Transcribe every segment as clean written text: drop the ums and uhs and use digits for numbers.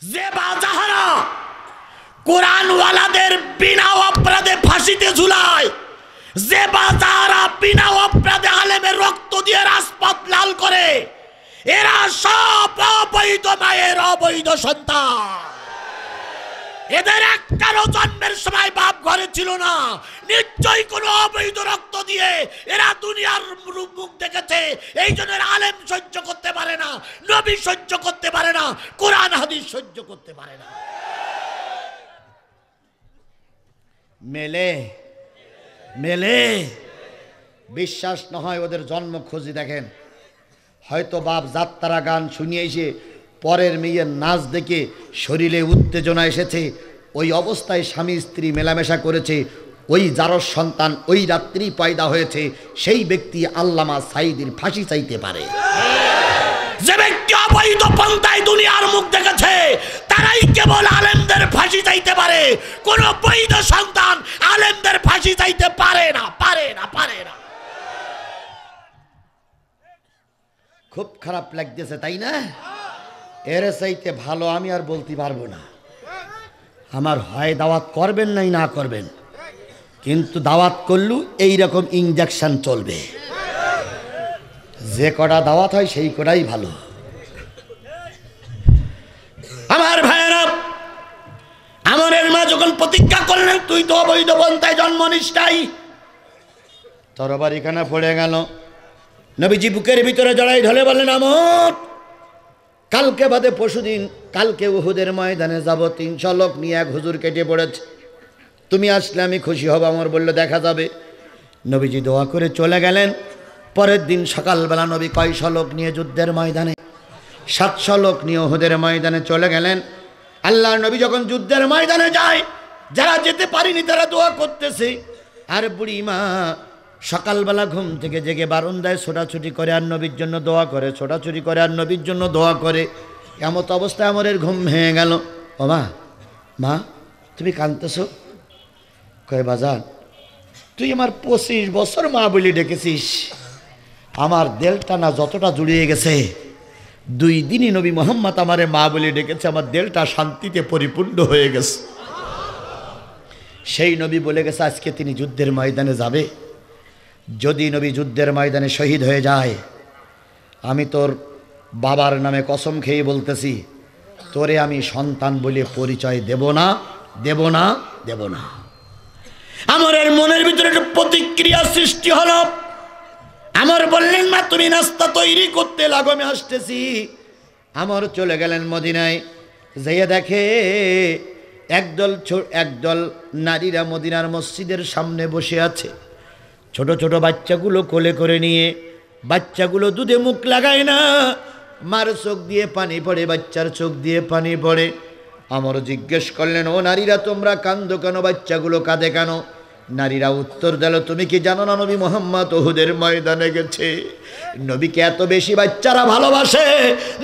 যে বাজাহারা কোরআনওয়ালাদের বিনা অপরাধে ফাঁসিতে ঝুলায়, যে বাজাহারা বিনা অপরাধে আলেমের রক্ত দিয়ে রাজপথ লাল করে, এরা সব অবৈধ মায়ের অবৈধ সন্তান। এদের একটারও জন্মের সময় বাপ ঘরে ছিল না। নিশ্চয়ই কোনো অবৈধ রক্ত দিয়ে এরা দুনিয়ার মুখ দেখেছে। এই জন্য আলেম সহ্য করতে পারে না, নবী সহ্য করতে পারে না, কোরআন হাদিস সহ্য করতে পারে না। মেলে মেলে বিশ্বাস না হয় ওদের জন্ম খোঁজি দেখেন। হয়তো বাপ যাত্রা গান শুনিয়েছে, পরের মেয়ের নাচ দেখে শরীরে উত্তেজনা এসেছে, ওই অবস্থায় স্বামী স্ত্রী মেলামেশা করেছে, ওই যার সন্তান ওই রাত্রি পয়দা হয়েছে, সেই ব্যক্তি আল্লামা সাঈদীর ফাঁসি চাইতে পারে। যে ব্যক্তি অবৈধ পন্থায় দুনিয়ার মুখ দেখেছে তারাই কেবল আলেমদের ফাঁসি চাইতে পারে। কোন বৈধ সন্তান আলেমদের ফাঁসি চাইতে পারে না, পারে না, পারে না। খুব খারাপ লাগতেছে তাই না? এর চাইতে ভালো আমি আর বলতে পারবো না। আমার হয় দাওয়াত করবেন নাই না করবেন, কিন্তু দাওয়াত করলেও এইরকম ইনজেকশন চলবে। যে কটা দাওয়াত হয় সেই কটাই ভালো। আমার ভাইয়েরা, আমরের মা যখন প্রতিজ্ঞা করলেন তুই তো অবৈধ পন্থায় জন্ম নিস নাই, তরবারিখানা পড়ে গেল। নবীজি বুকের ভিতরে জড়াই ঢলে বললেন, আমর কালকে বাদে পরশুদিন, কালকে উহুদের ময়দানে যাব, 300 লোক নিয়ে এক হুজুর কেটে পড়েছে, তুমি আসলে আমি খুশি হব। আমর বলল দেখা যাবে। নবীজি দোয়া করে চলে গেলেন। পরের দিন সকালবেলা নবী কয়শো লোক নিয়ে যুদ্ধের ময়দানে, 700 লোক নিয়ে উহুদের ময়দানে চলে গেলেন। আল্লাহর নবী যখন যুদ্ধের ময়দানে যায়, যারা যেতে পারেনি তারা দোয়া করতেছে, আর বুড়ি মা সকালবেলা ঘুম থেকে জেগে বারান্দায় ছোটাছুটি করে আর নবীর জন্য দোয়া করে, ছোটাছুটি করে আর নবীর জন্য দোয়া করে। এমত অবস্থায় আমরের ঘুম ভেঙে গেল। ও মা, মা তুমি কাঁদতেছো? কয় বাজান, তুই আমার 25 বছর মা বলে ডেকেছিস, আমার দেলটা না যতটা জুড়িয়ে গেছে, 2 দিনই নবী মোহাম্মদ আমারে মা বলে ডেকেছে, আমার দেলটা শান্তিতে পরিপূর্ণ হয়ে গেছে। সেই নবী বলে গেছে আজকে তিনি যুদ্ধের ময়দানে যাবে। যদি নবী যুদ্ধের ময়দানে শহীদ হয়ে যায়, আমি তোর বাবার নামে কসম খেয়ে বলতেছি, তোরে আমি সন্তান বলে পরিচয় দেব না, দেব না, দেব না। আমরের মনের ভিতরে একটা প্রতিক্রিয়া সৃষ্টি হলো। আমর বললেন, মা তুমি নাস্তা তৈরি করতে লাগো, আমি আসতেছি। আমর চলে গেলেন মদিনায়। যেয়ে দেখে একদল নারীরা মদিনার মসজিদের সামনে বসে আছে। ছোট ছোট বাচ্চাগুলো কোলে করে নিয়ে, বাচ্চাগুলো দুধে মুখ লাগায় না, মার চোখ দিয়ে পানি পড়ে, বাচ্চার চোখ দিয়ে পানি পড়ে। আমর জিজ্ঞেস করলেন, ও নারীরা তোমরা কান্দো কেন, বাচ্চাগুলো কাঁদে কেন? নারীরা উত্তর দিল, তুমি কি জানো না নবী মোহাম্মদ উহুদের ময়দানে গেছে? নবীকে এত বেশি বাচ্চারা ভালোবাসে,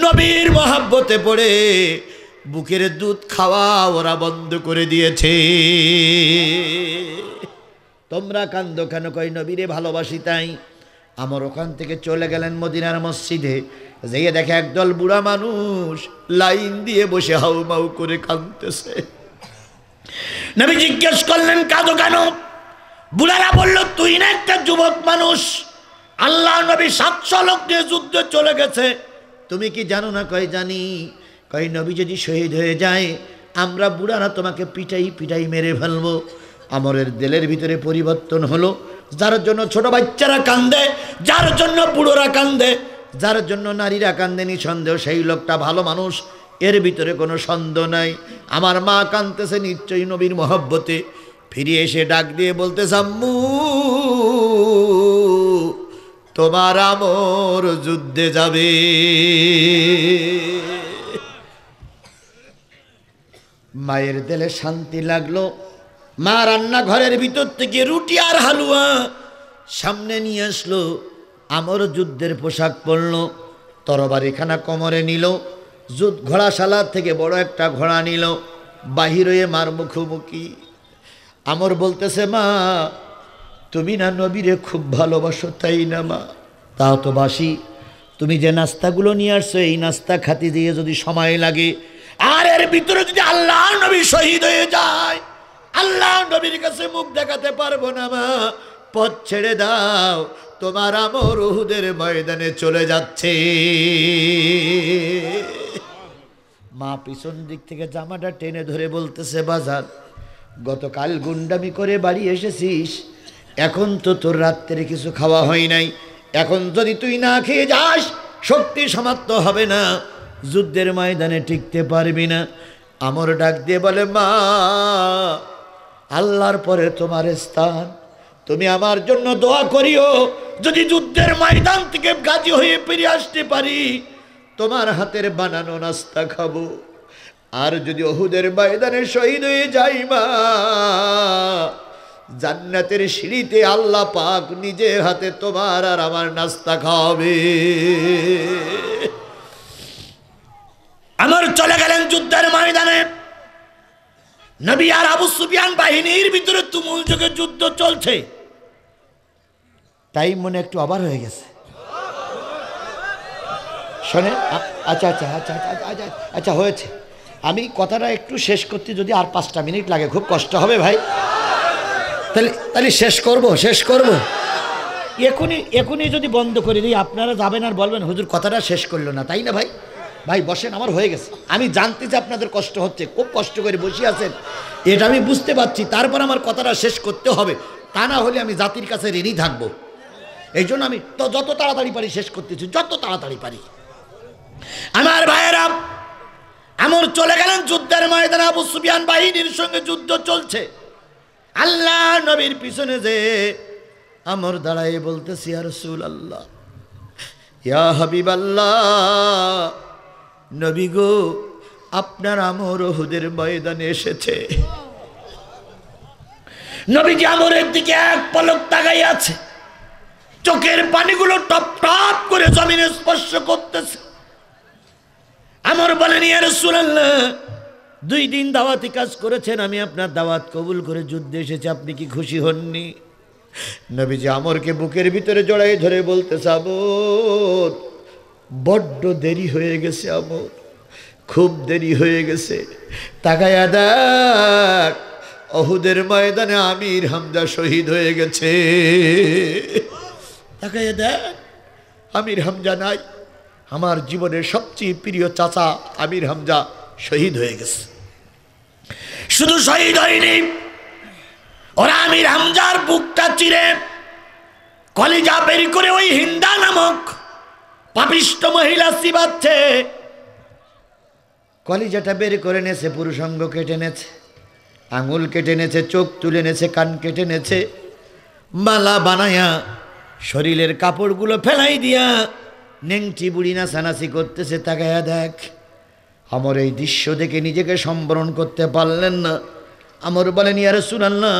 নবীর মহাব্বতে পড়ে বুকের দুধ খাওয়া ওরা বন্ধ করে দিয়েছে। তোমরা কান্দো কেন? কই নবীরে ভালোবাসি তাই। আমর ওখান থেকে চলে গেলেন মদিনার মসজিদে। যেয়ে দেখে একদল বুড়া মানুষ লাইন দিয়ে বসে হাউমাউ করে কাঁদতেছে। নবী জিজ্ঞেস করলেন, কাঁদো কেন? বুড়ারা বলল, তুই না একটা যুবক মানুষ, আল্লাহ নবী 700 লোক নিয়ে যুদ্ধে চলে গেছে, তুমি কি জানো না? কয় জানি। কয় নবী যদি শহীদ হয়ে যায়, আমরা বুড়ারা তোমাকে পিটাই পিটাই মেরে ফেলবো। আমরের দিলের ভিতরে পরিবর্তন হলো। যার জন্য ছোট বাচ্চারা কান্দে, যার জন্য বুড়োরা কান্দে, যার জন্য নারীরা কান্দে, নিঃসন্দেহ সেই লোকটা ভালো মানুষ, এর ভিতরে কোনো সন্দেহ নাই। আমার মা কাঁদতেছে নিশ্চয়ই নবীর মহব্বতে। ফিরে এসে ডাক দিয়ে বলতেছে, আম্মু তোমার আমর যুদ্ধে যাবে। মায়ের দিলে শান্তি লাগলো। মা রান্নাঘরের ভিতর থেকে রুটি আর হালুয়া সামনে নিয়ে আসলো। আমর যুদ্ধের পোশাক পরলো, তরবারিখানা কোমরে নিল, ঘোড়াশালা থেকে বড় একটা ঘোড়া নিল, বাহির হয়ে মার মুখোমুখি। আমর বলতেছে, মা তুমি না নবীরে খুব ভালোবাসো তাই না? মা তাও তো বাসি। তুমি যে নাস্তাগুলো নিয়ে আসছো, এই নাস্তা খাতি দিয়ে যদি সময় লাগে, আরে যুদ্ধের ভিতরে যদি আল্লাহ নবী শহীদ হয়ে যায়, আল্লাহ নবীর কাছে মুখ দেখাতে পারবো না মা, পথ ছেড়ে দাও, তোমার আমর উহুদের ময়দানে চলে যাচ্ছে। মা পিছন দিক থেকে জামাটা টেনে ধরে বলতেছে, বাজার গতকাল গুন্ডামি করে বাড়ি এসেছিস, এখন তো তোর রাত্রে কিছু খাওয়া হয় নাই, এখন যদি তুই না খেয়ে যাস শক্তি সমাপ্ত হবে না, যুদ্ধের ময়দানে টিকতে পারবি না। আমর ডাক দিয়ে বলে, মা আল্লাহর পরে তোমার স্থান, তুমি আমার জন্য দোয়া করিও, যদি যুদ্ধের ময়দান থেকে গাজী হয়ে ফিরে আসতে পারি তোমার হাতের বানানো নাস্তা খাবো, আর যদি উহুদের ময়দানে শহীদ হয়ে যাই মা, জান্নাতের সিঁড়িতে আল্লাহ পাক নিজের হাতে তোমার আর আমার নাস্তা খাওয়াবে। আমর চলে গেলেন যুদ্ধের ময়দানে। নবী আর আবু সুফিয়ান বাহিনীর ভিতরে তুমুল যুগে যুদ্ধ চলছে। তাই মনে একটু অবাক হয়ে গেছে। শোনে, আচ্ছা আচ্ছা আচ্ছা আচ্ছা আচ্ছা হয়েছে, আমি কথাটা একটু শেষ করতে যদি আর 5টা মিনিট লাগে খুব কষ্ট হবে ভাই। তাহলে শেষ করব। এখনই যদি বন্ধ করে দিই আপনারা যাবেন আর বলবেন হুজুর কথাটা শেষ করলো না, তাই না ভাই? ভাই বসেন, আমার হয়ে গেছে। আমি জানতে যে আপনাদের কষ্ট হচ্ছে, খুব কষ্ট করে বসে আছেন, এটা আমি বুঝতে পারছি। তারপর আমার কথাটা শেষ করতে হবে, তা না হলে আমি জাতির কাছে ঋণী থাকবো। এই জন্য আমি তো যত তাড়াতাড়ি পারি শেষ করতেছি, যত তাড়াতাড়ি পারি। আমার ভাইয়েরা, আমর চলে গেলেন যুদ্ধের ময়দানে। আবু সুফিয়ান বাহিনীর সঙ্গে যুদ্ধ চলছে। আল্লাহ নবীর পিছনে যে আমর দাঁড়ায় বলতেছি, ইয়া রাসূলুল্লাহ, ইয়া হাবিবাল্লাহ, নবী গো, আপনার আমর উহুদের ময়দানে এসেছে। নবীজি আমরের দিকে এক পলক তাকাই আছে, চোখের পানিগুলো টপ টপ করে জমিনে স্পর্শ করতেছে। আমর বলেন, ইয়া রাসূলুল্লাহ, 2 দিন দাওয়াতি কাজ করেছেন, আমি আপনার দাওয়াত কবুল করে যুদ্ধে এসেছি, আপনি কি খুশি হননি? নবীজি আমরকে বুকের ভিতরে জড়াই ধরে বলতেছে, আমর বড্ড দেরি হয়ে গেছে, আমর খুব দেরি হয়ে গেছে। তাকায়া দেখ, উহুদের ময়দানে আমির হামজা শহীদ হয়ে গেছে। তাকায়া দেখ, আমির হামজা নাই, আমার জীবনের সবচেয়ে প্রিয় চাচা আমির হামজা শহীদ হয়ে গেছে। শুধু শহীদ হয়নি, ওরা আমির হামজার বুকটা চিরে কলিজা বের করে ওই হিন্দা নামক পাপিষ্ট মহিলা চিবাচ্ছে। কলিজাটা বের করে নেছে, পুরুষাঙ্গ কেটে নেছে, আঙুল কেটে নেছে, চোখ তুলে নেছে, কান কেটে নেছে, মালা বানায়া শরীরের কাপড়গুলো ফেলাই দিয়া নেংটি বুড়ি নাচানাচি করতেছে। তাকায়া দেখ, আমার এই দৃশ্য দেখে নিজেকে সম্বরণ করতে পারলেন না। আমর বলেন, ইয়া রাসূলুল্লাহ,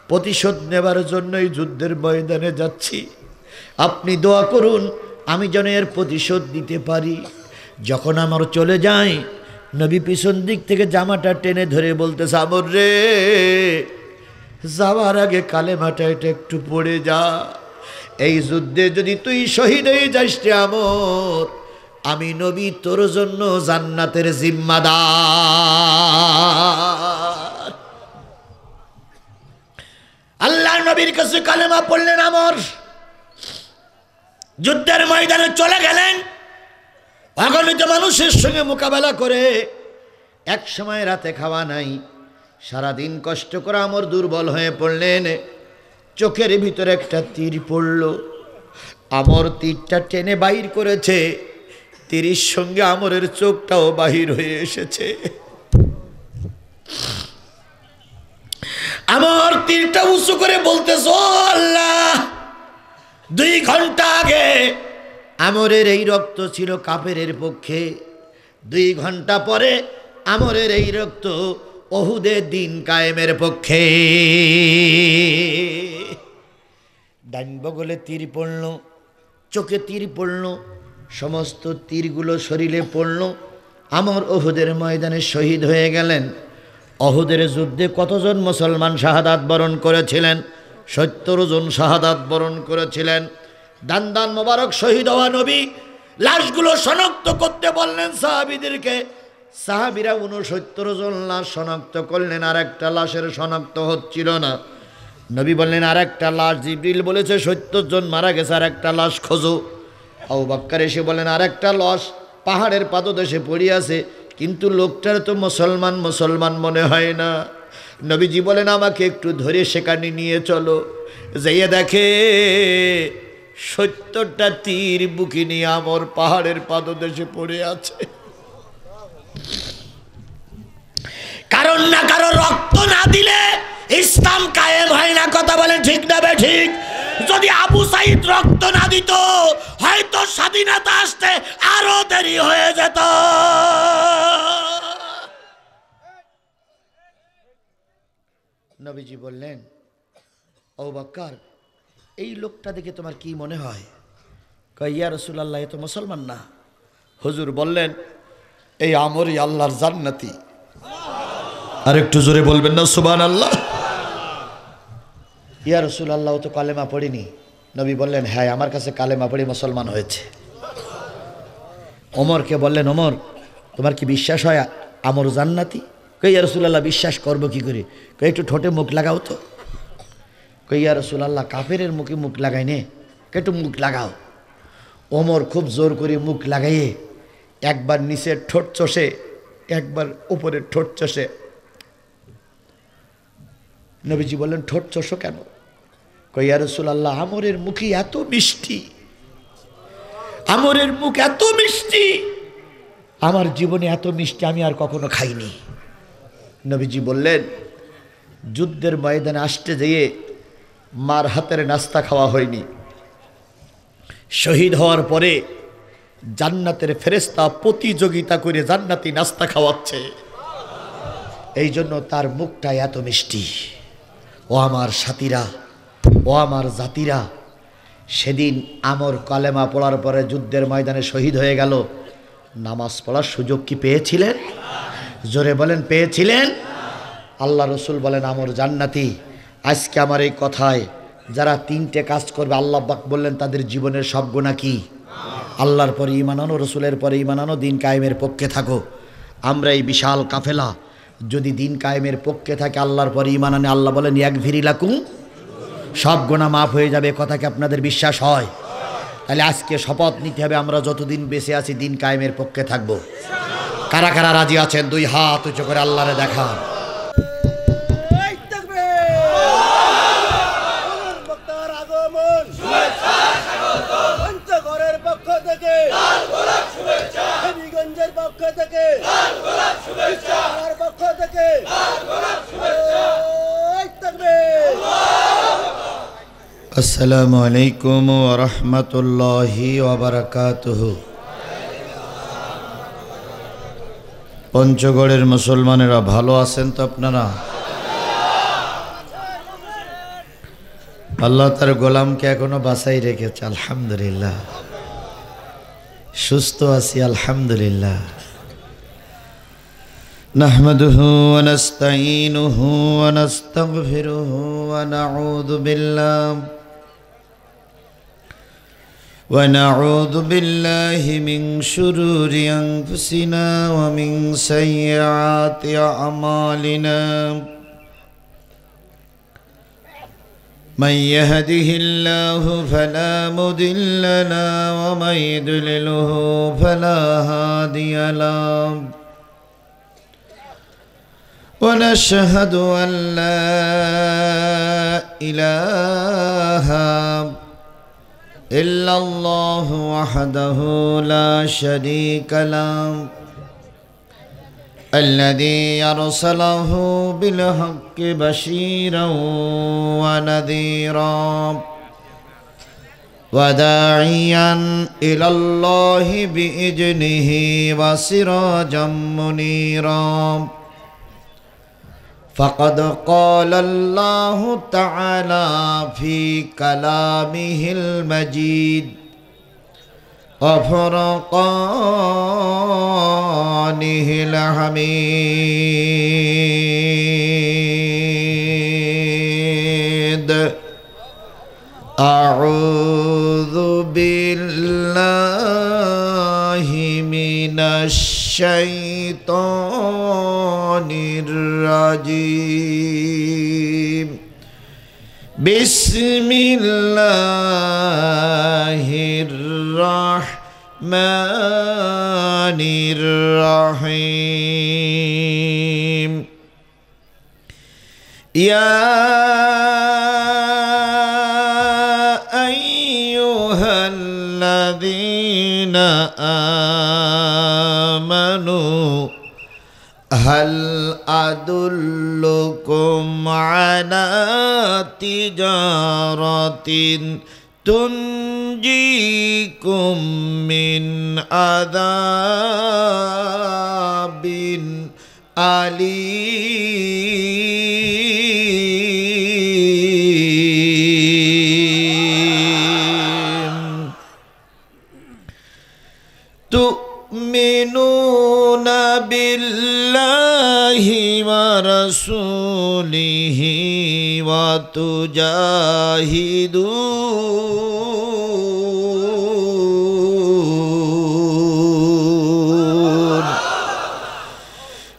প্রতিশোধ নেবার জন্যই যুদ্ধের ময়দানে যাচ্ছি, আপনি দোয়া করুন আমি যেন এর প্রতিশোধ দিতে পারি। যখন আমার চলে যায়, নবী পিছন দিক থেকে জামাটা টেনে ধরে বলতেছে, আমর রে, যাওয়ার আগে কালেমাটা এটা একটু পড়ে যা। এই যুদ্ধে যদি তুই শহীদ হয়ে যাস রে আমর, আমি নবী তোর জন্য জান্নাতের জিম্মাদার। আল্লাহ নবীর কাছে কালেমা পড়লেন আমর, যুদ্ধের ময়দানে চলে গেলেন। অগণিত মানুষের সঙ্গে মোকাবেলা করে এক সময় রাতে খাওয়া নাই, সারাদিন কষ্ট করে আমর দুর্বল হয়ে পড়লেন। চোখের ভিতরে একটা তীর পড়ল, আমর তীরটা টেনে বাহির করেছে, তীরের সঙ্গে আমরের চোখটাও বাহির হয়ে এসেছে। আমর তীরটা উঁচু করে বলতেছ, আল্লাহ, 2 ঘন্টা আগে আমরের এই রক্ত ছিল কাফেরের পক্ষে, 2 ঘন্টা পরে আমরের এই রক্ত উহুদের দিন কায়েমের পক্ষে। ডান বগলে তীর পড়ল, চোখে তীর পড়ল, সমস্ত তীরগুলো শরীরে পড়ল। আমর উহুদের ময়দানে শহীদ হয়ে গেলেন। উহুদের যুদ্ধে কতজন মুসলমান শাহাদাত বরণ করেছিলেন? 70 জন শাহাদাত বরণ করেছিলেন। দান দান মোবারক শহীদ হওয়া নবী লাশগুলো শনাক্ত করতে বললেন সাহাবীদেরকে। সাহাবীরা 69 জন লাশ শনাক্ত করলেন, আর একটা লাশের শনাক্ত হচ্ছিল না। নবী বললেন আর একটা লাশ, জিবরিল বলেছে 70 জন মারা গেছে, আর একটা লাশ খোঁজো। আবু বকর এসে বলেন আর একটা লাশ পাহাড়ের পাদদেশে পড়ে আছে, কিন্তু লোকটার তো মুসলমান মনে হয় না। নবীজি বলেন আমাকে একটু ধরে সেখানে নিয়ে চলো। যাইয়ে দেখে 70টা তীর বুকে নিয়ে আমর পাহাড়ের পাদদেশে পড়ে আছে। কারণ না কারো রক্ত না দিলে ইসলাম কায়েম হয় না। কথা বলেন ঠিক না বেঠিক? যদি আবু সাইদ রক্ত না দিত হয়তো স্বাধীনতা আসতে আরো দেরি হয়ে যেত। নবীজি বললেন আবু বকর এই লোকটা দেখে তোমার কি মনে হয়? কয় ইয়া রাসূলুল্লাহ এ তো মুসলমান না। হুজুর বললেন এই আমরই আল্লাহর জান্নাতি। আর একটু জোরে বলবেন না সুবহানাল্লাহ? ইয়া রাসূলুল্লাহ ও তো কালেমা পড়েনি। নবী বললেন হ্যাঁ আমার কাছে কালেমা পড়ে মুসলমান হয়েছে। ওমরকে বললেন ওমর তোমার কি বিশ্বাস হয় আমর জান্নাতি? কই ইয়া রাসূলুল্লাহ বিশ্বাস করব কি করে? কই একটু ঠোঁটে মুখ লাগাও তো। কই ইয়া রাসূলুল্লাহ কাফেরের মুখে মুখ লাগাই নে, একটু মুখ লাগাও। ওমর খুব জোর করে মুখ লাগাইয়ে একবার নিচের ঠোঁট চষে একবার উপরের ঠোঁট চষে। নবীজি বললেন ঠোঁট চষো কেন? কই ইয়া রাসূলুল্লাহ আমরের মুখে এত মিষ্টি, আমরের মুখ এত মিষ্টি, আমার জীবনে এত মিষ্টি আমি আর কখনো খাইনি। নবীজি বললেন যুদ্ধের ময়দানে আসতে যেয়ে মার হাতের নাস্তা খাওয়া হয়নি, শহীদ হওয়ার পরে জান্নাতের ফেরেশতা প্রতিযোগিতা করে জান্নাতি নাস্তা খাওয়াচ্ছে, এই জন্য তার মুখটা এত মিষ্টি। ও আমার সাথীরা, ও আমার জাতিরা, সেদিন আমর কালেমা পড়ার পরে যুদ্ধের ময়দানে শহীদ হয়ে গেল। নামাজ পড়ার সুযোগ কি পেয়েছিলেন? জোরে বলেন পেয়েছিলেন? আল্লাহ রসুল বলেন আমর জান্নাতি। আজকে আমার এই কথায় যারা 3টে কাজ করবে আল্লাহ পাক বললেন তাদের জীবনের সব গুনাহ কি? আল্লাহর পরে ঈমান আনো, রসুলের পরে ঈমান আনো, দিন কায়েমের পক্ষে থাকো। আমরা এই বিশাল কাফেলা যদি দিন কায়েমের পক্ষে থাকে, আল্লাহর পরে ঈমান আনে, আল্লাহ বলেন ইয়াগফিরি লাকুম, সব গুনাহ মাফ হয়ে যাবে। কথা কি আপনাদের বিশ্বাস হয়? তাহলে আজকে শপথ নিতে হবে আমরা যতদিন বেঁচে আছি দিন কায়েমের পক্ষে থাকবো। কারা কারা রাজি আছেন 2 হাত উঁচু করে আল্লাহরে দেখান। আসসালামু আলাইকুম ওয়া রাহমাতুল্লাহি ওয়া বারাকাতুহু। পঞ্চগড়ের মুসলমানেরা ভালো আছেন তো আপনারা? আল্লাহ তার গোলামকে এখনো বাঁচাই রেখেছে, আলহামদুলিল্লাহ। সুস্থ আছি আলহামদুলিল্লাহ। নাহমাদুহু ওয়া নাস্তাঈনুহু ওয়া নাস্তাগফিরুহু ওয়া نعوذ بالله من شرور أنفسنا ومن سيئات أعمالنا. من يهده الله فلا مضل له ومن يضلله فلا هادي له. ونشهد أن لا إله إلا الله وحده لا شريك له الذي أرسله بالحق بشيرا ونذيرا وداعيا إلى الله بإذنه وسراجا منيرا. فقد قال الله تعالى في كلامه المجيد وفرقانه الحميد. أعوذ بالله من الشيطان الرجيم بسم الله الرحمن الرحيم يا أيها الذين آمنوا هل أدلكم على تجارة تنجيكم من عذاب أليم تؤمنون بالله ورسوله وتجاهدون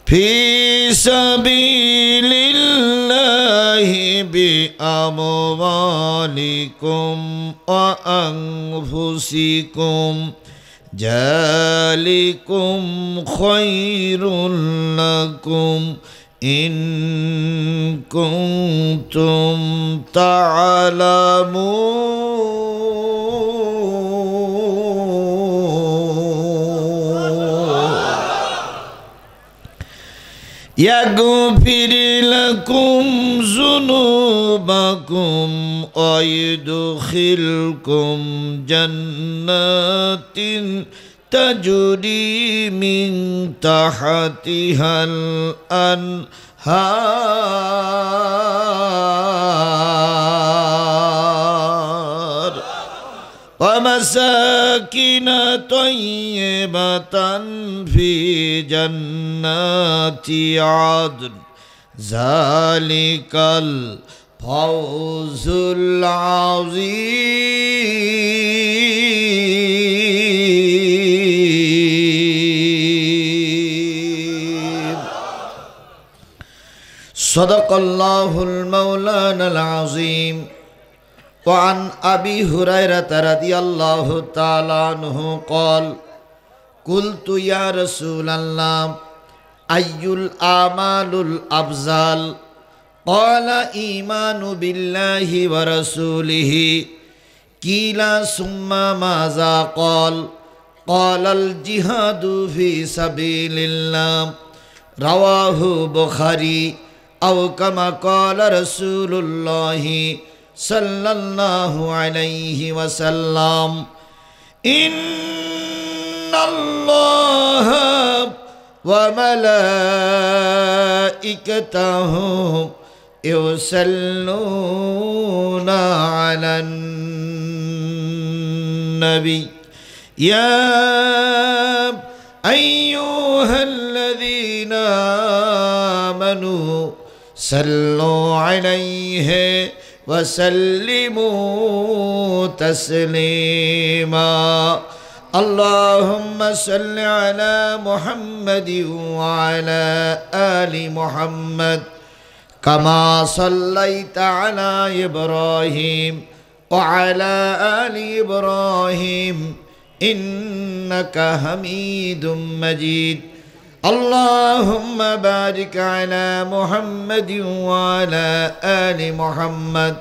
في سبيل الله بأموالكم وأنفسكم ذلكم خير لكم إن كنتم تعلمون يغفر لكم ذنوبكم ويدخلكم جنات تجري من تحتها الأنهار ومساكن طيبة في جنات عدن ذلك الفوز العظيم صدق الله المولانا العظيم وعن أبي هريرة رضي الله تعالى عنه قال قلت يا رسول الله أي الأعمال الأفضل قال إيمان بالله ورسوله قيل ثم ماذا قال الجهاد في سبيل الله رواه بخاري أو كما قال رسول الله صلى الله عليه وسلم إن الله وملائكته يصلون على النبي يا أيها الذين آمنوا صلوا عليه وسلموا تسليما اللهم صل على محمد وعلى آل محمد كما صليت على إبراهيم وعلى آل إبراهيم إنك حميد مجيد اللهم بارك على محمد وعلى آل محمد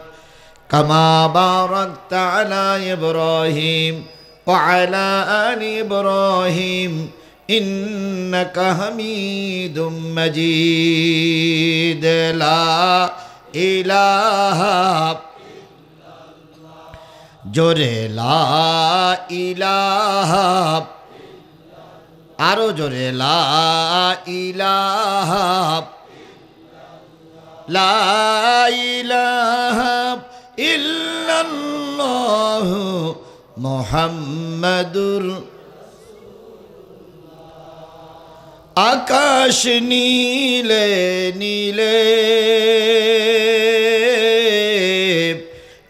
كما باركت على إبراهيم وعلى آل إبراهيم إنك حميد مجيد لا إله জোরে লা ইলাহা আরো জোরে লা ইলাহা ইল্লাল্লাহ মুহাম্মাদুর আকাশ নীলে নীলে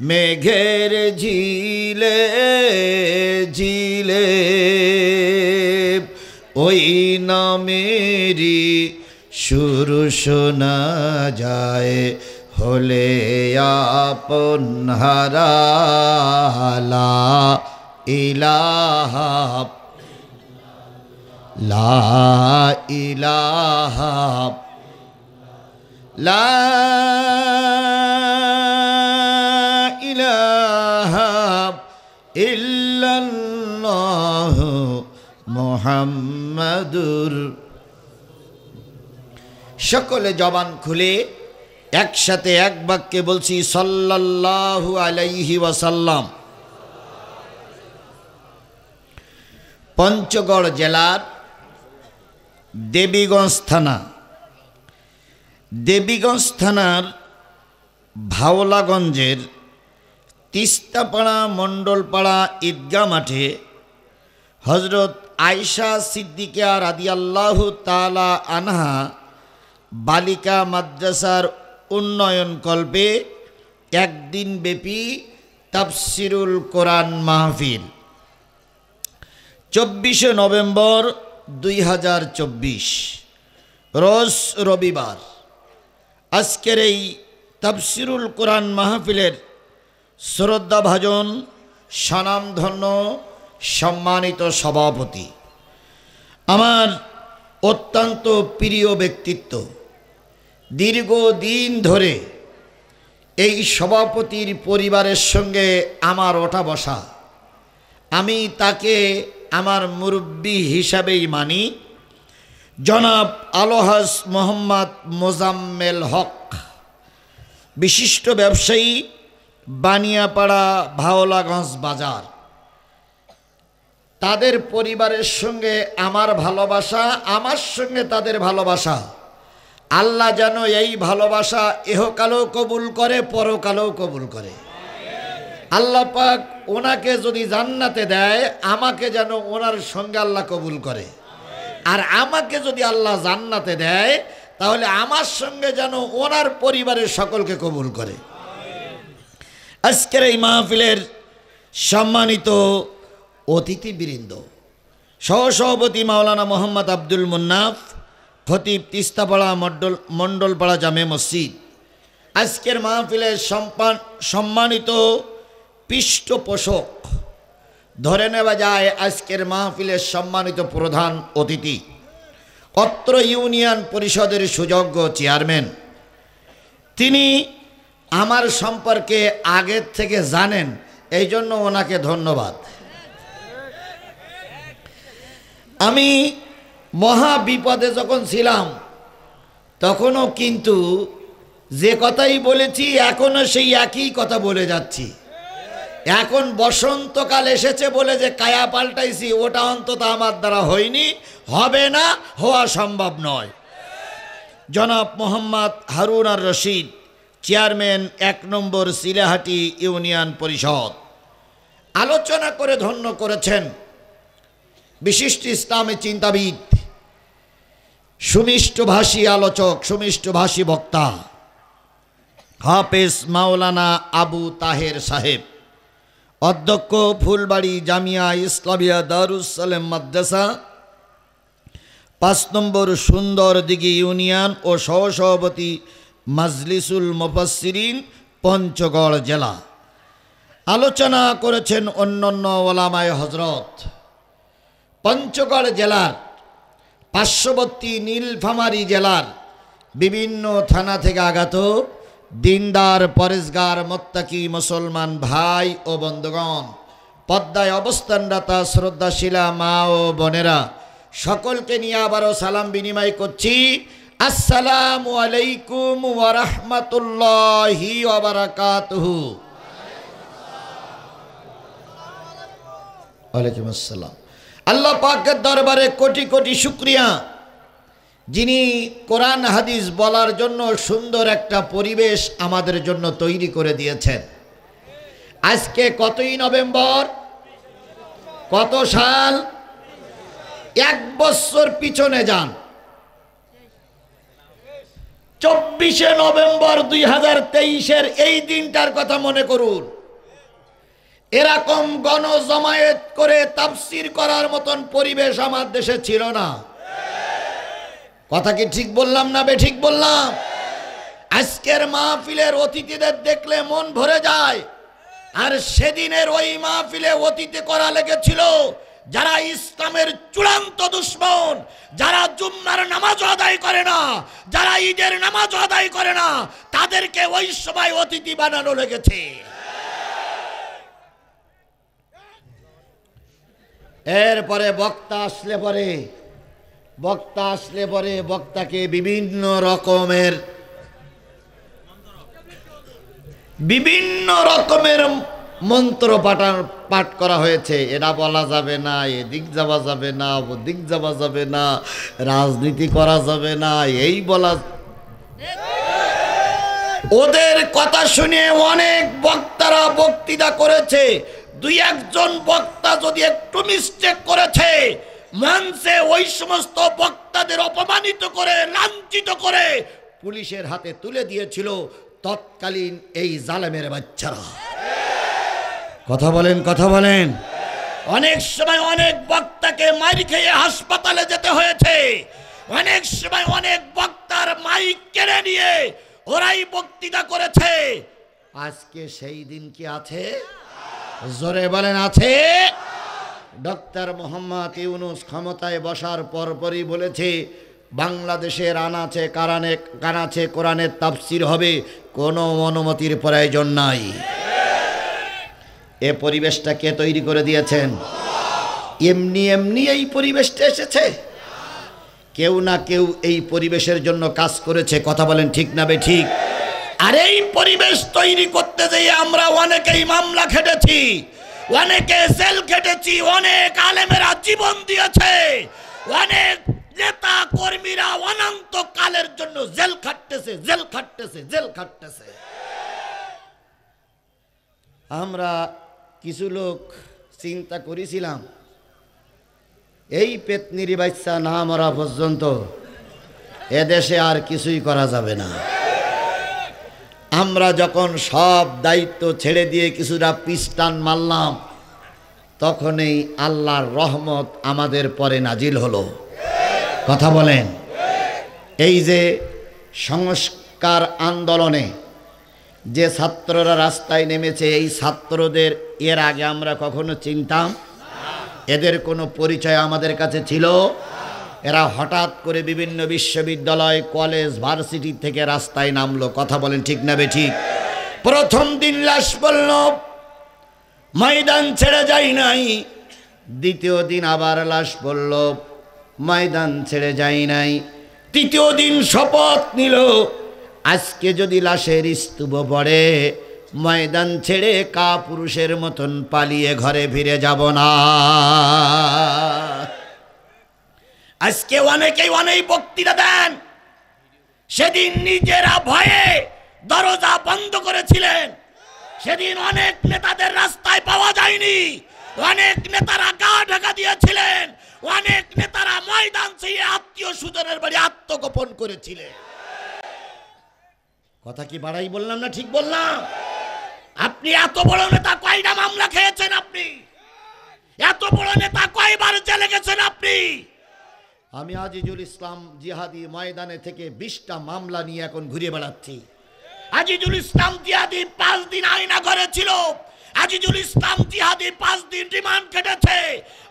মেঘের ঝিলে ঝিলে ওই নামেরই সুর শোনা যায়, হলে আপন হারা লা ইলাহা লা ইলাহা লা ইলাহা ইল্লাল্লাহ মুহাম্মাদুর। সকলে জবান খুলে একসাথে এক বাক্যে বলছি সাল্লাল্লাহু আলাইহি ওয়াসাল্লাম। পঞ্চগড় জেলার দেবীগঞ্জ থানা, দেবীগঞ্জ থানার ভাওলাগঞ্জের তিস্তাপাড়া মণ্ডলপাড়া ঈদগাহ মাঠে হজরত আয়েশা সিদ্দিকা রাদিয়াল্লাহু তাআলা আনহা বালিকা মাদ্রাসার উন্নয়ন কল্পে একদিন ব্যাপী তাফসিরুল কোরআন মাহফিল 24শে নভেম্বর 2024 রোজ রবিবার। আজকের এই তাফসিরুল কোরআন মাহফিলের শ্রদ্ধাভাজন স্বনামধন্য সম্মানিত সভাপতি, আমার অত্যন্ত প্রিয় ব্যক্তিত্ব, দীর্ঘদিন ধরে এই সভাপতির পরিবারের সঙ্গে আমার ওঠা বসা, আমি তাকে আমার মুরব্বি হিসাবেই মানি। জনাব আলহাজ মোহাম্মদ মোজাম্মেল হক, বিশিষ্ট ব্যবসায়ী, বানিয়াপাড়া ভাওলাগঞ্জ বাজার। তাদের পরিবারের সঙ্গে আমার ভালোবাসা, আমার সঙ্গে তাদের ভালোবাসা, আল্লাহ যেন এই ভালোবাসা ইহকালেও কবুল করে, পরকালেও কবুল করে। আল্লাহ পাক ওনাকে যদি জান্নাতে দেয়, আমাকে যেন ওনার সঙ্গে আল্লাহ কবুল করে। আর আমাকে যদি আল্লাহ জান্নাতে দেয়, তাহলে আমার সঙ্গে যেন ওনার পরিবারের সকলকে কবুল করে। আজকের এই মাহফিলের সম্মানিত অতিথিবৃন্দ, সহসভাপতি মাওলানা মোহাম্মদ আব্দুল মুন্নাফ, খতিব তিস্তাপাড়া মণ্ডলপাড়া জামে মসজিদ। আজকের মাহফিলের সম্মানিত পৃষ্ঠপোষক, ধরে নেওয়া যায় আজকের মাহফিলের সম্মানিত প্রধান অতিথি, অত্র ইউনিয়ন পরিষদের সুযোগ্য চেয়ারম্যান। তিনি আমার সম্পর্কে আগের থেকে জানেন, এই জন্য ওনাকে ধন্যবাদ। আমি মহা বিপদে যখন ছিলাম, তখনও কিন্তু যে কথাই বলেছি এখনও সেই একই কথা বলে যাচ্ছি। এখন বসন্তকাল এসেছে বলে যে কায়া পাল্টাইছি, ওটা অন্তত আমার দ্বারা হয়নি, হবে না, হওয়া সম্ভব নয়। জনাব মোহাম্মদ হারুন আর রশিদ, চেয়ারম্যান 1 নম্বর সিলাহাটি ইউনিয়ন পরিষদ, আলোচনা করে ধন্য করেছেন বিশিষ্ট ইসলামী চিন্তাবিদ, সুমিষ্টভাষী আলোচক, সুমিষ্টভাষী বক্তা হাফেজ মাওলানা আবু তাহের সাহেব, অধ্যক্ষ ফুলবাড়ি জামিয়া ইসলামিয়া দারুস সালেম মাদ্রাসা 5 নম্বর সুন্দরদিঘি ইউনিয়ন ও সহসভাপতি মাজলিসুল মুফাসসিরিন পঞ্চগড় জেলা। আলোচনা করেছেন অন্যান্য ওলামায়ে হজরত। পঞ্চগড় জেলার পার্শ্ববর্তী নীলফামারী জেলার বিভিন্ন থানা থেকে আগত দিনদার, পরেজগার, মোত্তাকি মুসলমান ভাই ও বন্ধুগণ, পদ্মায় অবস্থানরতা শ্রদ্ধাশীলা মা ও বোনেরা, সকলকে নিয়ে আবারও সালাম বিনিময় করছি। আসসালামু আলাইকুম ওয়া রাহমাতুল্লাহি ওয়া বারাকাতুহু। ওয়ালাইকুম আসসালাম। আল্লাহ পাকের দরবারে কোটি কোটি শুকরিয়া, যিনি কোরআন হাদিস বলার জন্য সুন্দর একটা পরিবেশ আমাদের জন্য তৈরি করে দিয়েছেন। আজকে কতই নভেম্বর, কত সাল? 1 বছর পিছনে যান, 24শে নভেম্বর 2023-এর এই দিনটার কথা মনে করুন। এরকম গণজমায়েত করে তাফসীর করার মতন পরিবেশ আমার দেশে ছিল না। কথা কি ঠিক বললাম না বেঠিক বললাম? আজকের মাহফিলের অতিথিদের দেখলে মন ভরে যায়। আর সেদিনের ওই মাহফিলে অতিথি করা লেগেছিল যারা ইসলামের চূড়ান্ত দুশমন, যারা জুম্মার নামাজ আদায় করে না, যারা ঈদের নামাজ আদায় করে না, তাদেরকে ওই সময় অতিথি বানানো লেগেছে। এরপরে বক্তা আসলে বক্তাকে বিভিন্ন রকমের মন্ত্র পাঠ করা হয়েছে। এটা বলা যাবে না, এদিক যাওয়া যাবে না, ওদিক যাওয়া যাবে না, রাজনীতি করা যাবে না, এই বলা। ওদের কথা শুনে অনেক বক্তারা বক্তৃতা করেছে। দুই একজন বক্তা যদি একটু মিস্টেক করেছে, মঞ্চে ওই সমস্ত বক্তাদের অপমানিত করে, লাঞ্ছিত করে পুলিশের হাতে তুলে দিয়েছিল তৎকালীন এই জালেমের বাচ্চারা। কথা বলেন। অনেক সময় অনেক বক্তাকে মাইর খেয়ে হাসপাতালে যেতে হয়েছে। অনেক সময় অনেক বক্তার মাইক কেড়ে নিয়ে ওরাই বক্তৃতা করেছে। আজকে সেই দিন কি আছে? জোরে বলেন আছে। ডক্টর মোহাম্মদ ইউনূস ক্ষমতায় বসার পরপরই বলেছে বাংলাদেশের কানাচে কোরআনের তাফসির হবে, কোনো অনুমতির প্রয়োজন নাই। এ পরিবেশটা কে তৈরি করে দিয়েছেন? এমনি এই পরিবেশটা এসেছে? কেউ না কেউ এই পরিবেশের জন্য কাজ করেছে। কথা বলেন ঠিক না বেঠিক? আর এই পরিবেশ তৈরি করতে যেয়ে আমরা অনেকেই মামলা খেটেছি, অনেকে জেল খেটেছি, অনেক আলেমেরা জীবন দিয়েছে, অনেক নেতা কর্মীরা অনন্ত কালের জন্য জেল খাটতেছে। আমরা কিছু লোক চিন্তা করেছিলাম এই পেতনির বাচ্চা না মরা পর্যন্ত এদেশে আর কিছুই করা যাবে না। আমরা যখন সব দায়িত্ব ছেড়ে দিয়ে কিছুটা পিস্টান মারলাম, তখনই আল্লাহর রহমত আমাদের পরে নাজিল হলো। কথা বলেন। এই যে সংস্কার আন্দোলনে যে ছাত্ররা রাস্তায় নেমেছে, এই ছাত্রদের এর আগে আমরা কখনো চিনতাম? এদের কোনো পরিচয় আমাদের কাছে ছিল? এরা হঠাৎ করে বিভিন্ন বিশ্ববিদ্যালয়, কলেজ, ভার্সিটি থেকে রাস্তায় নামলো। কথা বলেন ঠিক না বেঠিক? প্রথম দিন লাশ পড়ল, ময়দান ছেড়ে যায় নাই। দ্বিতীয় দিন আবার লাশ পড়ল, ময়দান ছেড়ে যায় নাই। তৃতীয় দিন শপথ নিল, আজকে যদি লাশের স্তূপ পড়ে, ময়দান ছেড়ে কাপুরুষের মতন পালিয়ে ঘরে ফিরে যাব না। আজকে অনেকেই অনেক বক্তৃতা দেন, সেদিন নিজেরা ভয়ে দরজা বন্ধ করেছিলেন। সেদিন অনেক নেতাদের রাস্তায় পাওয়া যায়নি, অনেক নেতারা গা ঢাকা দিয়েছিলেন, অনেক নেতারা ময়দান ছেড়ে আত্মীয় স্বজনের বাড়ি আত্মগোপন করেছিলেন। কথা কি বাড়াই বললাম না ঠিক বললাম? আপনি এত বড় নেতা, কয়টা মামলা খেয়েছেন? আপনি এত বড় নেতা, কয়বার জেলে গেছেন আপনি? আমি আজিজুল ইসলাম জিহাদি ময়দানে থেকে 20টা মামলা নিয়ে এখন ঘুরে বেড়াচ্ছি। আজিজুল ইসলাম জিহাদি 5 দিন আয়না ঘরে ছিল। আজিজুল ইসলাম জিহাদি 5 দিন রিমান্ড কেটেছে।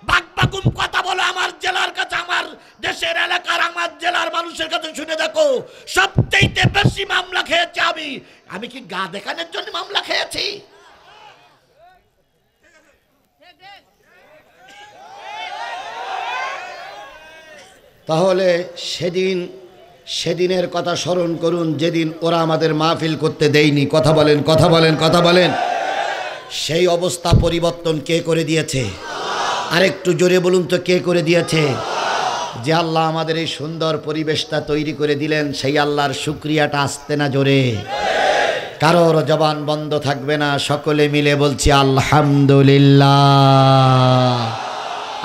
বাকবাকুম কথা বলো আমার জেলার কাছে, আমার দেশের এলাকার, আমার জেলার মানুষের কাছে শুনে দেখো, সবচেয়ে বেশি মামলা খেয়েছে আমি। আমি কি গা দেখানোর জন্য মামলা খেয়েছি? তাহলে সেদিনের কথা স্মরণ করুন, যেদিন ওরা আমাদের মাহফিল করতে দেয়নি। কথা বলেন। সেই অবস্থা পরিবর্তন কে করে দিয়েছে? আরেকটু জোরে বলুন তো, কে করে দিয়েছে? যে আল্লাহ আমাদের এই সুন্দর পরিবেশটা তৈরি করে দিলেন, সেই আল্লাহর শুকরিয়াটা আসতে না জোরে? কারোর জবান বন্ধ থাকবে না, সকলে মিলে বলছি আলহামদুলিল্লাহ।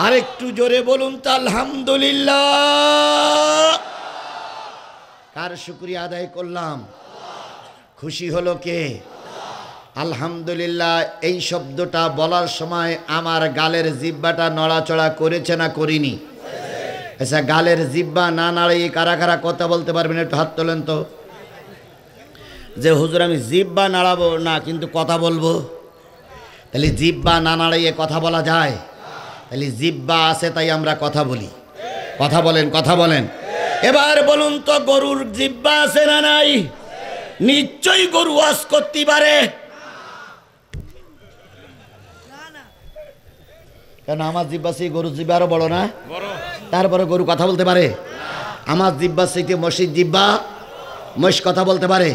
আরেকটু জোরে বলুন তো আলহামদুলিল্লাহ। কার শুকরিয়া আদায় করলাম? খুশি হলো কে? আলহামদুলিল্লাহ। এই শব্দটা বলার সময় আমার গালের জিহ্বাটা নড়াচড়া করেছে না করিনি? আচ্ছা, গালের জিব্বা না নাড়িয়ে কারা কারা কথা বলতে পারবেন? একটু হাত তোলেন তো। যে হুজুর আমি জিব্বা নাড়াবো না, কিন্তু কথা বলবো। তাহলে জিব্বা না নাড়িয়ে কথা বলা যায়? তাহলে জিব্বা আছে তাই আমরা কথা বলি। কথা বলেন, কথা বলেন। এবার বলুন তো, গরুর জিব্বা আছে না নাই? নিশ্চয়ই গরু ওয়াজ করতে পারে। কেন? আমার জিব্বা সেই গরুর জিব্বা আরো বড় না? তারপরে গরু কথা বলতে পারে? আমার জিব্বা থেকে মসজিদ জিব্বা, মহিষ কথা বলতে পারে।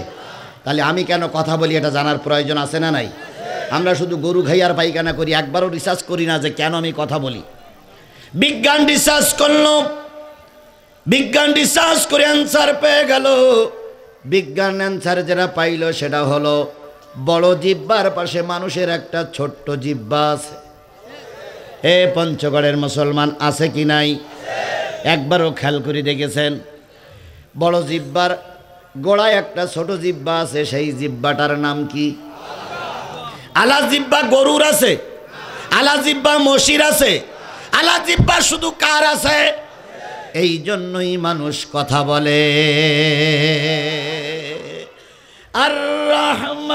তাহলে আমি কেন কথা বলি এটা জানার প্রয়োজন আছে না নাই? আমরা শুধু গরু খাই আর পায়খানা করি, একবারও রিসার্চ করি না যে কেন আমি কথা বলি। বিজ্ঞান রিসার্চ করলো, বিজ্ঞান রিসার্চ করে অ্যান্সার পেয়ে গেল। বিজ্ঞান অ্যান্সার যেটা পাইল সেটা হলো বড় জিব্বার পাশে মানুষের একটা ছোট্ট জিব্বা আছে। এ পঞ্চগড়ের মুসলমান আছে কি নাই? একবারও খেয়াল করে দেখেছেন? বড় জিব্বার গোড়ায় একটা ছোট জিব্বা আছে, সেই জিব্বাটার নাম কি? আলা জিব্বা গরুর আছে, আলা জিব্বা মশির আছে, আলা জিব্বা শুধু কার আছে? এই জন্যই মানুষ কথা বলে। আর রহমান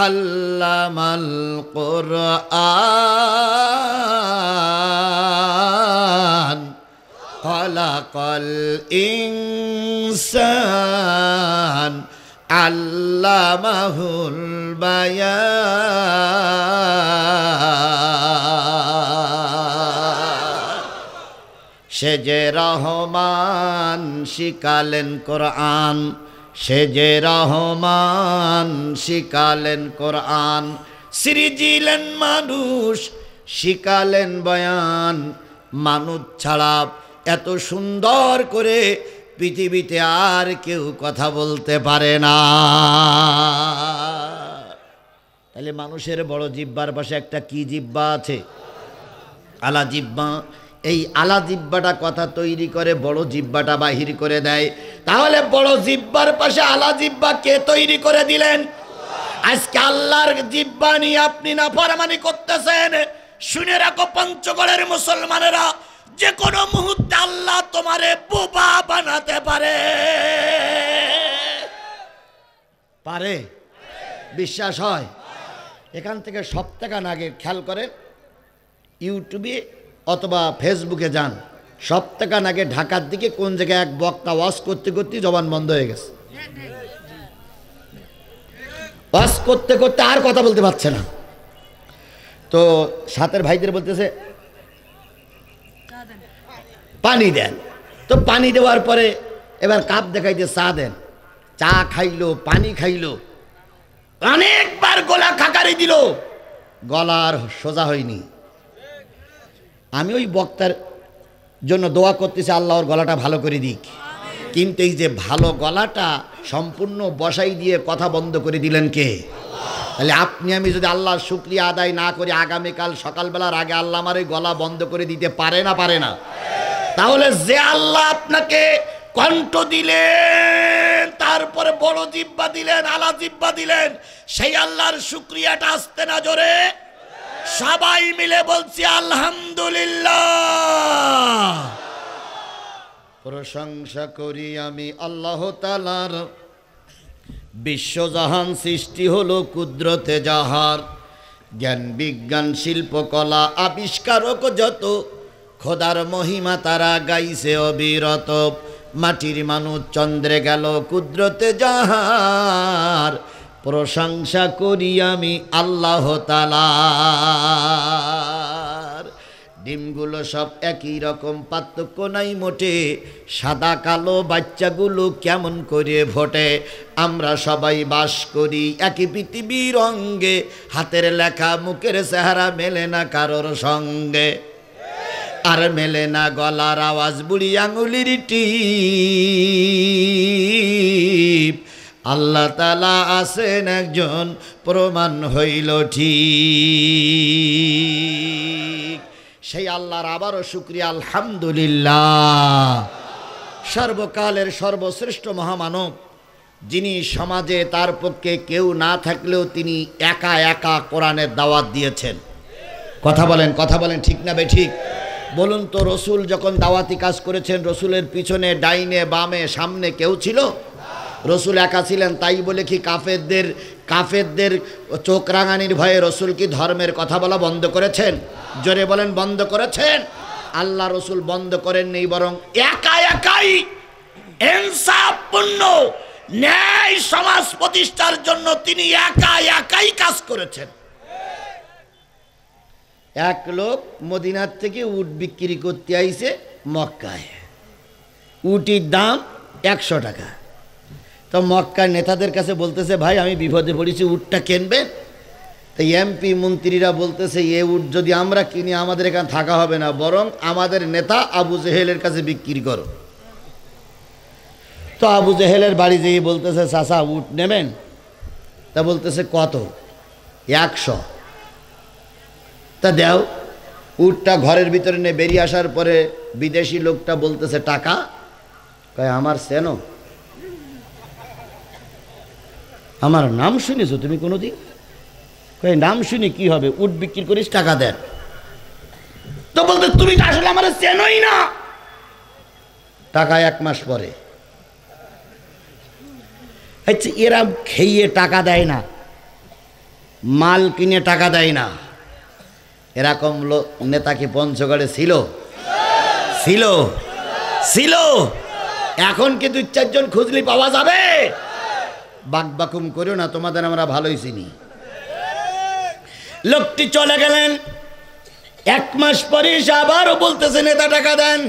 আল্লামাল কুরআন খালাকাল ইনসান আল্লামাহুল বায়ান। সে যে রহমান শিখালেন কোরআন, সে যে রহমান শিখালেন কোরআন, সৃজিলেন মানুষ শিখালেন বয়ান। মানুষ ছাড়া এত সুন্দর করে পৃথিবীতে আর কেউ কথা বলতে পারে না। তাহলে মানুষের বড় জিব্বার পাশে একটা কি জিব্বা আছে? আলা জিব্বা। এই আলা জিব্বাটা কথা তৈরি করে, বড় জিব্বাটা বাহির করে দেয়। তাহলে বড় জিব্বার পাশে আলা জিব্বা কে তৈরি করে দিলেন? আজকে আল্লাহর জিব্বা নিয়ে আপনি নাফরমানি করতেছেন। শুনে রাখো পঞ্চগড়ের মুসলমানেরা, যে কোনো মুহূর্তে আল্লাহ তোমারে বোবা বানাতে পারে। পারে? বিশ্বাস হয়? এখান থেকে সপ্তাহখান আগে খেয়াল করেন, ইউটিউবে অথবা ফেসবুকে যান, সপ্তাহখান আগে ঢাকার দিকে কোন জায়গায় এক বক্তা ওয়াজ করতে করতে জবান বন্ধ হয়ে গেছে। ওয়াজ করতে করতে আর কথা বলতে পারছে না। তো সাথের ভাইদের বলতেছে পানি দেন। তো পানি দেওয়ার পরে এবার কাপ দেখাইতে চা দেন। চা খাইলো, পানি খাইলো, অনেকবার গলা খাকারি দিল, গলার সোজা হয়নি। আমি ওই বক্তার জন্য দোয়া করতেছি, আল্লাহ ওর গলাটা ভালো করে দিক। কিন্তু এই যে ভালো গলাটা সম্পূর্ণ বসাই দিয়ে কথা বন্ধ করে দিলেন কে? তাহলে আপনি আমি যদি আল্লাহর শুকরিয়া আদায় না করি, আগামীকাল সকালবেলার আগে আল্লাহ আমার এই গলা বন্ধ করে দিতে পারে না? পারে না? তাহলে যে আল্লাহ আপনাকে কণ্ঠ দিলেন, তারপরে বড় জিব্বা দিলেন, আলা জিব্বা দিলেন, সেই আল্লাহর শুকরিয়াটা আসতে না জোরে সবাই মিলে বলছি আলহামদুলিল্লাহ। প্রশংসা করি আমি আল্লাহ তাআলার, বিশ্বজাহান সৃষ্টি হলো কুদরতে যাহার। জ্ঞান বিজ্ঞান শিল্পকলা আবিষ্কারক যত, খোদার মহিমা তারা গাইছে অবিরত। মাটির মানুষ চন্দ্রে গেল কুদরতে যাহার, প্রশংসা করি আমি আল্লাহ তাআলার। ডিমগুলো সব একই রকম, পার্থক্য নাই মোটে, সাদা কালো বাচ্চাগুলো কেমন করে ভোটে। আমরা সবাই বাস করি একই পৃথিবীর অঙ্গে, হাতের লেখা মুখের চেহারা মেলে না কারোর সঙ্গে, আর মেলে না গলার আওয়াজ বুড়ি আঙুলির টিপ। আল্লাহ তাআলা আছেন একজন, প্রমাণ হইল ঠিক। সেই আল্লাহর আবারও শুকরিয়া আলহামদুলিল্লাহ। সর্বকালের সর্বশ্রেষ্ঠ মহামানব, যিনি সমাজে তার পক্ষে কেউ না থাকলেও তিনি একা একা কোরআনের দাওয়াত দিয়েছেন। কথা বলেন, কথা বলেন, ঠিক না বে ঠিক? বলুন তো, রসুল যখন দাওয়াতি কাজ করেছেন, রসুলের পিছনে ডাইনে বামে সামনে কেউ ছিল? রসুল একা ছিলেন। তাই বলে কি কাফেরদের চোখ রাঙানির ভয়ে রসুল কি ধর্মের কথা বলা বন্ধ করেছেন? জোরে বলেন, বন্ধ করেছেন? আল্লাহ রসুল বন্ধ করেননি, বরং একা একাই ইনসাফপূর্ণ ন্যায় সমাজ প্রতিষ্ঠার জন্য তিনি একা একাই কাজ করেছেন। এক লোক মদিনার থেকে উট বিক্রি করতে আইছে মক্কায়, উটির দাম 100 টাকা। তো মক্কার নেতাদের কাছে বলতেছে, ভাই আমি বিপদে পড়েছি, উটটা কিনবেন? তো এমপি মন্ত্রীরা বলতেছে, এ উট যদি আমরা কিনি আমাদের এখানে থাকা হবে না, বরং আমাদের নেতা আবু জেহেলের কাছে বিক্রি করো। তো আবু জেহেলের বাড়ি যেয়ে বলতেছে, চাচা উট নেবেন? তা বলতেছে, কত? 100। তা দেও। উটটা ঘরের ভিতরে নিয়ে বেরিয়ে আসার পরে বিদেশি লোকটা বলতেছে, টাকা? কয়, আমার চেনো? আমার নাম শুনেছো তুমি কোনোদিন? কয়, নাম শুনি কি হবে, উট বিক্রি করিস, টাকা দেন। তো বলতে, তুমি তো আসলে আমার চেনোই না। টাকা 1 মাস পরে। আচ্ছা, এরা খেয়ে টাকা দেয় না, মাল কিনে টাকা দেয় না, এরকম নেতা কি পঞ্চগড়ে ছিল? ছিল ছিল। এখন কি 2-4 জন খুঁজলি পাওয়া যাবে? বাকবাকুম করো না, তোমাদের আমরা ভালোই চিনি। লোকটি চলে গেলেন। 1 মাস পরে এসে আবারও বলতেছে, নেতা টাকা দেন।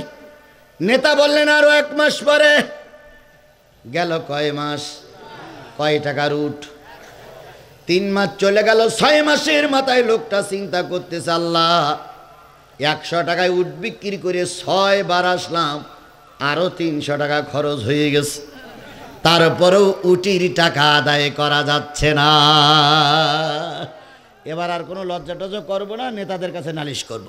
নেতা বললেন, আরো 1 মাস পরে। গেল কয় মাস, কয় টাকার উট? 3 মাস চলে গেল। 6 মাসের মাথায় লোকটা চিন্তা করতেছে, আল্লাহ 100 টাকায় উট বিক্রি করে 6 বার আসলাম, আরো 300 টাকা খরচ হয়ে গেছে, তারপরেও উটির টাকা আদায় করা যাচ্ছে না। এবার আর কোনো লজ্জা টজ্জা করবো না, নেতাদের কাছে নালিশ করব।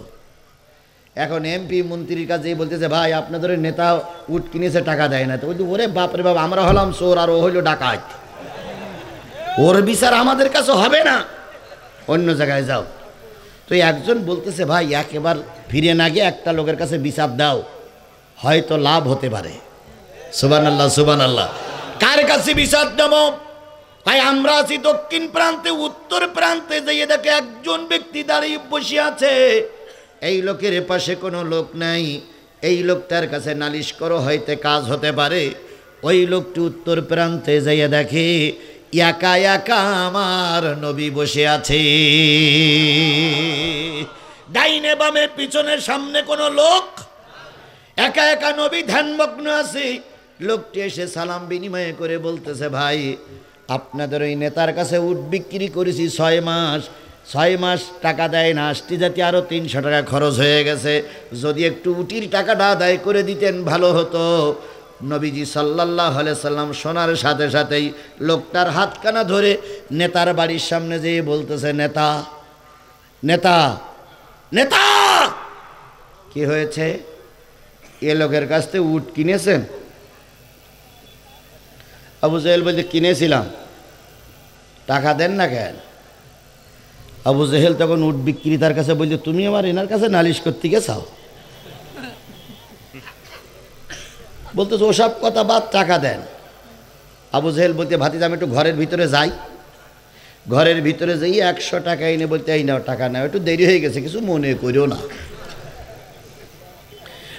এখন এমপি মন্ত্রীর কাছে বলতেছে, ভাই আপনাদের নেতা উট কিনেছে, টাকা দেয় না। তো বলছি, ওরে বাপরে বাপ, আমরা হলাম চোর আর ও হইল ডাকাত, ওর বিচার আমাদের কাছে হবে না, অন্য জায়গায় যাও। তো একজন বলতেছে, ভাই একেবার ফিরে না গিয়ে একটা লোকের কাছে বিচার দাও, হয়তো লাভ হতে পারে। সুবহানাল্লাহ, সুবহানাল্লাহ। কার কাছে বিচার দেব? ভাই আমরা আছি দক্ষিণ প্রান্তে, উত্তর প্রান্তে যেয়ে দেখে একজন ব্যক্তি দাঁড়িয়ে বসে আছে, এই লোকের পাশে কোনো লোক নাই, এই লোকটার কাছে নালিশ করো, হয়তো কাজ হতে পারে। ওই লোকটি উত্তর প্রান্তে যাইয়া দেখে একা একা আমার নবী বসে আছে, ডাইনে বামে পিছনে সামনে কোনো লোক, একা একা নবী ধ্যানমগ্ন আছে। লোকটি এসে সালাম বিনিময় করে বলতেছে, ভাই আপনাদের ওই নেতার কাছে উট বিক্রি করেছি 6 মাস, 6 মাস টাকা দেয় না, আসতে যাতে আরও 300 টাকা খরচ হয়ে গেছে, যদি একটু উটির টাকাটা আদায় করে দিতেন ভালো হতো। নবীজি সাল্লাল্লাহু আলাইহি সাল্লাম শোনার সাথে সাথেই লোকটার হাতখানা ধরে নেতার বাড়ির সামনে যেয়ে বলতেছে, নেতা নেতা নেতা, কি হয়েছে? এ লোকের কাছ থেকে উট কিনেছেন? আবু জেহেল বলছে, কিনেছিলাম। টাকা দেন না কেন? আবু জেহেল তখন উট বিক্রেতার কাছে বলছে, তুমি আমার এনার কাছে নালিশ করতে গেছাও? বলতেছে, ওসব কথা বাদ, টাকা দেন। আবু জেহেল বলতে, ভাতিজা আমি একটু ঘরের ভিতরে যাই। ঘরের ভিতরে যাই 100 টাকা এনে বলতে, এই নাও টাকা নাও, একটু দেরি হয়ে গেছে, কিছু মনে করিও না।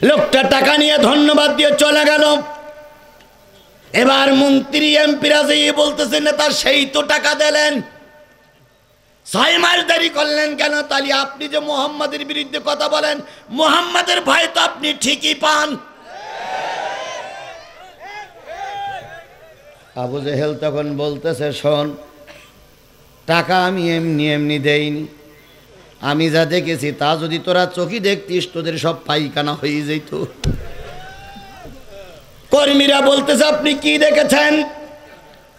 লোকটা টাকা নিয়ে ধন্যবাদ দিয়ে চলে গেল। এবার মন্ত্রী এমপিরা যেয়ে বলতেছে, নেতা সেই তো টাকা দিলেন, 6 মাস দেরি করলেন কেন? তাহলে আপনি যে মুহাম্মাদের বিরুদ্ধে কথা বলেন, মুহাম্মাদের ভয় তো আপনি ঠিকই পান। আবু জেহেল তখন বলতেছে, শোন, টাকা আমি এমনি এমনি দেইনি, আমি যা দেখেছি তা যদি তোরা চোখে দেখতিস তোদের সব পাইখানা হয়ে যেত। কর্মীরা বলতেছে, আপনি কি দেখেছেন?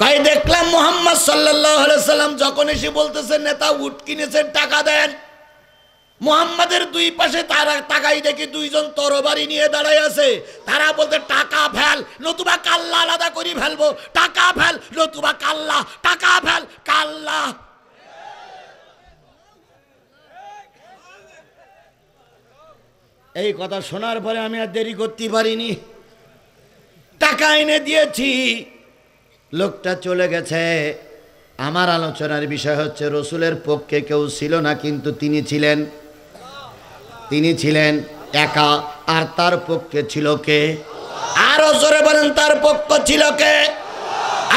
কই দেখলাম মুহাম্মদ সাল্লাল্লাহু আলাইহি সাল্লাম যখন এসে বলতেছে, নেতা উট কিনেছেন, টাকা দেন, মুহাম্মাদের 2 পাশে তারা তাকাই দেখি 2 জন তরবারি নিয়ে দাঁড়ায় আছে। তারা বলতে, টাকা ফেল নতুবা কাল্লা আলাদা করে ফেলবো, টাকা ফেল নতুবা কাল্লা, টাকা ফেল কাল্লা। এই কথা শোনার পরে আমি আর দেরি করতে পারিনি, টাকা এনে দিয়েছি, লোকটা চলে গেছে। আমার আলোচনার বিষয় হচ্ছে রসুলের পক্ষে কেউ ছিল না, কিন্তু তিনি ছিলেন একা। আর তার পক্ষে ছিল কে? আরো জোরে বলেন, তার পক্ষ ছিল কে?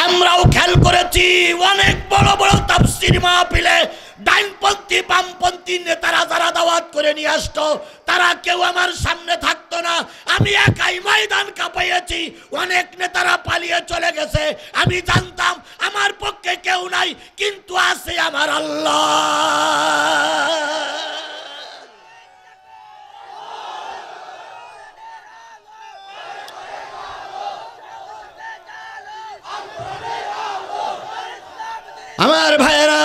আমরাও খেয়াল করেছি অনেক বড় বড় তাফসীর মাহফিলে ডাইনপন্থী বামপন্থী নেতারা যারা দাওয়াত করে নিয়ে আসতো, তারা কেউ আমার সামনে থাকতো না। আমি একাই ময়দান কাঁপাইয়েছি, অনেক নেতারা পালিয়ে চলে গেছে। আমি জানতাম আমার পক্ষে কেউ নাই, কিন্তু আছে আমার আল্লাহ। আমার ভাইয়েরা,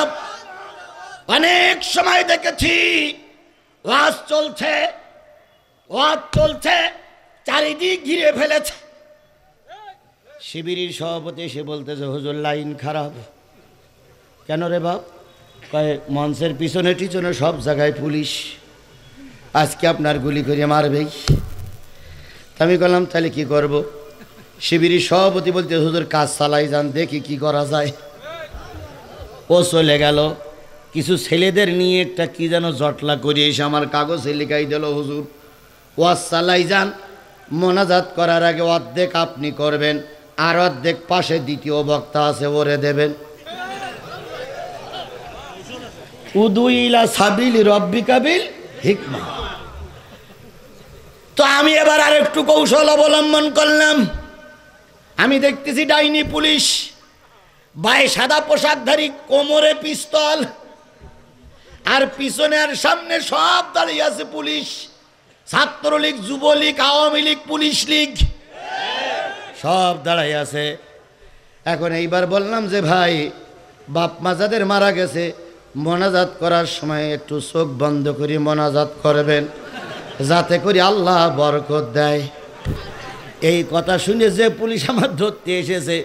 অনেক সময় দেখেছি ওয়াজ চলছে, চারিদিক ঘিরে ফেলেছে। শিবিরের সভাপতি এসে বলতেছে, হুজুর লাইন খারাপ। কেন রে বাপ? কয় মঞ্চের পিছনে টিছনে সব জায়গায় পুলিশ, আজকে আপনার গুলি করে মারবেই। আমি বললাম তাহলে কি করব? শিবিরের সভাপতি বলতে, হুজুর কাজ চালাই যান, দেখি কি করা যায়। ও চলে গেল। কিছু ছেলেদের নিয়ে একটা কি যেন জটলা করে এসে আমার কাগজে লিখাই দিল, হুজুর ওয়াজ চালাই যান, মোনাজাত করার আগে অর্ধেক আপনি করবেন, আর অর্ধেক পাশে দ্বিতীয় বক্তা আছে ওরে দেবেন। উদুইলা সাবিল রব্বিকা বিল হিকমা। তো আমি এবার আর একটু কৌশল অবলম্বন করলাম। আমি দেখতেছি ডাইনি পুলিশ, বাই সাদা পোশাকধারী, কোমরে পিস্তল, আর পিছনে আর সামনে সব দাঁড়িয়ে আছে পুলিশ। ছাত্রলীগ, যুবলীগ, আওয়ামী লীগ, পুলিশ লীগ সব দাঁড়াই আছে। এখন এইবার বললাম যে ভাই, বাপ মা যাদের মারা গেছে মোনাজাত করার সময় একটু চোখ বন্ধ করে মোনাজাত করবেন, যাতে করে আল্লাহ বরকত দেয়। এই কথা শুনে যে পুলিশ আমার ধরতে এসেছে,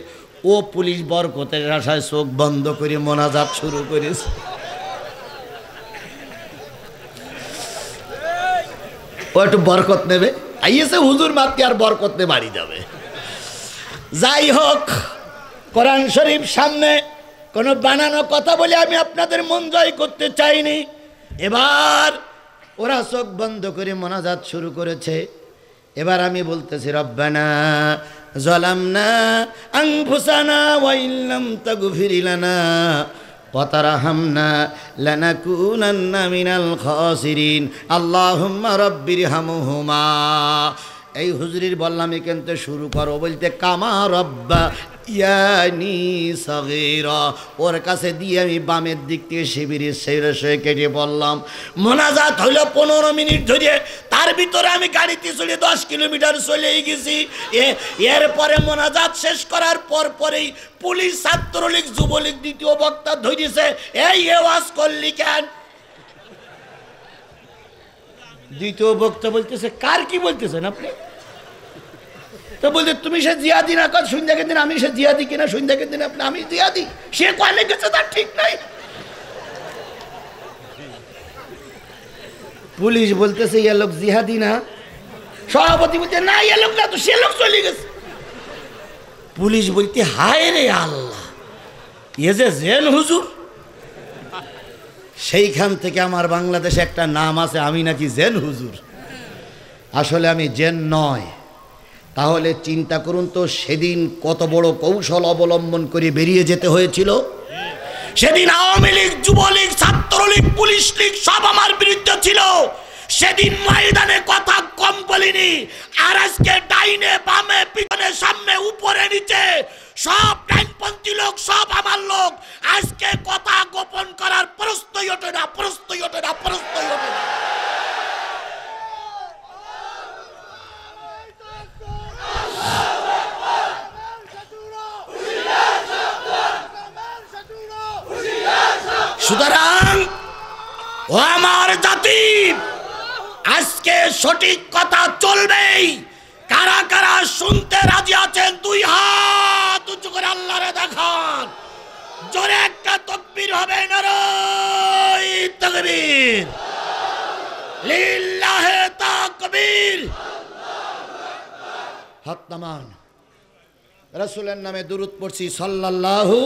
ও পুলিশ বরকতের আশায় চোখ বন্ধ করে মোনাজাত শুরু করেছে। ও একটু বরকত নেবে, আইয়েছে হুজুর মাতকে আর বরকত নে বাড়ি যাবে। যাই হোক, কোরআন শরীফ সামনে, কোনো বানানো কথা বলে আমি আপনাদের মন জয় করতে চাইনি। এবার ওরা চোখ বন্ধ করে মোনাজাত শুরু করেছে। এবার আমি বলতেছি, রব্বানা যালামনা আনফুসানা ওয়া ইল্লাম তাগফির লানা ওয়া তারহামনা লানাকুনান্না মিনাল খাসিরিন আল্লাহুম্মা রাব্বিরহামহুমা। এই হুজুরির বললাম এখান থেকে শুরু করো, বলতে কামা রব্বা ইয়ানি সগীরা। ওর কাছে দিয়ে আমি বামের দিক থেকে শিবিরের সেই কেটে বললাম। মোনাজাত হইল 15 মিনিট ধরে, তার ভিতরে আমি গাড়িতে চলে 10 কিলোমিটার চলেই গেছি। এরপরে মোনাজাত শেষ করার পরেই পুলিশ, ছাত্রলীগ, যুবলীগ দ্বিতীয় বক্তা ধরেছে, এই ওয়াজ করলি কেন? দ্বিতীয় বক্তা বলতেছে, কার কি বলতেছেন আপনি? তো বলতে, তুমি সে জিয়াদি না কর সন্ধ্যাকের দিন, আমি সে জিয়াদি কিনা সন্ধ্যাকের দিন আপনি, আমি জিয়াদি, সে কলে গেছে তার ঠিক নাই। পুলিশ বলতেছে এ লোক জিহাদি না। সভাপতি বলছে না এ লোক না, তো সে লোক চলে গেছে। পুলিশ বলতে, হায় রে আল্লাহ, এ যে জেন হুজুর। সেইখান থেকে আমার বাংলাদেশে একটা নাম আছে, আমি নাকি জেন হুজুর। আসলে আমি জেন নয়। তাহলে চিন্তা করুন তো, সেদিন কত বড় কৌশল অবলম্বন করে বেরিয়ে যেতে হয়েছিল। সেদিন আওয়ামী লীগ, যুবলীগ, ছাত্রলীগ, পুলিশ লীগ সব আমার বিরুদ্ধে ছিল। সেদিন ময়দানে কথা কম বলিনি, আর আজকে ডাইনে বামে পিছনে সামনে উপরে নিচে সব ডাইনপন্থী লোক, সব আমার লোক। আজকে কথা গোপন করার প্রশ্নই ওঠে না, প্রশ্নই ওঠে না, প্রশ্নই ওঠে না। সুতরাং ও আমার জাতি, আজকে সঠিক কথা চলবেই। কারা কারা শুনতে রাজি আছেন? 2 হাত উঁচু করে আল্লাহরে দেখান। জোরে একটা তাকবীর হবে, নারায়ে তাকবীর, লিল্লাহি তাকবীর। তাকবীর, হাত নামান। রাসূলের নামে দুরূদ পড়ছি সাল্লাল্লাহু।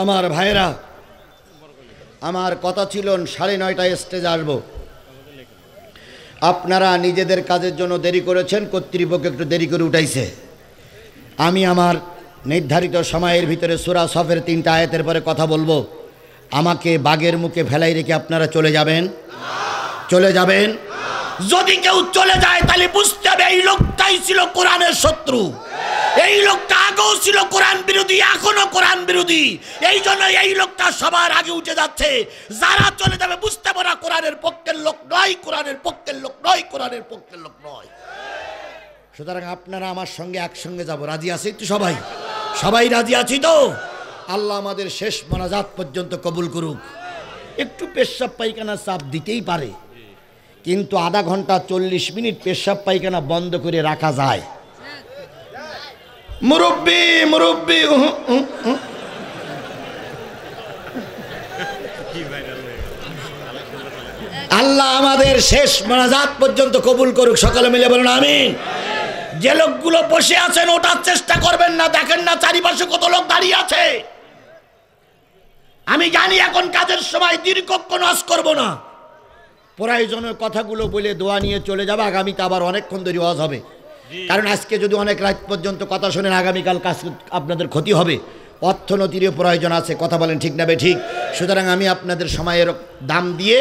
আমার ভাইরা, আমার কথা ছিল 9:30টায় স্টেজে আসবো। আপনারা নিজেদের কাজের জন্য দেরি করেছেন, কর্তৃপক্ষ একটু দেরি করে উঠাইছে। আমি আমার নির্ধারিত সময়ের ভিতরে সূরা সফের 3টা আয়াতের পরে কথা বলবো। আমাকে বাগের মুখে ফেলাই রেখে আপনারা চলে যাবেন? চলে যাবেন? যদি কেউ চলে যায় তাহলে বুঝতে হবে এই লোকটাই ছিল কোরআনের শত্রু। এই লোকটা আগেও ছিল কোরআন বিরোধী, এখনো কোরআন বিরোধী। এই জন্য এই লোকটা সবার আগে উঠে যাচ্ছে। যারা চলে যাবে বুঝতে পারা কোরআনের পক্ষের লোক নয়, কোরআনের পক্ষের লোক নয়, কোরআনের পক্ষের লোক নয়। সুতরাং আপনারা আমার সঙ্গে একসঙ্গে যাব, রাজি আছি তো? সবাই সবাই রাজি আছি তো? আল্লাহ আমাদের শেষ মোনাজাত পর্যন্ত কবুল করুক। একটু পেশাব পায়খানা চাপ দিতেই পারে, কিন্তু আধা ঘন্টা 40 মিনিট পেশাব পায়খানা বন্ধ করে রাখা যায়? মুরব্বি মুরব্বি আল্লাহ আমাদের শেষ মোনাজাত পর্যন্ত কবুল করুক। সকলে মিলে বলুন আমিন। যে লোকগুলো বসে আছেন ওঠার চেষ্টা করবেন না, দেখেন না চারিপাশে কত লোক দাঁড়িয়ে আছে। আমি জানি এখন কাজের সময় দীর্ঘক্ষণ ওয়াজ করব না, প্রয়োজনীয় কথাগুলো বলে দোয়া নিয়ে চলে যাবে। আগামীতে আবার অনেকক্ষণ ধরে ওয়াজ হবে, কারণ আজকে যদি অনেক রাত পর্যন্ত কথা শোনেন আগামীকাল কাজ আপনাদের ক্ষতি হবে। অর্থনীতিরও প্রয়োজন আছে, কথা বলেন ঠিক না ঠিক? সুতরাং আমি আপনাদের সময়ের দাম দিয়ে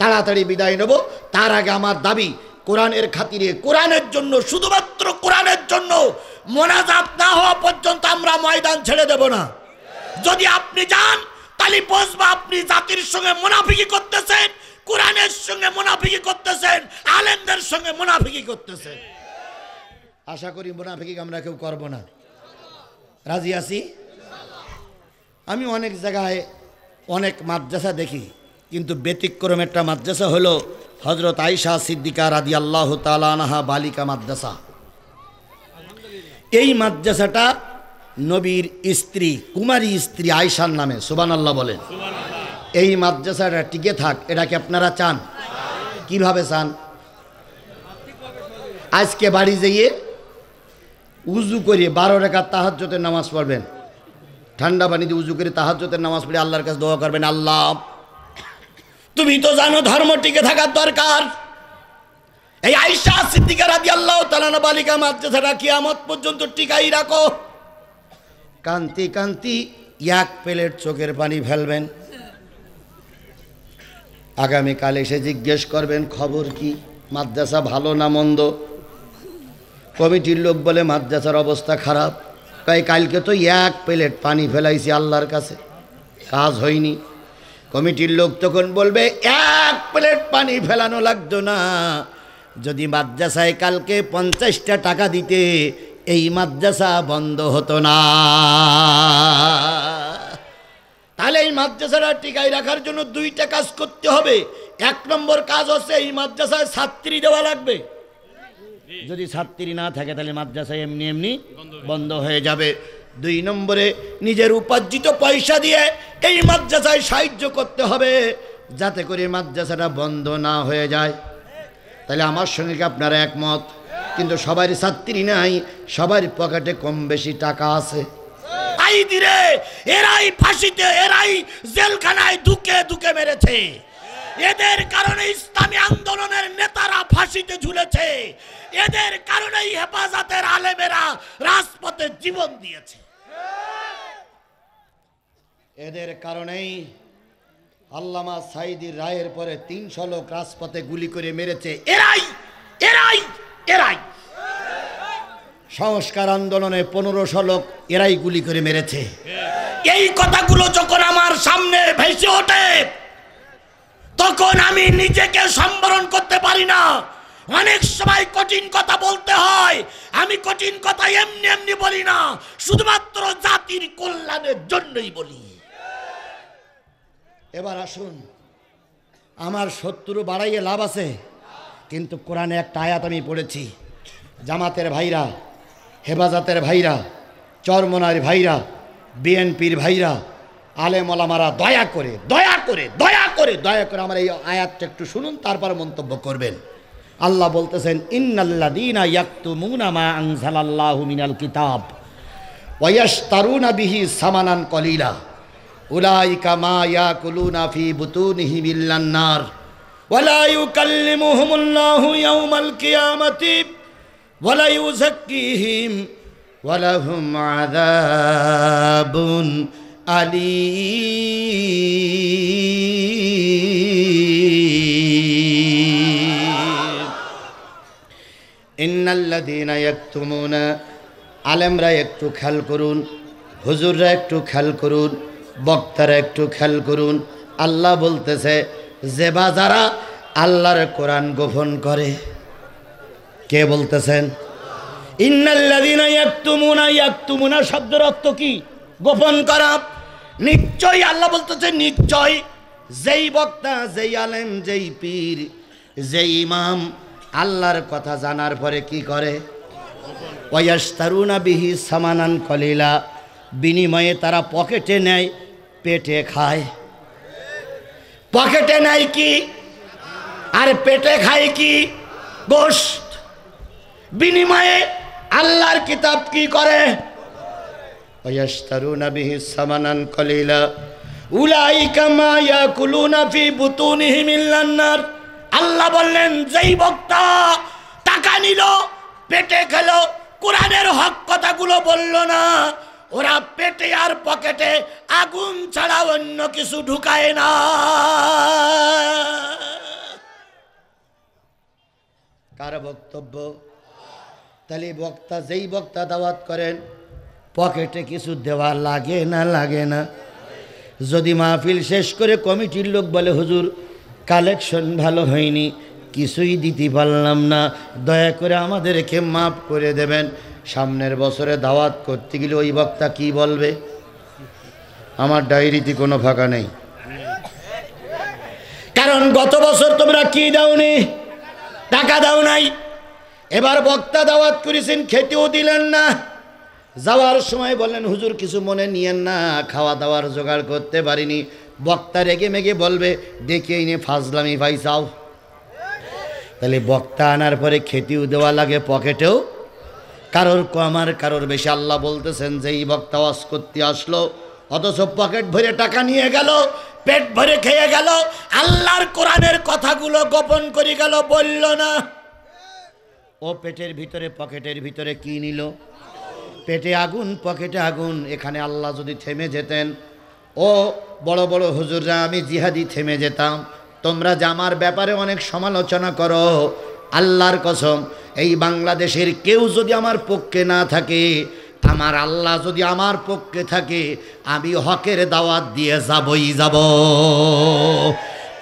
তাড়াতাড়ি বিদায় নেব। তার আগে আমার দাবি, কোরআনের খাতিরে, কোরআনের জন্য, শুধুমাত্র কোরআনের জন্য মোনাজাত না হওয়া পর্যন্ত আমরা ময়দান ছেড়ে দেব না। যদি আপনি যান তাহলে বুঝবা আপনি জাতির সঙ্গে মুনাফিকি করতেছেন, কোরআনের সঙ্গে মুনাফিকি করতেছেন, আলেমদের সঙ্গে মুনাফিকি করতেছেন। আশা করি মুনাফিকি আমরা কেউ করব না। রাজি আছি? আমি অনেক জায়গায় অনেক মাদ্রাসা দেখি, কিন্তু ব্যতিক্রম একটা মাদ্রাসা হলো হযরত আয়েশা সিদ্দিকা রাদিয়াল্লাহু তাআলা আনহা বালিকা মাদ্রাসা। এই মাদ্রাসাটা নবীর স্ত্রী, কুমারী স্ত্রী আয়েশার নামে, সুবহানাল্লাহ বলেন। এই মাদ্রাসাটা টিকে থাক, এটা কি আপনারা চান? কিভাবে চান? আজকে বাড়ি যেয়ে উজু করে 12 রাকাত তাহাজ্জুদের নামাজ পড়বেন, ঠান্ডা পানি দিয়ে উজু করে তাহাজ্জুদের নামাজ পড়ে আল্লাহর কাছে দোয়া করবেন, আল্লাহ তুমি তো জানো ধর্ম টিকে থাকার দরকার। এই আয়েশা সিদ্দিকা রাদিয়াল্লাহু তাআলা আনহা বালিকা মাদ্রাসাটা কিয়ামত পর্যন্ত টিকাই রাখো। কান্তি কান্তি 1 প্লেট চোখের পানি ফেলবেন, আগামীকাল এসে জিজ্ঞেস করবেন খবর কি, মাদ্রাসা ভালো না মন্দ। কমিটির লোক বলে মাদ্রাসার অবস্থা খারাপ। তাই কালকে তো 1 প্লেট পানি ফেলাইছি আল্লাহর কাছে, কাজ হয়নি। কমিটির লোক তখন বলবে 1 প্লেট পানি ফেলানো লাগতো না, যদি মাদ্রাসায় কালকে 50টা টাকা দিতে এই মাদ্রাসা বন্ধ হতো না। তাহলে এই মাদ্রাসাটা টিকাই রাখার জন্য 2টা কাজ করতে হবে। 1 নম্বর কাজ হচ্ছে এই মাদ্রাসায় ছাত্রী দেওয়া লাগবে। যদি ছাত্রী না থাকে তাহলে মাদ্রাসা এমনি এমনি বন্ধ হয়ে যাবে। 2 নম্বরে নিজের উপার্জিত পয়সা দিয়ে এই মাদ্রাসায় সাহায্য করতে হবে, যাতে করে মাদ্রাসাটা বন্ধ না হয়ে যায়। তাহলে আমার সঙ্গে কি আপনারা একমত? কিন্তু সবারই ছাত্রী নাই, সবার পকেটে কম বেশি টাকা আছে। আই দিরে এরাই ফাঁসিতে, এরাই জেলখানায় দুকে দুকে মেরেছে। এদের কারণে ইসলামী আন্দোলনের নেতারা ফাঁসিতে ঝুলেছে। এদের কারণেই হেফাজতের আলেমেরা রাজপথে জীবন দিয়েছে। এদের কারণেই আল্লামা সাঈদীর রায়ের পরে 300 লোক রাজপথে গুলি করে মেরেছে। এরাই এরাই এরাই সংস্কার আন্দোলনে 1500 লোক এরাই গুলি করে মেরেছে। এই কথাগুলো যখন আমার সামনে ভেসে ওঠে তখন আমি নিজেকে সম্বরণ করতে পারি না। অনেক সময় কঠিন কথা বলতে হয়। আমি কঠিন কথা এমনি এমনি বলি না, শুধুমাত্র জাতির কল্যাণের জন্যই বলি। এবার আসুন, আমার শত্রু বাড়াইয়ে লাভ আছে, কিন্তু কোরআনে একটা আয়াত আমি পড়েছি। জামাতের ভাইরা, হেফাজতের ভাইরা, চরমনার ভাইরা, বিএনপির ভাইরা, আলেম ওলামারা দয়া করে দয়া করে দয়া করে দয়া করে আমার এই আয়াতটা একটু শুনুন, তারপর মন্তব্য করবেন। আল্লাহ বলতেছেন ইন্নাল্লাযীনা ইয়াকতুমুনা মা আনজালাল্লাহু মিনাল কিতাব ওয়া ইয়াশতারুনা বিহি সামানান কলিলা উলাইকা মা ইয়াকুলুনা ফি বুতুনিহিম ইল্লান নার ওয়া লা ইউকাল্লিমুহুমুল্লাহু ইয়াওমাল কিয়ামাতি ওয়া লা ইউযাক্কিহিম ওয়া লাহুম আযাবুন আলীম। ইন্নাল্লাযীনা ইয়াকতুমুনা, আলেমরা একটু খেয়াল করুন, হুজুররা একটু খেয়াল করুন, বক্তারা একটু খেয়াল করুন। আল্লাহ বলতেছে যে যারা আল্লাহর কোরআন গোপন করে। কে বলতেছেন? ইন্নাল্লাযীনা ইয়াকতুমুনা, ইয়াকতুমুনা শব্দের অর্থ কি? গোপন করা। নিশ্চয়ই আল্লাহ বলতেছে নিশ্চয় যেই বক্তা, যেই আলেম, যেই পীর, যেই ইমাম আল্লাহর কথা জানার পরে কি করে? ওয়া ইয়াশতারুনা বিহি সামানান কলিলা, বিনিময়ে তারা পকেটে নেয়, পেটে খায়। পকেটে নেয় কি আর পেটে খায় কি? গোশত। বিনিময়ে আল্লাহর কিতাব কি করে? ওয়া ইয়াশতারুনা বিহি সামানান কলিলা উলাইকা মা ইয়াকুলুনা ফি বুতুনিহিম ইল্লান নার। আল্লাহ বললেন যেই বক্তা টাকা নিল, পেটে খেলো, কোরআনের হক কথাগুলো বলল না, ওরা পেটে আর পকেটে আগুন ছাড়া অন্য কিছু ঢুকায় না। কার বক্তব্য? তাহলে বক্তা, যেই বক্তা দাওয়াত করেন, পকেটে কিছু দেওয়া লাগে না? লাগে না? যদি মাহফিল শেষ করে কমিটির লোক বলে হুজুর কালেকশন ভালো হয়নি, কিছুই দিতে পারলাম না, দয়া করে আমাদেরকে মাফ করে দেবেন, সামনের বছরে দাওয়াত করতে গেলে ওই বক্তা কি বলবে? আমার ডায়েরিতে কোনো ফাঁকা নেই, কারণ গত বছর তোমরা কি দাওনি? টাকা দাও নাই। এবার বক্তা দাওয়াত করেছেন, খেতেও দিলেন না। যাওয়ার সময় বললেন হুজুর কিছু মনে নিয়েন না, খাওয়া দাওয়ার জোগাড় করতে পারিনি। বক্তা রেগে মেগে বলবে দেখে এনে ফাজলামি পাইছাও। তাহলে বক্তা আনার পরে খেতেও দেওয়া লাগে, পকেটেও কারোর কম আর কারোর বেশি। আল্লাহ বলতেছেন যে এই বক্তা ওয়াজ করতে আসলো, অথচ পকেট ভরে টাকা নিয়ে গেল, পেট ভরে খেয়ে গেল, আল্লাহর কোরআনের কথাগুলো গোপন করে গেল, বলল না। ও পেটের ভিতরে, পকেটের ভিতরে কি নিল? পেটে আগুন, পকেটে আগুন। এখানে আল্লাহ যদি থেমে যেতেন, ও বড় বড় হুজুররা, আমি জিহাদি থেমে যেতাম। তোমরা যে আমার ব্যাপারে অনেক সমালোচনা করো, আল্লাহর কসম এই বাংলাদেশের কেউ যদি আমার পক্ষে না থাকে, আমার আল্লাহ যদি আমার পক্ষে থাকে, আমি হকের দাওয়াত দিয়ে যাবই যাব।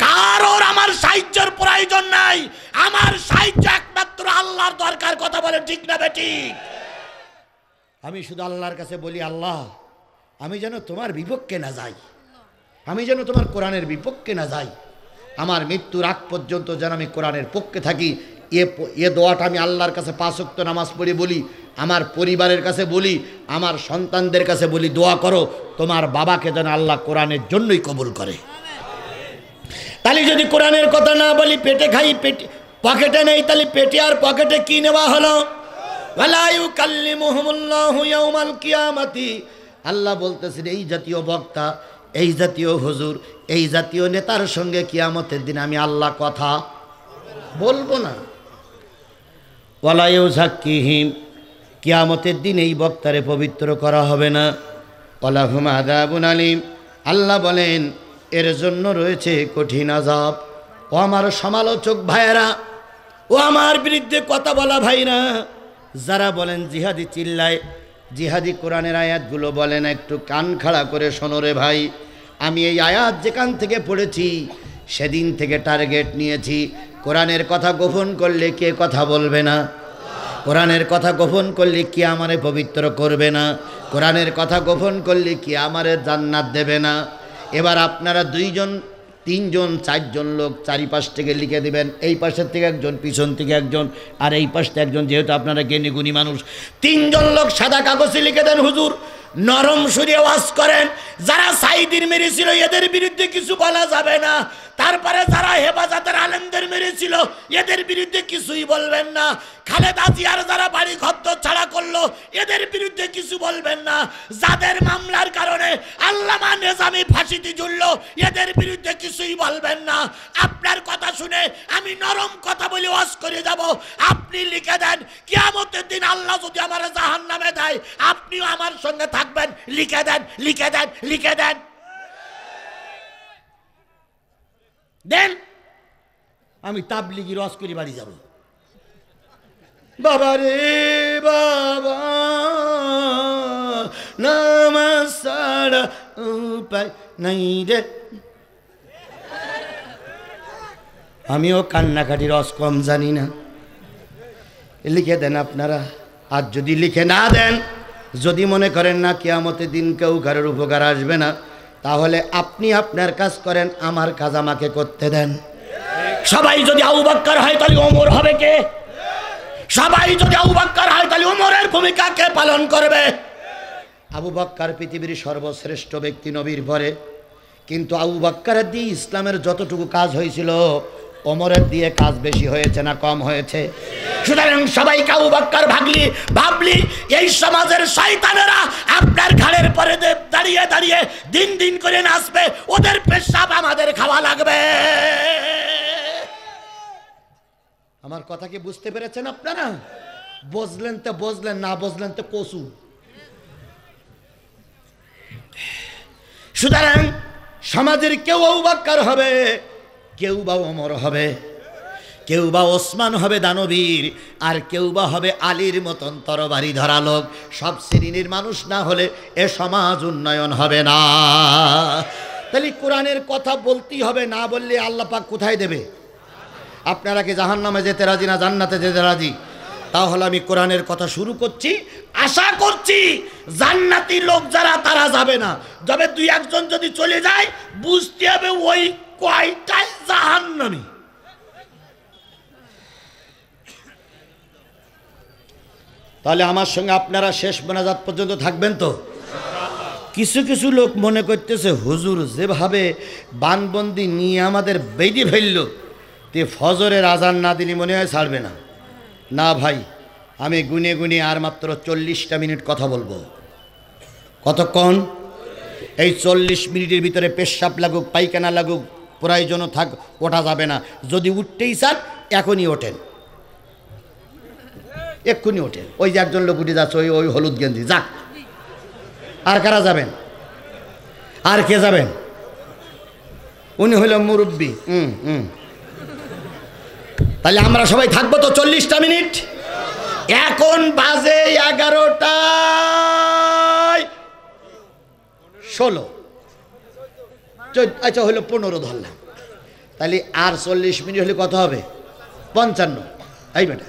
কারোর আমার সাহায্যের প্রয়োজন নাই, আমার সাহায্য একমাত্র আল্লাহর দরকার। কথা বলে ঠিক না বেঠিক? আমি শুধু আল্লাহর কাছে বলি, আল্লাহ আমি যেন তোমার বিপক্ষে না যাই, আমি যেন তোমার কোরআনের বিপক্ষে না যাই, আমার মৃত্যুর আগ পর্যন্ত যেন আমি কোরআনের পক্ষে থাকি। এ দোয়াটা আমি আল্লাহর কাছে 5 ওয়াক্ত নামাজ পড়ে বলি, আমার পরিবারের কাছে বলি, আমার সন্তানদের কাছে বলি, দোয়া করো তোমার বাবাকে যেন আল্লাহ কোরআনের জন্যই কবুল করে। তাহলে যদি কোরআনের কথা না বলি, পেটে খাই, পেটে পকেটে নেই, তাহলে পেটে আর পকেটে কি নেওয়া হলো? ওয়ালা ইউকাল্লিমুহুমুল্লাহু ইয়াওমাল কিয়ামাতি। আল্লাহ বলতেছেন এই জাতীয় বক্তা, এই জাতীয় হুজুর, এই জাতীয় নেতার সঙ্গে কিয়ামতের দিন আমি আল্লাহ কথা বলবো না। ওয়ালা ইউযাক্কিহিম, কিয়ামতের দিন এই বক্তারে পবিত্র করা হবে না। ওয়ালাহুম আযাবুন আলীম। আল্লাহ বলেন এর জন্য রয়েছে কঠিন আযাব। ও আমার সমালোচক ভাইয়েরা, ও আমার বিরুদ্ধে কথা বলা ভাইরা, যারা বলেন জিহাদি চিল্লায়, জিহাদি কোরআনের আয়াতগুলো বলেন, একটু কান খাড়া করে শোনো রে ভাই। আমি এই আয়াত যেখান থেকে পড়েছি সেদিন থেকে টার্গেট নিয়েছি, কোরআনের কথা গোপন করলে কে কথা বলবে না? কোরআনের কথা গোপন করলে কি আমারে পবিত্র করবে না? কোরআনের কথা গোপন করলে কি আমারে জান্নাত দেবে না? এবার আপনারা 2 জন 3 জন 4 জন লোক চারিপাশ থেকে লিখে দিবেন, এই পাশের থেকে একজন, পিছন থেকে একজন, আর এই পাশ থেকে একজন, যেহেতু আপনারা জ্ঞানী গুণী মানুষ, 3 জন লোক সাদা কাগজে লিখে দেন হুজুর নরম সুরে ওয়াজ করেন। যারা সাইদির মেরেছিল এদের বিরুদ্ধে কিছু বলা যাবে না। তারপরে যারা হেফাজতের আলেমদের মেরেছিল এদের বিরুদ্ধে কিছুই বলবেন না। খালেদা জিয়ার যারা বাড়ি ঘর ছাড়া করলো এদের বিরুদ্ধে কিছু বলবেন না। যাদের মামলার কারণে আল্লামা নিজামী ফাঁসিতে ঝুললো এদের বিরুদ্ধে কিছুই বলবেন না। আপনার কথা শুনে আমি নরম কথা বলে ওয়াজ করে যাব। আপনি লিখে দেন, কিয়ামতের দিন আল্লাহ যদি আমার জাহান্নামে দেয় আপনিও আমার সঙ্গে থাকবেন। লিখে দেন, লিখে দেন, লিখে দেন, দেন। আমি তাবলিগি রস করে বাড়ি যাব। বাবা রে বাবা, নামাজ ছাড়া উপায় নাই রে। আমিও কান্নাকাটি রস কম জানি না। লিখে দেন আপনারা। আর যদি লিখে না দেন, যদি মনে করেন না কিয়ামতের দিন কেউ কারোর উপকার আসবে না, তাহলে আপনি আপনার কাজ করেন, আমার কাজ আমাকে করতে দেন। সবাই যদি আবু বকর হয় তাহলে ওমর হবে কে? সবাই যদি আবু বকর হয় তাহলে ওমরের ভূমিকা কে পালন করবে? আবু বকর পৃথিবীর সর্বশ্রেষ্ঠ ব্যক্তি নবীর পরে, কিন্তু আবু বকরের দিয়ে ইসলামের যতটুকু কাজ হয়েছিল ওমরের দিয়ে কাজ বেশি হয়েছে না কম হয়েছে? সুতরাং সবাইকে আবু বকর ভাবলি এই সমাজের শয়তানেরা আপনার ঘাড়ের পরে দাঁড়িয়ে দাঁড়িয়ে দিন দিন করে নাচবে। ওদের পেশাব আমাদের খাওয়া লাগবে। আমার কথা কি বুঝতে পেরেছেন আপনারা? বুঝলেন তো বুঝলেন, না বুঝলেন তো কসু। সুতরাং সমাজের কেউ আবু বকর হবে, কেউ বা ওমর হবে, কেউ বা ওসমান হবে দানবীর, আর কেউ বা হবে আলীর মতন তরবারি ধরা লোক। সব শ্রেণীর মানুষ না হলে এ সমাজ উন্নয়ন হবে না। তাহলে কোরআনের কথা বলতেই হবে, না বললে আল্লাহ পাক কোথায় দেবে? আপনারা কি জাহান্নামে যেতে রাজি না জান্নাতে যেতে রাজি? তাহলে আমি কোরআনের কথা শুরু করছি। আশা করছি জান্নাতি লোক যারা তারা যাবে না, তবে দুই একজন যদি চলে যায় বুঝতে হবে ওই কয়টাই জাহান্নামী। তাহলে আমার সঙ্গে আপনারা শেষ মোনাজাত পর্যন্ত থাকবেন তো? কিছু কিছু লোক মনে করতেছে হুজুর যেভাবে বানবন্দি নিয়ে আমাদের বেঁধে ফেলল, তে ফজরের আজান না দিলে মনে হয় ছাড়বে না। না ভাই, আমি গুনে গুনে আর মাত্র 40টা মিনিট কথা বলবো। কতক্ষণ? এই 40 মিনিটের ভিতরে পেশাব লাগুক পায়খানা লাগুক প্রয়োজনও থাক, ওঠা যাবে না। যদি উঠতেই চান এখনই ওঠেন, এক্ষুনি ওঠেন। ওই যে একজন লোক উঠে যাচ্ছে, ওই হলুদ গেঞ্জি, যাক। আর কারা যাবেন? আর কে যাবেন? উনি হইল মুরব্বী। তাহলে আমরা সবাই থাকবো তো 40টা মিনিট। এখন বাজে 11:16। আচ্ছা হইলো 15 ধরলাম। তাহলে আর 40 মিনিট হলে কত হবে? 55। এই বেটা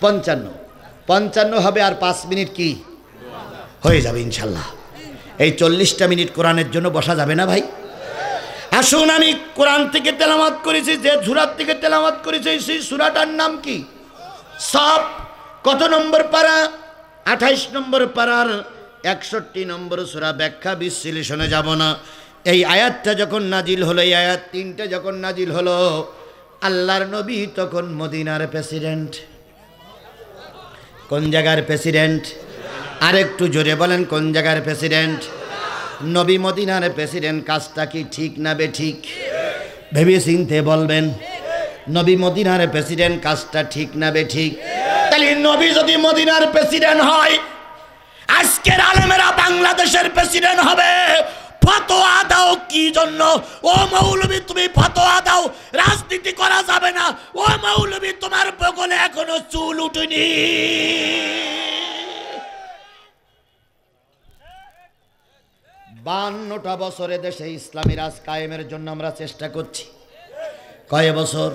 55 হবে। আর 5 মিনিট কি হয়ে যাবে ইনশাল্লাহ। এই 40টা মিনিট কোরআনের জন্য বসা যাবে না ভাই? আসুন, আমি কোরআন থেকে তেলাওয়াত করেছি, যে সূরা থেকে তেলাওয়াত করেছি সেই সূরাটার নাম কি? সাফ। কত নম্বর পারা? 28 নম্বর পারার 61 নম্বর সূরা। ব্যাখ্যা বিশ্লেষণে যাব না। এই আয়াতটা যখন নাজিল হলো, এই আয়াত 3টা যখন নাজিল হলো, আল্লাহর নবী তখন মদিনার প্রেসিডেন্ট। কোন জায়গার প্রেসিডেন্ট? আর একটু জোরে বলেন, কোন জায়গার প্রেসিডেন্ট? নবী মদিনার প্রেসিডেন্ট। কাজটা কি ঠিক না বেঠিক? ভেবে চিনতে বলবেন। নবী মদিনার প্রেসিডেন্ট, কাজটা ঠিক না বেঠিক? তাহলে নবী যদি মদিনার প্রেসিডেন্ট হয়, আজকের আলেমেরা বাংলাদেশের প্রেসিডেন্ট হবে। ফতোয়া দাও কি জন্য? ও মৌলবী তুমি ফতোয়া দাও, রাজনীতি করা যাবে না। ও মৌলবী তোমার বগলে এখনো চুল উঠেনি। 52টা বছরে দেশে ইসলামী রাজ কায়েমের জন্য আমরা চেষ্টা করছি। কয় বছর?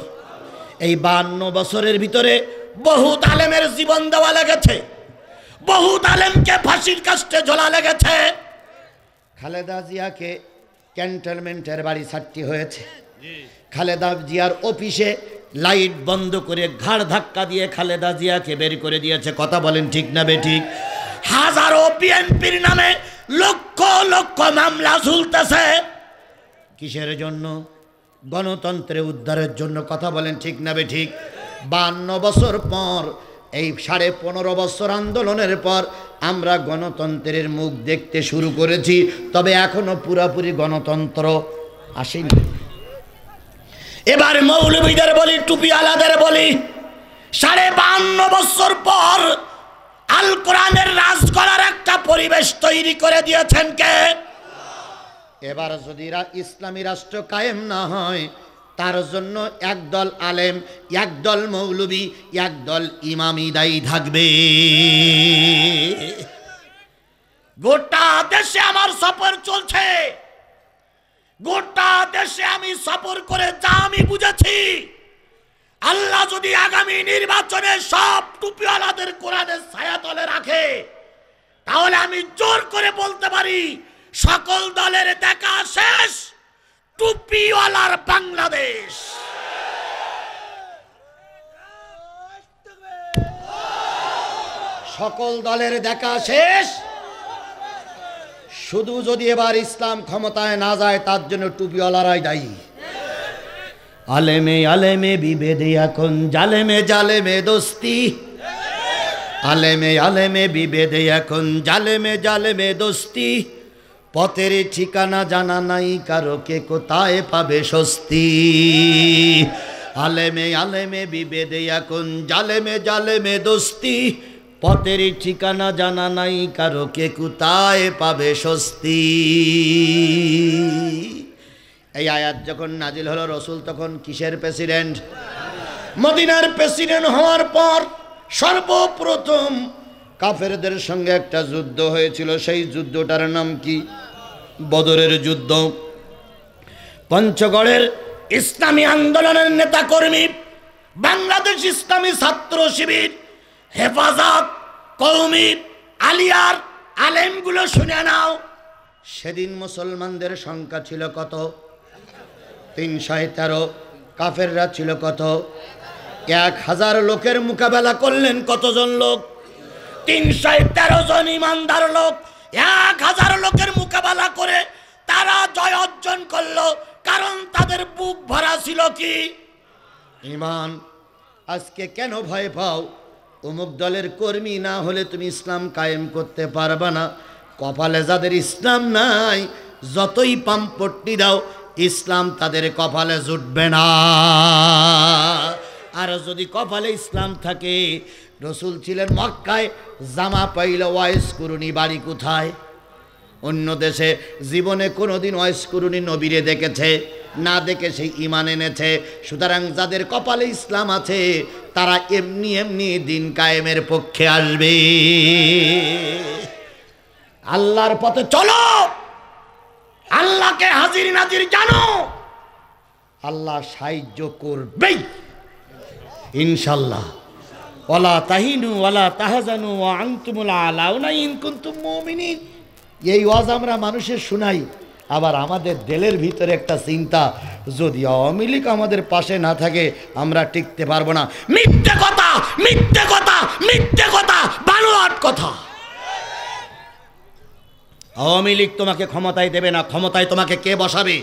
এই 52 বছরের ভিতরে বহুত আলেমের জীবন দেওয়া লেগেছে, বহুত আলেমকে ফাঁসির কাস্টে ঝোলা লেগেছে। খালেদা জিয়াকে ক্যান্টনমেন্টের বাড়ি ছাড়তে হয়েছে। খালেদা জিয়ার অফিসে লাইট বন্ধ করে ঘাড় ধাক্কা দিয়ে খালেদা জিয়াকে বের করে দিয়েছে। কথা বলেন ঠিক না বেঠিক? হাজারো বিএনপির নামে লক্ষ লক্ষ মামলা ঝুলতেছে কিসের জন্য? গণতন্ত্রের উদ্ধারের জন্য। কথা বলেন ঠিক না বেঠিক? 52 বছর পর, এই 15.5 বছর আন্দোলনের পর আমরা গণতন্ত্রের মুখ দেখতে শুরু করেছি, তবে এখনো পুরোপুরি গণতন্ত্র আসেনি। এবার মৌলবীদের বলি, টুপিওয়ালাদের বলি, 52 বছর পর আল কোরআনের রাজ করার একটা পরিবেশ তৈরি করে দিয়েছেন কে? এবার যদি ইসলামী রাষ্ট্র কায়েম না হয়, তার জন্য একদল আলেম, একদল মৌলবী, একদল ইমামি দায়ী থাকবে। গোটা দেশে আমার সফর চলছে, গোটা দেশে আমি সফর করে যা আমি বুঝেছি, আল্লাহ যদি আগামী নির্বাচনে সব টুপিওয়ালাদের কোরআনের ছায়াতলে রাখে, তাহলে আমি জোর করে বলতে পারি সকল দলের দেখা শেষ, টুপিওয়ালার বাংলাদেশ। সকল দলের দেখা শেষ, শুধু যদি এবার ইসলাম ক্ষমতায় না যায় তার জন্য টুপিওয়ালারাই দায়ী। আলেমে আলেমে বিভেদে এখন জালেমে জালেমে দোস্তি, আলেমে আলেমে বিভেদে এখন জালেমে জালেমে দোস্তি, পথের ঠিকানা জানা নাই কারো, কে কোথায় পাবে স্বস্তি। আলেমে আলেমে বিভেদে এখন জালেমে জালেমে দোস্তি, পথের ঠিকানা জানা নাই কারো, কে কোথায় পাবে স্বস্তি। এই আয়াত যখন নাজিল হলো, রসুল তখন কিসের প্রেসিডেন্ট? মদিনার প্রেসিডেন্ট হওয়ার পর সর্বপ্রথম কাফেরদের সঙ্গে একটা যুদ্ধ হয়েছিল। সেই যুদ্ধটার নাম কি? বদরের যুদ্ধ। পঞ্চগড়ের ইসলামী আন্দোলনের নেতাকর্মী, বাংলাদেশ ইসলামী ছাত্র শিবির, হেফাজত, কওমি, আলিয়ার আলেমগুলো শুনে নাও। সেদিন মুসলমানদের সংখ্যা ছিল কত? 313। কাফেররা ছিল কত? 1000 লোকের মোকাবেলা করলেন কতজন লোক? 313 জন ইমানদার লোক 1000 লোকের মোকাবেলা করে তারা জয় অর্জন করলো, কারণ তাদের বুক ভরা ছিল কি? ঈমান। আজকে কেন ভয় পাও? অমুক দলের কর্মী না হলে তুমি ইসলাম কায়েম করতে পারবা না। কপালে যাদের ইসলাম নাই, যতই পাম্পট্টি দাও, ইসলাম তাদের কপালে জুটবে না। আর যদি কপালে ইসলাম থাকে, রসুল ছিলেন মক্কায়, জামা পাইল ওয়াইস কুরুনি, বাড়ি কোথায়? অন্য দেশে জীবনে কোনোদিন ওয়াইস কুরুনি নবীরে দেখেছে না? দেখে সেই ঈমান এনেছে। সুতরাং যাদের কপালে ইসলাম আছে, তারা এমনি এমনি দিন কায়েমের পক্ষে আসবে। আল্লাহর পথে চলো, আল্লাহকে হাজির নাজির জানো, আল্লাহ সাহায্য করবেই ইনশাআল্লাহ। ওয়ালা তাহিনু ওয়ালা তাহজানু ওয়া আনতুমুল আলাউনা ইন কুনতুম মুমিনিন। এই ওয়াজ আমরা মানুষের শোনাই, আবার আমাদের দিলের ভিতরে একটা চিন্তা, যদি আওয়ামী লীগ আমাদের পাশে না থাকে আমরা টিকতে পারবো না। মিথ্যে কথা, মিথ্যে কথা, মিথ্যে কথা, বানোয়াট কথা। আওয়ামী লীগ তোমাকে ক্ষমতায় দেবে না। ক্ষমতায় তোমাকে কে বসাবে?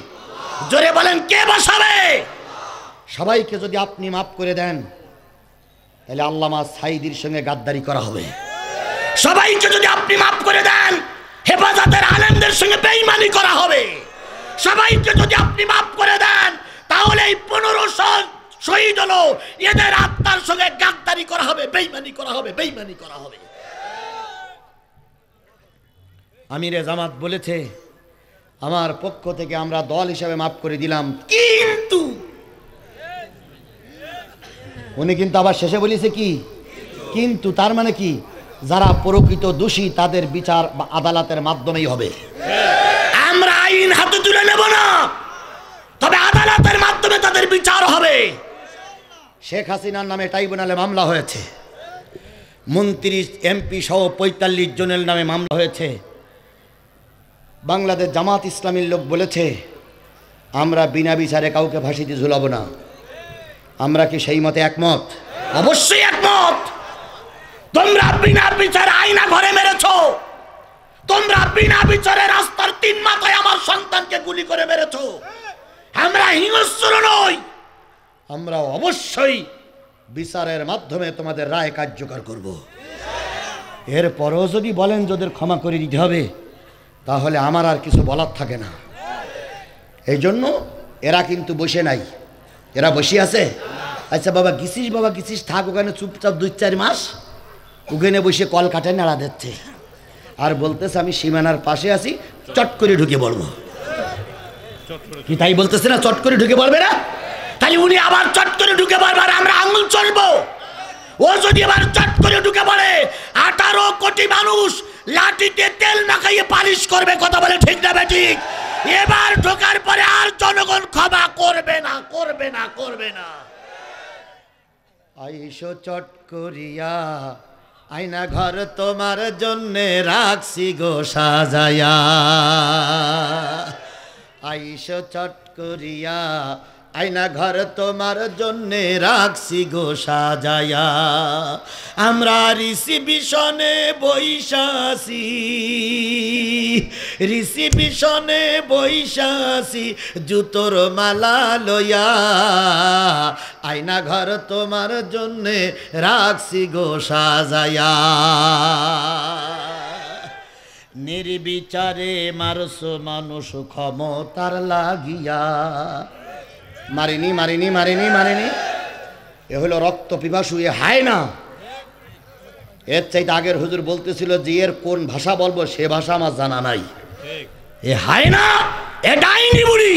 জোরে বলেন, কে বসাবে? সবাইকে যদি আপনি মাফ করে দেন, তাহলে আল্লামা সাঈদীর সঙ্গে গাদ্দারি করা হবে। সবাইকে যদি আপনি মাফ করে দেন, হেফাজতের আলেমদের সঙ্গে বেঈমানি করা হবে। সবাইকে যদি আপনি মাফ করে দেন, তাহলে এই 1500 শহীদ হলো, এদের আত্মার সঙ্গে গাদ্দারি করা হবে, বেঈমানি করা হবে, বেঈমানি করা হবে। আমিরে জামাত বলেছে, আমার পক্ষ থেকে আমরা দল হিসাবে মাফ করে দিলাম, কিন্তু উনি কিন্তু আবার শেষে বলেছে কি? কিন্তু। তার মানে কি? যারা প্রকৃত দোষী তাদের বিচার বা আদালতের মাধ্যমেই হবে। আমরা আইন হাতে তুলে নেব না, তবে আদালতের মাধ্যমে তাদের বিচার হবে। শেখ হাসিনার নামে ট্রাইব্যুনালে মামলা হয়েছে, মন্ত্রী এমপি সহ 45 জনের নামে মামলা হয়েছে। বাংলাদেশ জামাত ইসলামীর লোক বলেছে, আমরা বিনা বিচারে কাউকে ফাঁসিতে ঝুলাবো না। আমরা কি সেই মতে একমত? অবশ্যই একমত। তোমরা বিনা বিচারে আয়না ঘরে মেরেছ, তোমরা বিনা বিচারে রাস্তার 3 মাথায় আমার সন্তানকে গুলি করে মেরেছো। আমরা হিংস্র নই, আমরা অবশ্যই বিচারের মাধ্যমে তোমাদের রায় কার্যকর করব। এরপরও যদি বলেন যাদের ক্ষমা করে দিতে হবে, তাহলে আমার আর কিছু বলার থাকে না। এই জন্য এরা কিন্তু বসে নাই, এরা বসে আছে। আচ্ছা বাবা গেছিস থাক ওখানে চুপচাপ 2-4 মাস ওখানে বসে কল কাটায় নাড়া দিচ্ছে, আর বলতেছে আমি সীমানার পাশে আছি, চট করে ঢুকে পড়বো। কি তাই বলতেছে না, চট করে ঢুকে পড়বে না? তাই উনি আবার চট করে ঢুকে পড়বে আর আমরা আঙুল চলবো। ও যদি আবার চট করে ঢুকে পড়ে 18 কোটি মানুষ লাঠিতে তেল মাখাইয়ে পালিশ করবে। কথা বলে ঠিক না বেঠিক? এবার ঢোকার পরে আর জনগণ ক্ষমা করবে না, করবে না, করবে না। আইসো চট করিয়া আয়না ঘর তোমার জন্যে রাখছি গো সাজায়া। আইসো চট করিয়া আয়না ঘর তোমার জন্যে রাখছি গো সাজায়া। আমরা রিসিবিশনে বৈশাসি, রিসিবিশনে বৈশাসি জুতোর মালা লইয়া। আয়না ঘর তোমার জন্যে রাখছি গো সাজায়া। নির্বিচারে মারছো মানুষ ক্ষমতার লাগিয়া। মারিনি মারিনি মারিনি মারিনি, এ হলো রক্ত পিপাসু, এ হায় না। এর চাইতে আগের হুজুর বলতেছিল যে এর কোন ভাষা বলবো সে ভাষা আমার জানা নাই। এ হায় না, এ ডাইনি বুড়ি।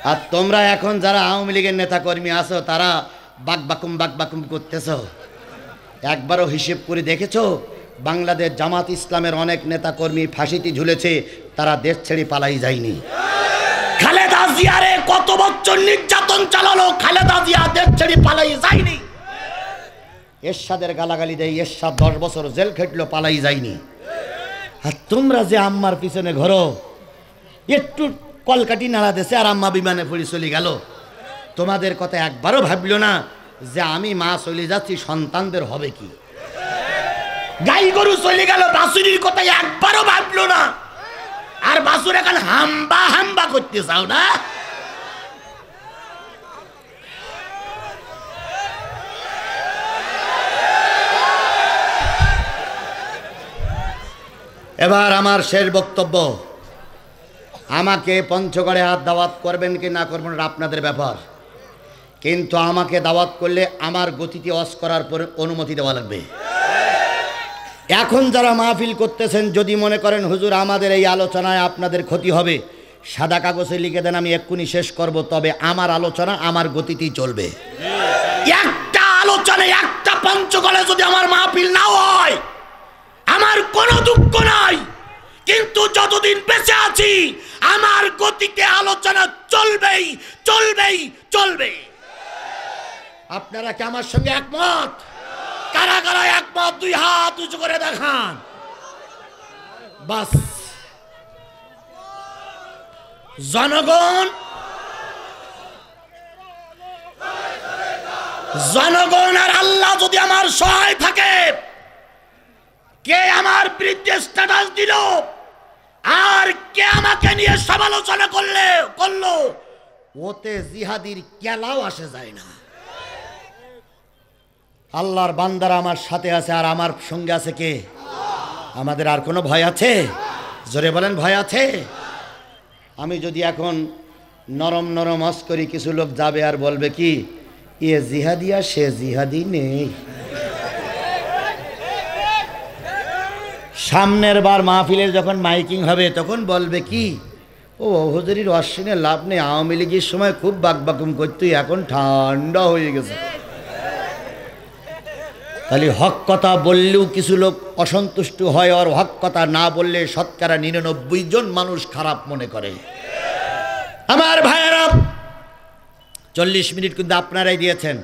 আর তোমরা এখন যারা আওয়ামী লীগের নেতা কর্মী আছো তারা বাকবাকুম করতেছো। একবারও হিসেব করে দেখেছো বাংলাদেশ জামাত ইসলামের অনেক নেতা কর্মী ফাঁসিতে ঝুলেছে, তারা দেশ ছেড়ে পালাই যায়নি। খালেদা জিয়ারে কত বছর নির্যাতন চালালো, খালেদা জিয়া দেশ ছেড়ে পালাই যায়নি। এরশাদের গালাগালি দেয়, এরশাদ 10 বছর জেল খেটলো, পালাই যায়নি। আর তোমরা যে আম্মার পিছনে ঘরো, একটু কলকাটি নাড়া দেশে আর আম্মা বিমানে পড়ে চলে গেল। তোমাদের কথা একবারও ভাবলো না যে আমি মা চলে যাচ্ছি, সন্তানদের হবে কি? গাই গরু চলে গেল, বাসুরির কথা একবারও ভাবলো না। আর বাসুর এখন হাম্বা হাম্বা করতে চাও না। এবার আমার শেষ বক্তব্য। আমাকে পঞ্চগড়ে হাত দাওয়াত করবেন কি না করবেন আপনাদের ব্যাপার, কিন্তু আমাকে দাওয়াত করলে আমার গতিতে অস করার পরে অনুমতি দেওয়া লাগবে। এখন যারা মাহফিল করতেছেন, যদি মনে করেন হুজুর আমাদের এই আলোচনায় আপনাদের ক্ষতি হবে, সাদা কাগজে লিখে দেন, আমি এক্ষুনি শেষ করব, তবে আমার আলোচনা আমার গতিতেই চলবে। একটা আলোচনায় একটা পঞ্চগড়ে যদি আমার মাহফিল না হয় আমার কোনো দুঃখ নাই, কিন্তু যতদিন বেঁচে আছি আমার গতিতে আলোচনা চলবেই চলবেই চলবে। আপনারা কি আমার সঙ্গে একমত? কারা কারা একমত 2 হাত উঁচু করে দেখান। বাস, জনগণ আর আল্লাহ যদি আমার সহায় থাকে, কে আমার বিরুদ্ধে স্ট্যাটাস দিল আর কে আমাকে নিয়ে সমালোচনা করলো, ওতে জিহাদির কেলাও আসে যায় না। আল্লাহর বান্দারা আমার সাথে আছে, আর আমার সঙ্গে আছে কে? আমাদের আর কোনো ভয় আছে? জোরে বলেন, ভয় আছে? আমি যদি এখন নরম নরম অস করি, কিছু লোক যাবে আর বলবে কি, এ জিহাদিয়া সে জিহাদি নেই। সামনের বার মাহফিলের যখন মাইকিং হবে তখন বলবে কি, ও হুজুরির অশ্বিনে লাভ নেই, আওয়ামী লীগের সময় খুব বাকবাকুম করতো, এখন ঠান্ডা হয়ে গেছে। তাহলে হক কথা বললেও কিছু লোক অসন্তুষ্ট হয়, আর হক কথা না বললে 99% জন মানুষ খারাপ মনে করে। আমার ভাইয়েরা, 40 মিনিট কিন্তু আপনারাই দিয়েছেন।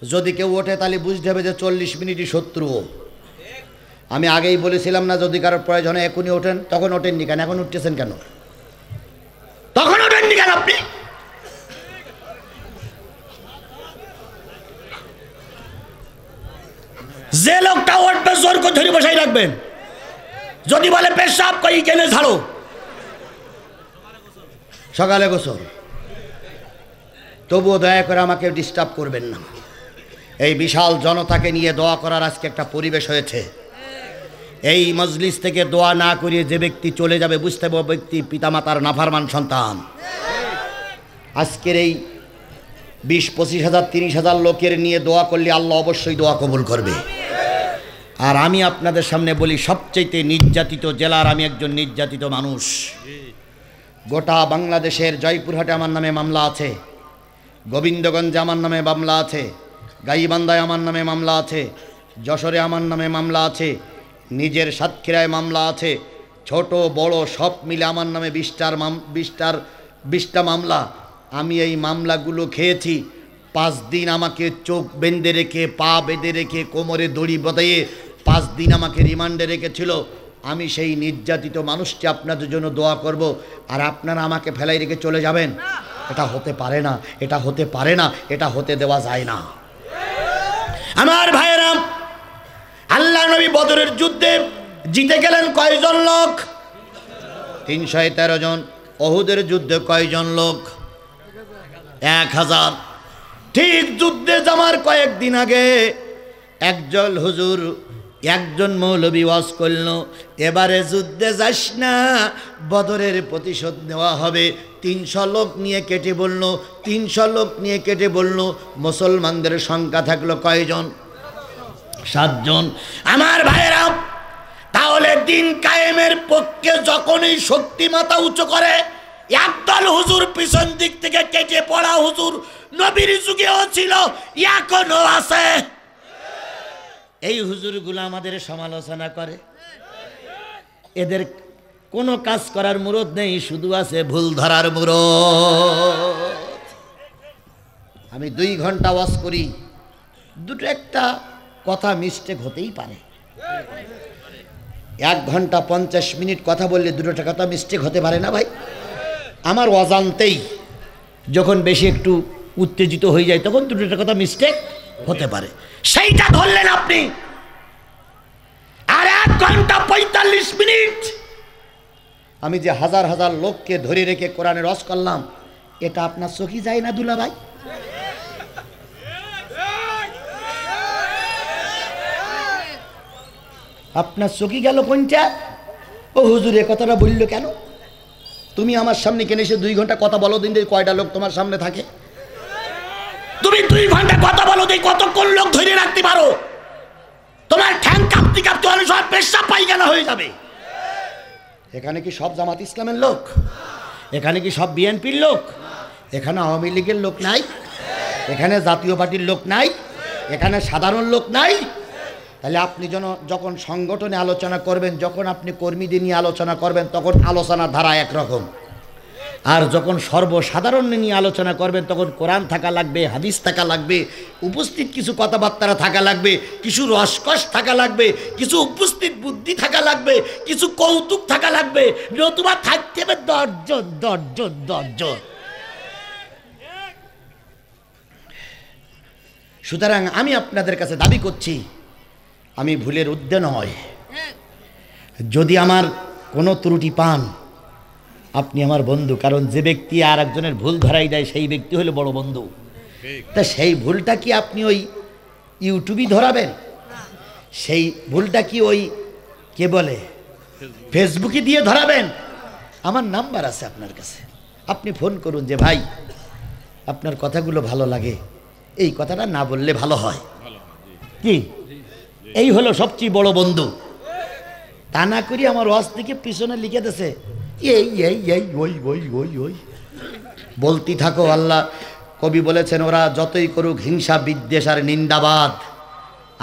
যদি কেউ ওঠে তাহলে বুঝতে হবে যে 40 মিনিটই শত্রু। আমি আগেই বলেছিলাম না, যদি কারোর প্রয়োজনে এখনই ওঠেন, তখন ওঠেননি কেন? এখন উঠতেছেন কেন? তখন ওঠেননি কেন আপনি? যে লোকটা উঠবে জোর করে ধরে বসাই রাখবেন। যদি বলে পেশাব কই কেনে ঝাড়ো, সকালে গোসল, তবুও দয়া করে আমাকে ডিস্টার্ব করবেন না। এই বিশাল জনতাকে নিয়ে দোয়া করার আজকে একটা পরিবেশ হয়েছে। এই মজলিস থেকে দোয়া না করিয়ে যে ব্যক্তি চলে যাবে বুঝতে হবে ব্যক্তি পিতামাতার নাফরমান সন্তান। আজকের এই 20-25 হাজার 30 হাজার লোকের নিয়ে দোয়া করলে আল্লাহ অবশ্যই দোয়া কবুল করবে। আর আমি আপনাদের সামনে বলি, সবচেয়ে নির্যাতিত জেলার আমি একজন নির্যাতিত মানুষ। গোটা বাংলাদেশের জয়পুরহাটে আমার নামে মামলা আছে, গোবিন্দগঞ্জে আমার নামে মামলা আছে, গাইবান্ধায় আমার নামে মামলা আছে, যশোরে আমার নামে মামলা আছে, নিজের সাতক্ষীরায় মামলা আছে। ছোট বড় সব মিলে আমার নামে 20টা মামলা। আমি এই মামলাগুলো খেয়েছি। 5 দিন আমাকে চোখ বেঁধে রেখে, পা বেঁধে রেখে, কোমরে দড়ি বাঁধিয়ে 5 দিন আমাকে রিমান্ডে রেখেছিল। আমি সেই নির্যাতিত মানুষটি আপনাদের জন্য দোয়া করব, আর আপনারা আমাকে ফেলাই রেখে চলে যাবেন? এটা হতে পারে না, এটা হতে পারে না, এটা হতে দেওয়া যায় না। আমার ভাইয়েরা, আল্লাহ নবী বদরের যুদ্ধে জিতে গেলেন কয়জন লোক? 313 জন। ওহুদের যুদ্ধে কয়জন লোক? 1000। ঠিক যুদ্ধে যাওয়ার কয়েকদিন আগে একজন হুজুর, একজন মৌলবী ওয়াজ করল, এবারে যুদ্ধে যাস না, বদরের প্রতিশোধ নেওয়া হবে। 300 লোক নিয়ে কেটে বলল, 300 লোক নিয়ে কেটে বলল। মুসলমানদের সংখ্যা থাকলো কয়জন? 7 জন। আমার ভাইয়েরা, তাহলে দিন কায়েমের পক্ষে যখনই শক্তি মাথা উঁচু করে, একদল হুজুর পিছন দিক থেকে কেটে পড়া হুজুর নবীর যুগেও ছিল, এখনো আছে। এই হুজুরগুলো আমাদের সমালোচনা করে, এদের কোনো কাজ করার মুরদ নেই, শুধু আছে ভুল ধরার মুরদ। আমি 2 ঘন্টা ওয়াজ করি, দুটো একটা কথা মিস্টেক হতেই পারে। 1 ঘন্টা 50 মিনিট কথা বললে 2টা কথা মিস্টেক হতে পারে না ভাই? আমার অজান্তেই যখন বেশি একটু উত্তেজিত হয়ে যায় তখন 2টা কথা মিস্টেক হতে পারে, সেইটা ধরলেন আপনি। আর 1 ঘন্টা 45 মিনিট আমি যে হাজার হাজার লোককে ধরে রেখে কোরআনে রস করলাম, এটা আপনার চোখে যায় না দুলা ভাই? আপনার চোখে গেল কোনটা? ও হুজুর এ কথাটা বলল কেন? তুমি আমার সামনে কেন এসে 2 ঘন্টা কথা বলো দিন, কয়টা লোক তোমার সামনে থাকে? তুমি 2 ঘন্টা কথা বলো দিন, কতক্ষণ লোক ধরে রাখতে পারো? তোমার ঠ্যাং কাঁপতে কাঁপতে অনেক সময় পেশাব পায়খানা হয়ে যাবে। এখানে কি সব জামাত ইসলামের লোক? এখানে কি সব বিএনপির লোক? এখানে আওয়ামী লীগের লোক নাই? এখানে জাতীয় পার্টির লোক নাই? এখানে সাধারণ লোক নাই? তাহলে আপনি যখন সংগঠনে আলোচনা করবেন, যখন আপনি কর্মীদের নিয়ে আলোচনা করবেন, তখন আলোচনার ধারা একরকম। আর যখন সর্বসাধারণ নিয়ে আলোচনা করবেন, তখন কোরআন থাকা লাগবে, হাদিস থাকা লাগবে, উপস্থিত কিছু কথাবার্তা থাকা লাগবে, কিছু রসকস থাকা লাগবে, কিছু উপস্থিত বুদ্ধি থাকা লাগবে, কিছু কৌতুক থাকা লাগবে, নতুবা থাকতে হবে দর্জন। সুতরাং আমি আপনাদের কাছে দাবি করছি, আমি ভুলের ঊর্ধ্বে নয়। যদি আমার কোনো ত্রুটি পান, আপনি আমার বন্ধু, কারণ যে ব্যক্তি আর একজনের ভুল ধরাই দেয় সেই ব্যক্তি হলো বড় বন্ধু। তা সেই ভুলটা কি আপনি ওই ইউটিউবই ধরাবেন? সেই ভুলটা কি ওই কে বলে ফেসবুকে দিয়ে ধরাবেন? আমার নাম্বার আছে আপনার কাছে, আপনি ফোন করুন যে ভাই আপনার কথাগুলো ভালো লাগে, এই কথাটা না বললে ভালো হয় কি? এই হলো সবচেয়ে বড় বন্ধু। তা না করি আমার ওয়াজ থেকে পিছনে লিখে দিয়েছে ওই বলতে থাকো। আল্লাহ কবি বলেছেন, ওরা যতই করুক হিংসা বিদ্বেষ আর নিন্দাবাদ,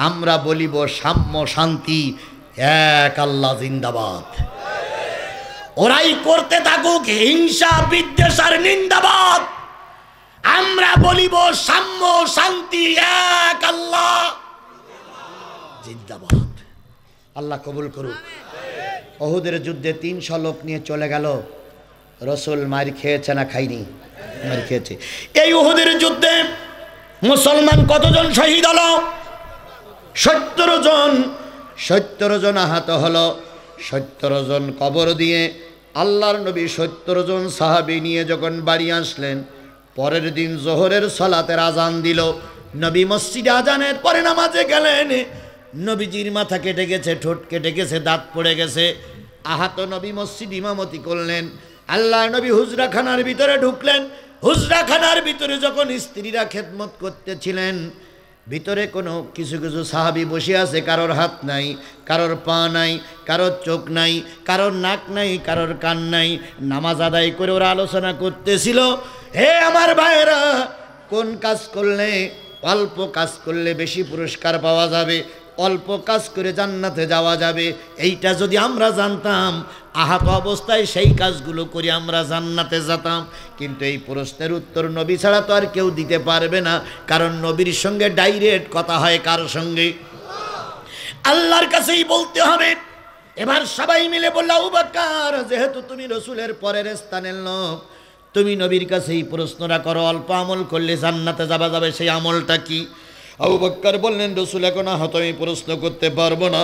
আমরা বলিব সাম্য শান্তি এক আল্লাহ জিন্দাবাদ। ওরাই করতে থাকুক হিংসা বিদ্বেষ আর নিন্দাবাদ, আমরা বলিব সাম্য শান্তি এক আল্লাহ জিন্দাবাদ। আল্লাহ কবুল করুক। ওহুদের যুদ্ধে 300 লোক নিয়ে চলে গেল। রসুল মার খেয়েছে না খাইনি? মার খেয়েছে। এই ওহুদের যুদ্ধে মুসলমান কতজন শহীদ হলো? 70 জন আহত হলো। 70 জন কবর দিয়ে আল্লাহর নবী 70 জন সাহাবী নিয়ে যখন বাড়ি আসলেন, পরের দিন জোহরের সালাতের আজান দিল। নবী মসজিদে আজানের পরে নামাজে গেলেন। নবীজির মাথা কেটে গেছে, ঠোঁট কেটে গেছে, দাঁত পড়ে গেছে। আহত নবী মসজিদ ইমামতি করলেন। আল্লাহর নবী হুজরাখানার ভিতরে ঢুকলেন। হুজরাখানার ভিতরে যখন স্ত্রীরা খেদমত করতেছিলেন, ভিতরে কোনো কিছু কিছু সাহাবী বসে আছে, কারোর হাত নাই, কারোর পা নাই, কারোর চোখ নাই, কারোর নাক নাই, কারোর কান নাই। নামাজ আদায় করে ওরা আলোচনা করতেছিল, হে আমার ভাইয়েরা, কোন কাজ করলে, অল্প কাজ করলে বেশি পুরস্কার পাওয়া যাবে, অল্প কাজ করে জান্নাতে যাওয়া যাবে। এইটা যদি আমরা জানতাম, আহত অবস্থায় সেই কাজগুলো করে আমরা জান্নাতে যেতাম। কিন্তু এই প্রশ্নের উত্তর নবী ছাড়া তো আর কেউ দিতে পারবে না, কারণ নবীর সঙ্গে ডাইরেক্ট কথা হয় কার সঙ্গে? আল্লাহর কাছেই বলতে হবে। এবার সবাই মিলে বলল, আবু বকর, যেহেতু তুমি রসুলের পরের স্থানের লোক, তুমি নবীর কাছেই প্রশ্নটা করো, অল্প আমল করলে জান্নাতে যাবে, সেই আমলটা কি? আবু বকর বললেন, রসুল এখন আহত, আমি প্রশ্ন করতে পারবো না।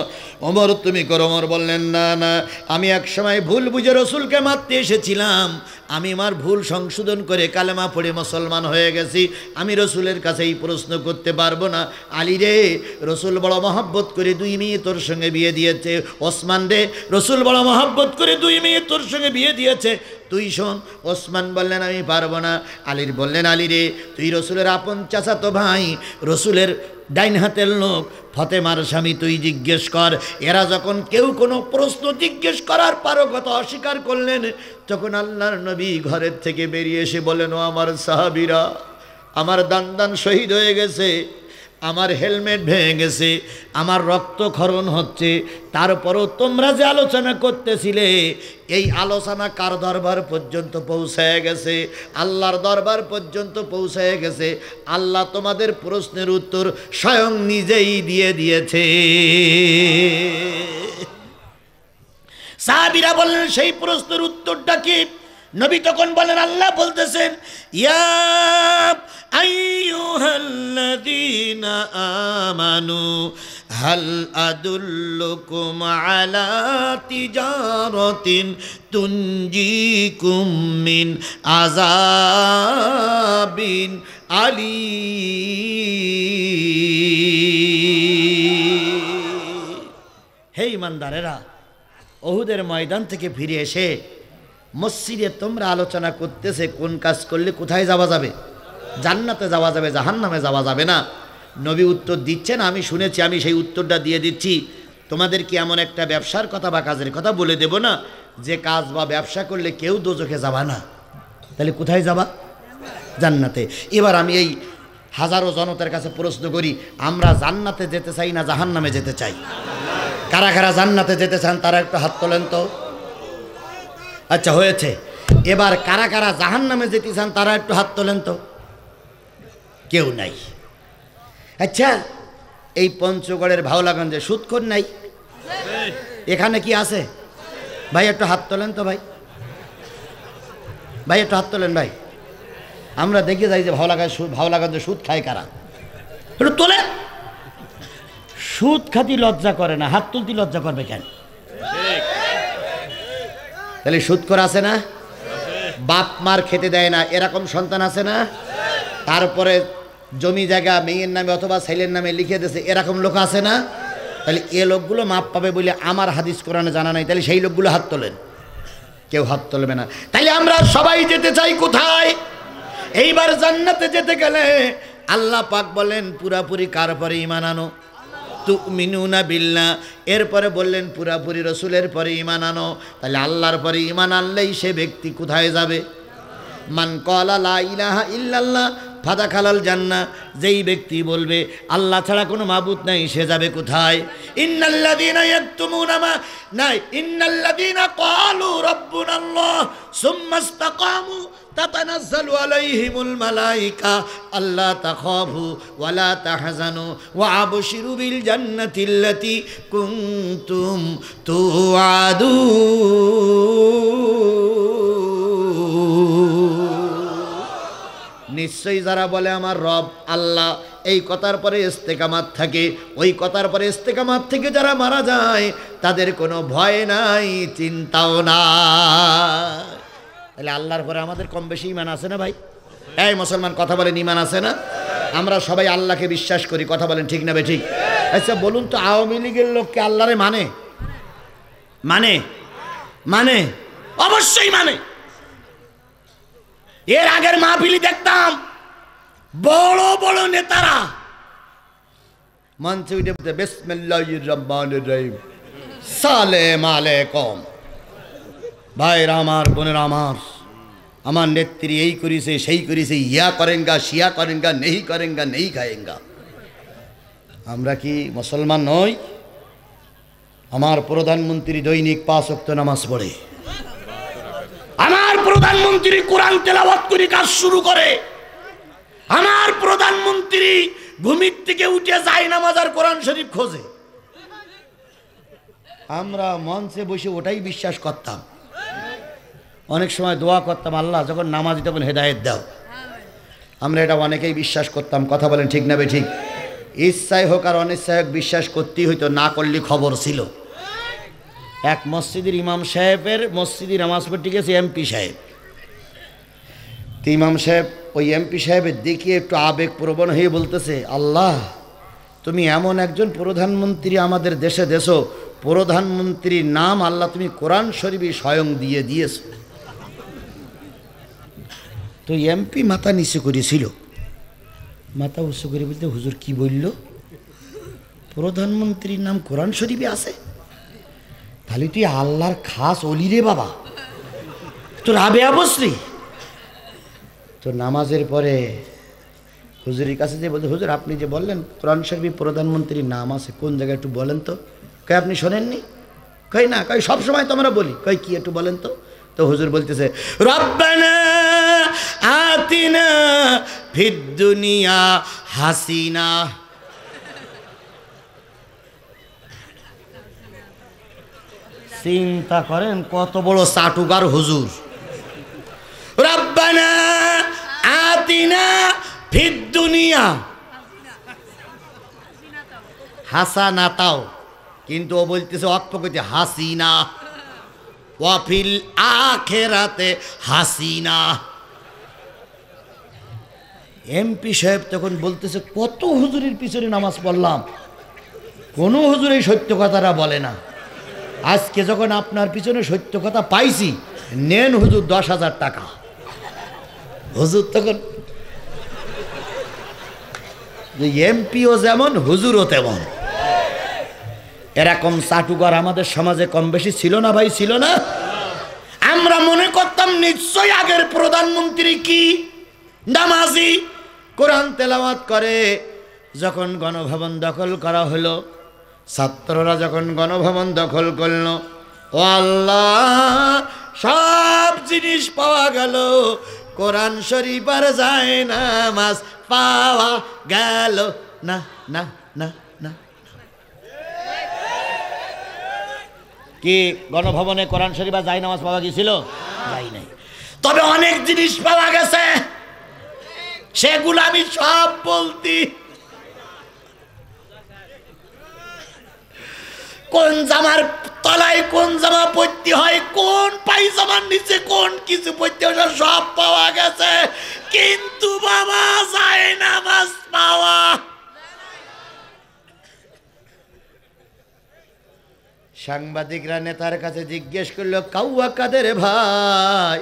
ওমর, তুমি করো। ওমর বললেন, না না, আমি এক সময় ভুল বুঝে রসুলকে মারতে এসেছিলাম, আমি আমার ভুল সংশোধন করে কালেমা পড়ে মুসলমান হয়ে গেছি, আমি রসুলের কাছে এই প্রশ্ন করতে পারবো না। আলী রে, রসুল বড় মহব্বত করে 2 মেয়ে তোর সঙ্গে বিয়ে দিয়েছে। ওসমান রে, রসুল বড় মহব্বত করে 2 মেয়ে তোর সঙ্গে বিয়ে দিয়েছে, তুই শোন। ওসমান বললেন, আমি পারবো না। আলীর বললেন, আলী রে, তুই রসুলের আপন চাচাতো ভাই, রসুলের ডাইন হাতের লোক, ফতেমার স্বামী, তুই জিজ্ঞেস কর। এরা যখন কেউ কোনো প্রশ্ন জিজ্ঞেস করার পারগতা অস্বীকার করলেন, তখন আল্লাহর নবী ঘরের থেকে বেরিয়ে এসে বলেন, ও আমার সাহাবীরা, আমার দান শহীদ হয়ে গেছে, আমার হেলমেট ভেঙে গেছে, আমার রক্তক্ষরণ হচ্ছে, তারপরও তোমরা যে আলোচনা করতেছিলে, এই আলোচনা কার দরবার পর্যন্ত পৌঁছায় গেছে? আল্লাহর দরবার পর্যন্ত পৌঁছায় গেছে। আল্লাহ তোমাদের প্রশ্নের উত্তর স্বয়ং নিজেই দিয়ে দিয়েছে। সাহাবীরা বললেন, সেই প্রশ্নের উত্তরটা কি? নবী তখন বলেন, আল্লাহ বলতেছেন, ইয়া আইয়ুহাল্লাযীনা আমানু হাল আদুল্লুকুম আলা তিজারাতিন তুনজিকুম মিন আযাবিন আলীম। হে ঈমানদারেরা, উহুদের ময়দান থেকে ফিরে এসে মসজিদে তোমরা আলোচনা করতেছে কোন কাজ করলে কোথায় যাওয়া যাবে? জান্নাতে যাওয়া যাবে, জাহান্নামে যাওয়া যাবে না। নবী উত্তর দিচ্ছেন, আমি শুনেছি, আমি সেই উত্তরটা দিয়ে দিচ্ছি। তোমাদের কি এমন একটা ব্যবসার কথা বা কাজের কথা বলে দেব না, যে কাজ বা ব্যবসা করলে কেউ দোজখে যাবা না? তাহলে কোথায় যাবা? জান্নাতে। এবার আমি এই হাজারো জনতার কাছে প্রশ্ন করি, আমরা জান্নাতে যেতে চাই না জাহান্নামে যেতে চাই? কারা কারা জান্নাতে যেতে চান তারা একটু হাত তোলেন তো। আচ্ছা, হয়েছে। এবার কারা কারা জাহান্নামে যেতে চান তারা একটু হাত তোলেন তো। কেউ নাই। আচ্ছা, এই পঞ্চগড়ের ভাওলাগঞ্জে সুদখোর নাই? এখানে কি আছে? ভাই একটু হাত তোলেন তো। ভাই একটু হাত তোলেন ভাই। আমরা দেখে যাই যে ভাওলাগঞ্জে সুদ খায় কারা, একটু তোলেন। সুদ খাতি লজ্জা করে না, হাত তুলতে লজ্জা করবে কেন? তাহলে সুদখোর আছে না? বাপ মার খেতে দেয় না, এরকম সন্তান আছে না? তারপরে জমি জায়গা মেয়ের নামে অথবা ছেলের নামে লিখে দিয়েছে, এরকম লোক আছে না? তাহলে এ লোকগুলো মাপ পাবে বলে আমার হাদিস কোরআনে জানা নাই, তাহলে সেই লোকগুলো হাত তোলেন। কেউ হাত তুলবে না। তাইলে আমরা সবাই যেতে চাই কোথায়? এইবার জান্নাতে যেতে গেলে আল্লাহ পাক বলেন, পুরাপুরি কার পরে ঈমান আনো? তুমিনুনা বিল্লাহ। এরপরে বললেন পুরাপুরি রসুলের পরে ঈমান আনো। তাহলে আল্লাহর পরে ঈমান আনলেই সে ব্যক্তি কোথায় যাবে? মান ক্বালা লা ইলাহা ইল্লাল্লাহ ফাদাখালাল জান্নাহ। যেই ব্যক্তি বলবে আল্লাহ ছাড়া কোনো মাবুদ নাই, সে যাবে কোথায়? ইন্নাল্লাযীনা ইয়াকতুমুনা মা নাই ইন্নাল্লাযীনা ক্বালু রাব্বুনাল্লাহ সুম্মা ইসতাকামু তাতানাজ্জালু আলাইহিমুল মালায়েকা আল্লা তাখাফু ওয়া লা তাহজানু ওয়া আবশিরু বিল জান্নাতিল্লাতী কুনতুম তুআদুন। নিশ্চয়ই যারা বলে আমার রব আল্লাহ, এই কথার পরে ইস্তেকামাত থাকে, ওই কথার পরে ইস্তেকামাত থেকে যারা মারা যায় তাদের কোনো ভয় নাই, চিন্তাও নাই। তাহলে আল্লাহর পরে আমাদের কম বেশি ঈমান আছে না ভাই? এই মুসলমান কথা বলেন, ঈমান আছে না? আমরা সবাই আল্লাহকে বিশ্বাস করি, কথা বলেন ঠিক না বেঠিক? আচ্ছা বলুন তো, আওয়ামী লীগের লোককে আল্লাহরে মানে? মানে মানে অবশ্যই মানে। এর আগের মাহফিলি দেখতাম বড় বড় নেতারা মঞ্চে উঠে বলতে বিসমিল্লাহির রহমানির রহিম, সালাম আলাইকুম। ভাইরা আমার, বোনেরা আমার, আমার নেত্রী এই করেছে সেই করেছে, ইয়া করেঙ্গা শিয়া করেঙ্গা, নেই করেঙ্গা নেই খায়েঙ্গা। আমরা কি মুসলমান নই? আমার প্রধানমন্ত্রী দৈনিক 5 ওয়াক্ত নামাজ পড়ে, আমার প্রধানমন্ত্রী কোরআন তেলাওয়াত করে কাজ শুরু করে, আমার প্রধানমন্ত্রী ঘুমির থেকে উঠে যায় নামাজ আর কোরআন শরীফ খোঁজে। আমরা মঞ্চে বসে ওটাই বিশ্বাস করতাম। অনেক সময় দোয়া করতাম, আল্লাহ যখন নামাজি তখন হেদায়েত দাও। আমরা এটা অনেকেই বিশ্বাস করতাম, কথা বলেন ঠিক না বেঠিক? ইচ্ছাই হোক আর অনিচ্ছাই হোক বিশ্বাস করতেই হইতো, না করলে খবর ছিল। এক মসজিদের ইমাম সাহেবের মসজিদে নামাজ পড়তে গেছে এমপি সাহেব। তো ইমাম সাহেব ওই এমপি সাহেবের দেখিয়ে একটু আবেগপ্রবণ হয়ে বলতেছে, আল্লাহ তুমি এমন একজন প্রধানমন্ত্রী আমাদের দেশে দেশো, প্রধানমন্ত্রীর নাম আল্লাহ তুমি কোরআন শরীফে স্বয়ং দিয়ে দিয়েছ। তো এমপি মাথা নিচু করেছিল, মাথা উঁচু করে বলতে, হুজুর কি বলল? প্রধানমন্ত্রীর নাম কোরআন শরীফে আছে? তাহলে তুই আল্লাহর খাস অলি রে বাবা, তোর রাবেয়া বসরি। তো নামাজের পরে হুজুরের কাছে যে বলতে, হুজুর আপনি যে বললেন কোরআন শরীফে প্রধানমন্ত্রীর নাম আছে, কোন জায়গায় একটু বলেন তো? কই আপনি শোনেননি? কই না, কই সবসময় তো আমরা বলি। কই কি একটু বলেন তো? তো হুজুর বলতেছে, রব্বানা আতিনা ফিদ দুনিয়া হাসিনা। চিন্তা করেন কত বড় চাটুকার হুজুর। রব্বানা আতিনা ফিদ দুনিয়া হাসানাতাও, কিন্তু ও বলতেছে অক্ষপতি হাসিনা, ওয়াফিল আখিরাতে হাসিনা। এমপি সাহেব তখন বলতেছে, কত হুজুরের পিছনে নামাজ পড়লাম, কোনো হুজুর এই সত্য কথাটা বলে না। আজকে যখন আপনার পিছনে সত্য কথা পাইছি, নেন হুজুর 10,000 টাকা। হুজুর তখন এমপিও যেমন হুজুরও তেমন। এরকম চাটুকার আমাদের সমাজে কম বেশি ছিল না ভাই? ছিল না? আমরা মনে করতাম নিশ্চয়ই আগের প্রধানমন্ত্রী কি নামাজি, কোরআন তেলাওয়াত করে। যখন গণভবন দখল করা হলো, ছাত্ররা যখন গণভবন দখল করল, ও আল্লাহ সব জিনিস পাওয়া গেল, কোরআন শরীফ আর যায় নামাজ পাওয়া গেল না না না না। কি গণভবনে কোরআন শরীফ আর যায় নামাজ পাওয়া গিয়েছিল? যাই নাই। তবে অনেক জিনিস পাওয়া গেছে, সেগুলো আমি সব বলতি। কোন জামার তলায় কোন জামা পরতে হয়, কোন পায়জামার নিচে কোন কিছু পরতে হয়, সব পাওয়া গেছে। কিন্তু বাবা যায় নামাজ পাওয়া। সাংবাদিকরা নেতার কাছে জিজ্ঞেস করলো, কাউয়া কাদের ভাই,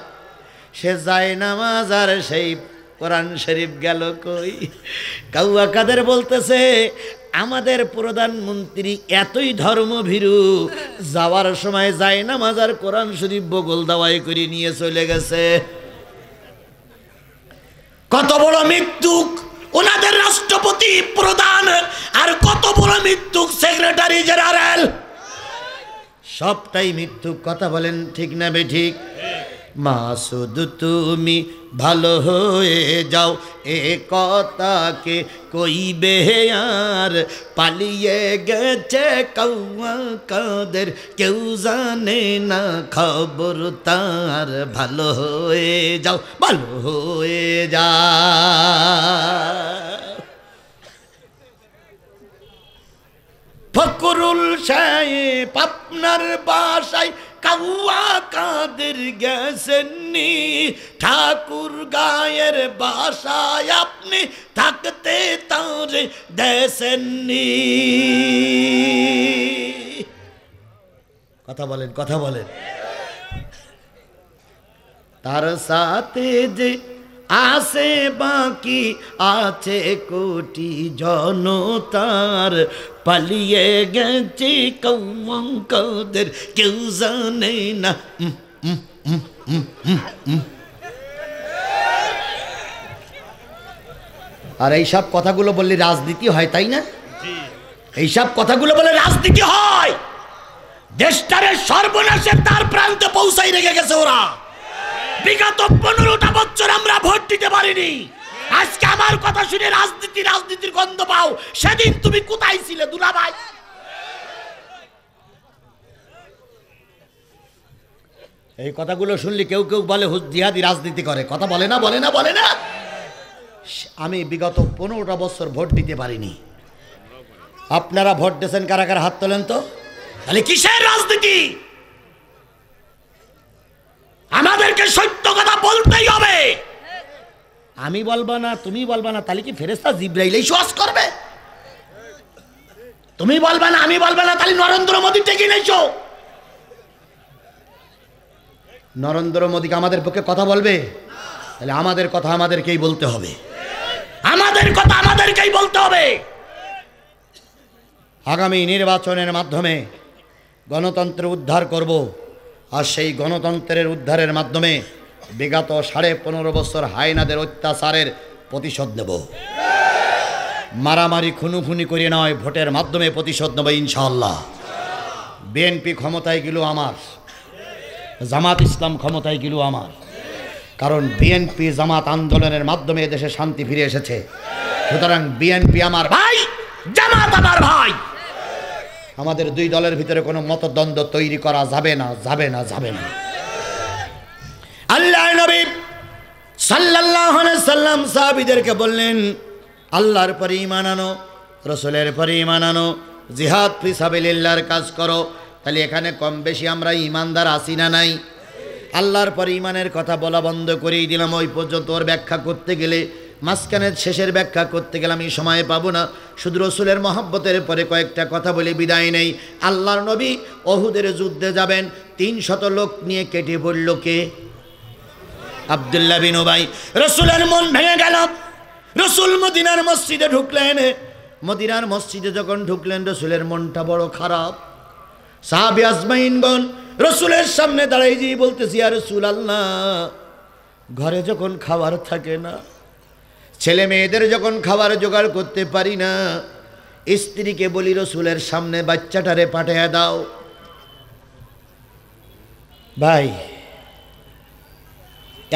সে যায় নামাজ আর সেই কোরআন শরীফ গেল কই? কাউয়া কাদের বলতেছে, আমাদের প্রধানমন্ত্রী এতই ধর্মভীরু, যাওয়ার সময় যায় নামাজ আর কোরআন শরীফ বগল দাওয়াই করে নিয়ে চলে গেছে। কত বড় মৃত্যুক ওনাদের রাষ্ট্রপতি প্রধান, আর কত বড় মৃত্যুক সেক্রেটারি জেনারেল। সবটাই মৃত্যুক, কথা বলেন ঠিক না বেঠিক? মাসুদ তুমি ভালো হয়ে যাও, এ কথাকে কইবে আর, পালিয়ে গেছে কাউয়া কাদের, কেউ জানে না খবর তার, ভালো হয়ে যাও, ভালো হয়ে যাও। ফখরুল সাহেব আপনার বাসায় কাউয়া কাদের গেছেননি, ঠাকুর গায়ের বাসায় আপনি থাকতে তারে দেশেননি। কথা বলেন, কথা বলেন। তার সাথে যে আছে বাকি আছে কোটি জনতার, পালিয়ে গেছে কৌয়া কাদের কেউ জানে না। আর এইসব কথাগুলো বললে রাজনীতি হয়, তাই না? এইসব কথাগুলো বলে রাজনীতি হয়। দেশটারে সর্বনাশের তার প্রান্তে পৌঁছাই রেখে গেছে ওরা। বিগত 15টা বছর আমরা ভোট দিতে পারিনি, আজকে আমার কথা শুনে রাজনীতির গন্ধ পাও। সেদিন তুমি কোথায় ছিলে দুলাভাই? এই কথাগুলো শুনলে কেউ কেউ বলে জিহাদি রাজনীতি করে। কথা বলে না, বলে না, বলে না। আমি বিগত 15টা বছর ভোট দিতে পারিনি। আপনারা ভোট দিয়েছেন কারা কারা? হাত তোলেন তো। তাহলে কিসের রাজনীতি? আমাদেরকে সত্য কথা বলতেই হবে। আমি বলবো না, তুমি বলবা না, তাহলে কি ফেরেশতা জিবরাইলই ওয়াজ করবে? তুমি বলবা না, আমি বলবো না, তাহলে নরেন্দ্র মোদী টেকে নেছো। নরেন্দ্র মোদীকে আমাদের পক্ষে কথা বলবে? তাহলে আমাদের কথা আমাদেরকেই বলতে হবে, আমাদের কথা আমাদেরকেই বলতে হবে। আগামী নির্বাচনের মাধ্যমে গণতন্ত্র উদ্ধার করব, আর সেই গণতন্ত্রের উদ্ধারের মাধ্যমে বিগত 15.5 বছর হায়নাদের অত্যাচারের প্রতিশোধ নেব। মারামারি খুনুখুনি করে নয়, ভোটের মাধ্যমে প্রতিশোধ নেব ইনশাআল্লাহ। বিএনপি ক্ষমতায় গেল আমার, জামাত ইসলাম ক্ষমতায় গেল আমার, কারণ বিএনপি জামাত আন্দোলনের মাধ্যমে দেশে শান্তি ফিরে এসেছে। সুতরাং বিএনপি আমার ভাই, জামাত আমার ভাই। আমাদের দুই দলের ভিতরে কোনো মতদ্বন্দ্ব তৈরি করা যাবে না, যাবে না, যাবে না। আল্লাহর নবী সাল্লাল্লাহু আলাইহি সাল্লাম সাহাবীদেরকে বললেন, আল্লাহর পরে ঈমান আনো, রাসূলের পরে ঈমান আনো, জিহাদ ফি সাবিলিল্লাহর কাজ করো। তাহলে এখানে কম বেশি আমরা ঈমানদার আছি না নাই? আল্লাহর পরে ঈমানের কথা বলা বন্ধ করেই দিলাম। ওই পর্যন্ত ওর ব্যাখ্যা করতে গেলে, মাঝখানের শেষের ব্যাখ্যা করতে গেলে আমি সময় পাবো না। শুধু রসুলের মহব্বতের পরে কয়েকটা কথা বলে বিদায় নেই। আল্লাহর নবী ওহুদের যুদ্ধে যাবেন, 300 লোক নিয়ে কেটে পড়ল কে? আব্দুল্লাহ বিন উবাই। রসুলের মন ভেঙে গেল। রসুল মদিনার মসজিদে ঢুকলেন। মদিনার মসজিদে যখন ঢুকলেন, রসুলের মনটা বড় খারাপ। সাহাবী আজমাইনগণ রসুলের সামনে দাঁড়াই যে বলতেছি, ইয়া রাসূলুল্লাহ, ঘরে যখন খাবার থাকে না, ছেলে মেয়েদের যখন খাবার জোগাড় করতে পারি না, স্ত্রীকে বলি রসুলের সামনে বাচ্চাটারে পাঠিয়ে দাও। ভাই,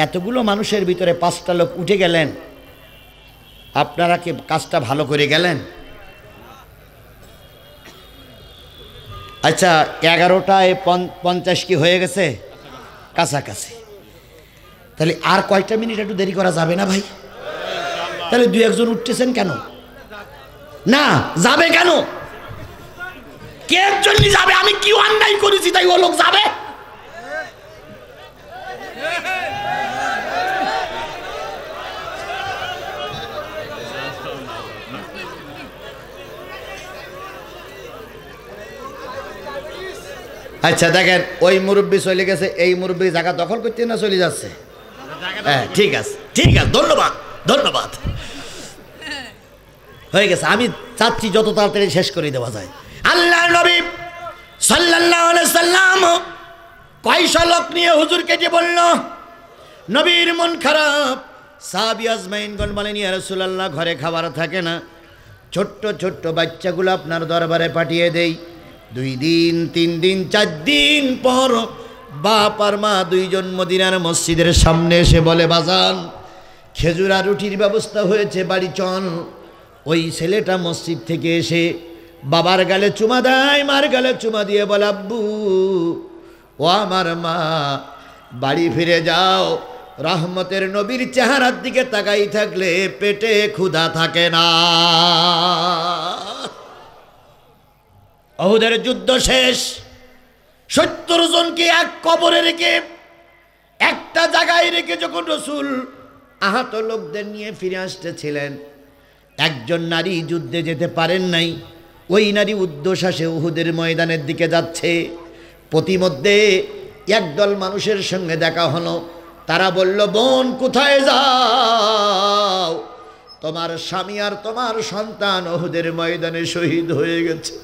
এতগুলো মানুষের ভিতরে 5টা লোক উঠে গেলেন, আপনারা কি কাজটা ভালো করে গেলেন? আচ্ছা, 11টায় 50 কি হয়ে গেছে? কাছাকাছি। তাহলে আর কয়টা মিনিট একটু দেরি করা যাবে না ভাই? তাহলে 2-1 উঠতেছেন কেন? না, যাবে কেন? কে জন্য যাবে? আমি কি অন্যায় করেছি তাই ও লোক যাবে? আচ্ছা দেখেন, ওই মুরব্বী চলে গেছে, এই মুরব্বী জায়গা দখল করতে না চলে যাচ্ছে। হ্যাঁ, ঠিক আছে, ঠিক আছে, ধন্যবাদ, ধন্যবাদ। হয়ে গেছে। আমি চাচ্ছি যত তাড়াতাড়ি শেষ করে দেওয়া যায়। আল্লাহর নবী সাল্লাল্লাহু আলাইহি সাল্লাম কয়শো লোক নিয়ে হুজুরকে যে বলল, নবীর মন খারাপ। সাহাবী আজমাইনগণ বলেন, ইয়া রাসূলুল্লাহ, ঘরে খাবার থাকে না, ছোট্ট ছোট্ট বাচ্চাগুলো আপনার দরবারে পাঠিয়ে দেই। 2 দিন 3 দিন 4 দিন পর বাপ আর মা দুইজন মদিনার মসজিদের সামনে এসে বলে, বাজান, খেজুর আর রুটির ব্যবস্থা হয়েছে, বাড়ি চল। ওই ছেলেটা মসজিদ থেকে এসে বাবার গালে চুমা দেয়, মার গালে চুমা দিয়ে বলে, আব্বু, ও আমার মা, বাড়ি ফিরে যাও। রহমতের নবীর চেহারার দিকে তাকাই থাকলে পেটে ক্ষুধা থাকে না। উহুদের যুদ্ধ শেষ। 70 জনকে এক কবরে রেখে, একটা জায়গায় রেখে যখন রাসূল আহত লোকদের নিয়ে ফিরে আসতেছিলেন, একজন নারী যুদ্ধে যেতে পারেন নাই। ওই নারী উদ্দশ্বাসে উহুদের ময়দানের দিকে যাচ্ছে। প্রতিমধ্যে একদল মানুষের সঙ্গে দেখা হলো। তারা বলল, বোন কোথায় যাও? তোমার স্বামী আর তোমার সন্তান উহুদের ময়দানে শহীদ হয়ে গেছে।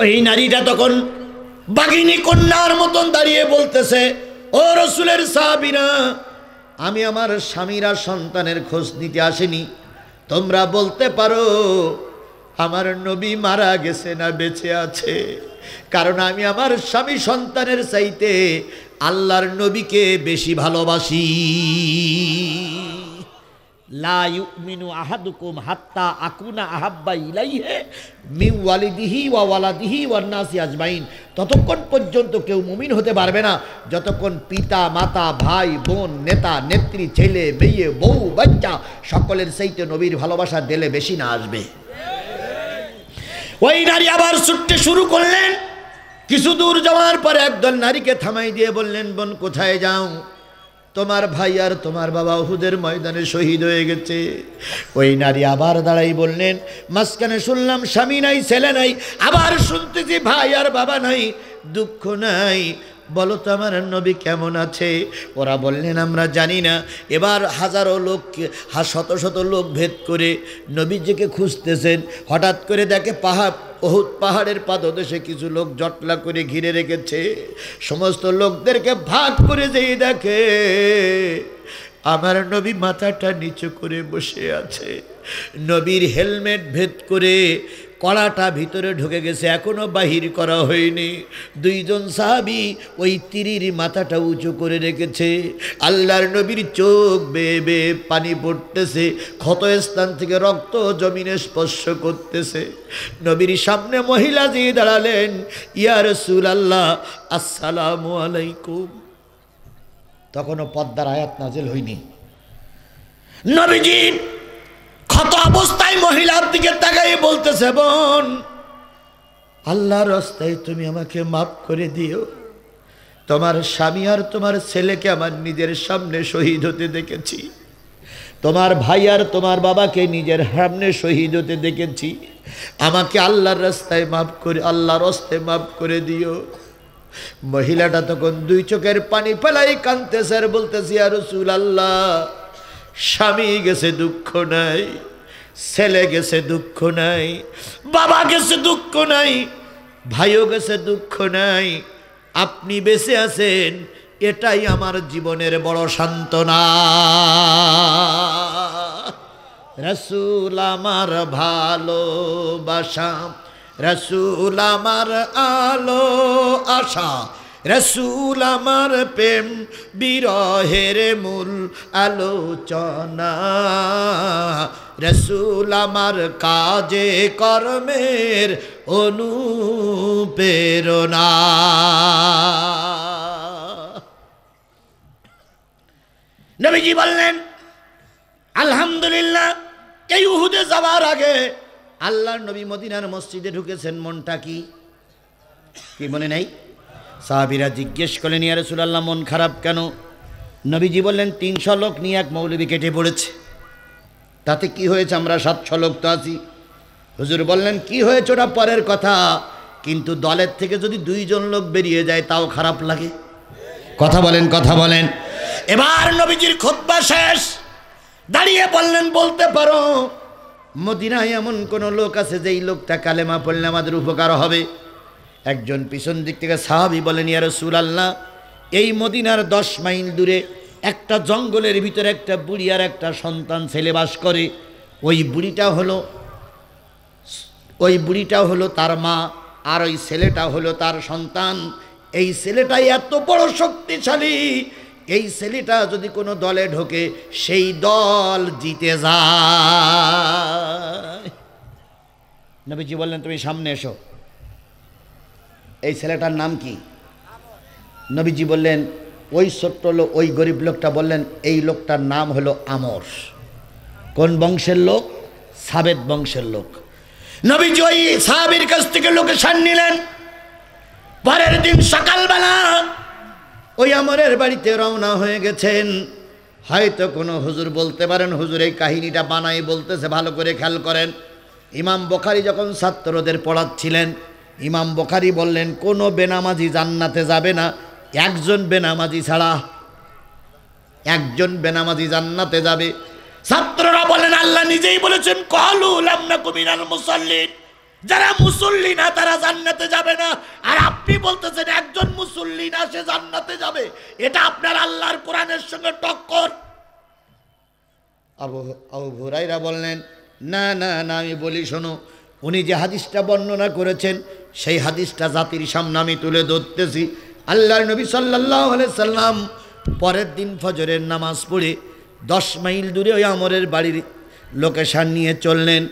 ওই নারীটা তখন বাঘিনী কন্যার মতন দাঁড়িয়ে বলতেছে, ও রাসূলের সাহাবীরা, আমি আমার স্বামীরা সন্তানের খোঁজ নিতে আসিনি। তোমরা বলতে পারো আমার নবী মারা গেছে না বেঁচে আছে? কারণ আমি আমার স্বামী সন্তানের চাইতে আল্লাহর নবীকে বেশি ভালোবাসি। লা ইউমিনু আহাদুকুম হাত্তা আকুনা আহাব্বা ইলাইহি মিন ওয়ালিদিহি ওয়া ওয়ালাদিহি ওয়ান নাসি আজমাইন। ততক্ষণ পর্যন্ত কেউ মুমিন হতে পারবে না যতক্ষণ পিতা মাতা ভাই বোন নেতা নেত্রী ছেলে মেয়ে বউ বাচ্চা সকলের চাইতে নবীর ভালোবাসা দিলে বেশি না আসবে। ওই নারী আবার ছুটতে শুরু করলেন। কিছু দূর যাওয়ার পরে একদল নারীকে থামাই দিয়ে বললেন, বোন কোথায় যাও? তোমার ভাই আর তোমার বাবা উহুদের ময়দানে শহীদ হয়ে গেছে। ওই নারী আবার দাঁড়াই বললেন, মাঝখানে শুনলাম স্বামী নাই ছেলে নাই, আবার শুনতেছি ভাই আর বাবা নাই, দুঃখ নাই, বলো তো আমার নবী কেমন আছে? ওরা বললেন আমরা জানি না। এবার হাজারো লোক, শত শত লোক ভেদ করে নবীজিকে খুঁজতেছেন। হঠাৎ করে দেখে উহুদ পাহাড়ের পাদদেশে কিছু লোক জটলা করে ঘিরে রেখেছে। সমস্ত লোকদেরকে ভাগ করে যেই দেখে আমার নবী মাথাটা নিচু করে বসে আছে। নবীর হেলমেট ভেদ করে কলাটা ভিতরে ঢুকে গেছে, এখনো বাহির করা হয়নি। দুইজন সাহাবী ওই তীরের মাথাটা উঁচু করে রেখেছে। আল্লাহর নবীর চোখ বেয়ে বেয়ে পানি পড়তেছে, ক্ষত স্থান থেকে রক্ত জমিনে স্পর্শ করতেছে। নবীর সামনে মহিলা দিয়ে দাঁড়ালেন, ইয়া রাসূলুল্লাহ আসসালামু আলাইকুম। তখনও পদ্মার আয়াত নাজিল হয়নি। নবীজি ক্ষত অবস্থায় মহিলার দিকে তাকাই বলতেছে, বোন আল্লাহর রাস্তায় তুমি আমাকে মাফ করে দিও। তোমার স্বামী আর তোমার ছেলেকে আমার নিজের সামনে শহীদ হতে দেখেছি, তোমার ভাই আর তোমার বাবাকে নিজের সামনে শহীদ হতে দেখেছি। আমাকে আল্লাহর রাস্তায় মাফ করে, আল্লাহর রাস্তায় মাফ করে দিও। মহিলাটা তখন দুই চোখের পানি ফেলাই কাঁদতেছে আর বলতেছে, ইয়া রাসূলুল্লাহ, স্বামী গেছে দুঃখ নাই, ছেলে গেছে দুঃখ নাই, বাবা গেছে দুঃখ নাই, ভাইও গেছে দুঃখ নাই, আপনি বেঁচে আছেন, এটাই আমার জীবনের বড় সান্ত্বনা। রাসূল আমার ভালোবাসা, রাসূল আমার আলো আশা, রাসূল আমার প্রেম বিরহের মূল আলোচনা, রাসূল আমার কাজে কর্মের অনুপ্রেরণা। নবীজি বললেন, আলহামদুলিল্লাহ, এই উহুদে যাওয়ার আগে আল্লাহর নবী মদিনার মসজিদে ঢুকেছেন। মনটা কি মনে নেই? সাহাবীরা জিজ্ঞেস করলেন, ইয়া রাসূলুল্লাহ মন খারাপ কেন? নবীজি বললেন, 300 লোক নিয়ে এক মৌলবী কেটে পড়েছে, তাতে কি হয়েছে? আমরা 700 লোক তো আছি। হুজুর বললেন, কি হয়েছে ওটা পরের কথা, কিন্তু দলের থেকে যদি 2 জন লোক বেরিয়ে যায় তাও খারাপ লাগে। কথা বলেন, কথা বলেন। এবার নবীজির খুতবা শেষ, দাঁড়িয়ে বললেন, বলতে পারো মদিনায় এমন কোন লোক আছে যেই লোকটা কালেমা পড়লে আমাদের উপকার হবে? একজন পিছন দিক থেকে সাহাবী বলেন, ইয়া রাসূলুল্লাহ, এই মদিনার 10 মাইল দূরে একটা জঙ্গলের ভিতরে একটা বুড়ি আর একটা সন্তান ছেলে বাস করে। ওই বুড়িটা হলো তার মা, আর ওই ছেলেটা হলো তার সন্তান। এই ছেলেটাই এত বড় শক্তিশালী, এই ছেলেটা যদি কোনো দলে ঢোকে সেই দল জিতে যায়। নবীজি বললেন, তুমি সামনে এসো। এই ছেলেটার নাম কি? নবীজি বললেন, ওই ছোট্ট লোক, ওই গরিব লোকটা বললেন, এই লোকটার নাম হলো আমর। কোন বংশের লোক? সাবেদ বংশের লোক। নবীজি ওই সাহাবীর কাছ থেকে লোকেশন নিলেন। পরের দিন সকালবেলা ওই আমরের বাড়িতে রওনা হয়ে গেছেন। হয়তো কোনো হুজুর বলতে পারেন হুজুর এই কাহিনীটা বানাই বলতেছে, ভালো করে খেয়াল করেন। ইমাম বুখারী যখন ছাত্রদের পড়াচ্ছিলেন, ইমাম বুখারী বললেন কোনো বেনামাজি জান্নাতে যাবে না একজন বেনামাজি ছাড়া। একজন বেনামাজি জান্নাতে যাবে। ছাত্ররা বলেন আল্লাহ নিজেই বলেছেন ক্বালু লাম নাকু মিনাল মুসাল্লিন, যারা মুসল্লি না তারা জান্নাতে যাবে না। আর আপনি বলতেছেন একজন মুসল্লি না সে জান্নাতে যাবে, এটা আপনার আল্লাহর কোরআনের সঙ্গে টক্কর। আবু হুরায়রা বললেন না না না, আমি বলি শোনো, উনি যে হাদিসটা বর্ণনা করেছেন সেই হাদিসটা জাতির সামনে আমি তুলে ধরতেছি। আল্লাহর নবী সাল্লাল্লাহু আলাইহি সাল্লাম পরের দিন ফজরের নামাজ পড়ে 10 মাইল দূরে ওই আমরের বাড়ির লোকেশন নিয়ে চললেন।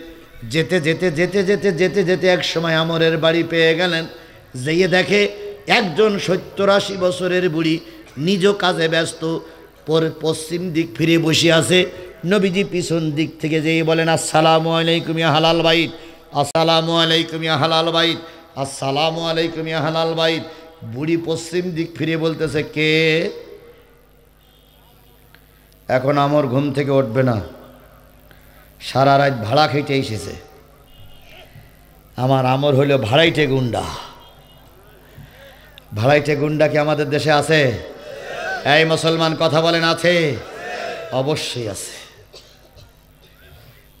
যেতে যেতে যেতে যেতে যেতে যেতে এক সময় আমরের বাড়ি পেয়ে গেলেন। যেয়ে দেখে একজন 70-80 বছরের বুড়ি নিজ কাজে ব্যস্ত, পশ্চিম দিক ফিরে বসে আছে। নবীজি পিছন দিক থেকে যেয়ে বলেন আসসালামু আলাইকুম ইয়া হালাল বাইত, আসসালামু আলাইকুম ইয়া হালাল বাইত, আসসালামু আলাইকুম ইয়া হালাল বাইত। বুড়ি পশ্চিম দিক ফিরে বলতেছে কে? এখন আমর ঘুম থেকে উঠবে না, সারা রাত ভাড়া খেতে এসেছে। আমার আমর হইল ভাড়াইটে গুন্ডা। ভাড়াইটে গুন্ডা কি আমাদের দেশে আছে? এই মুসলমান কথা বলেন আছে? অবশ্যই আছে।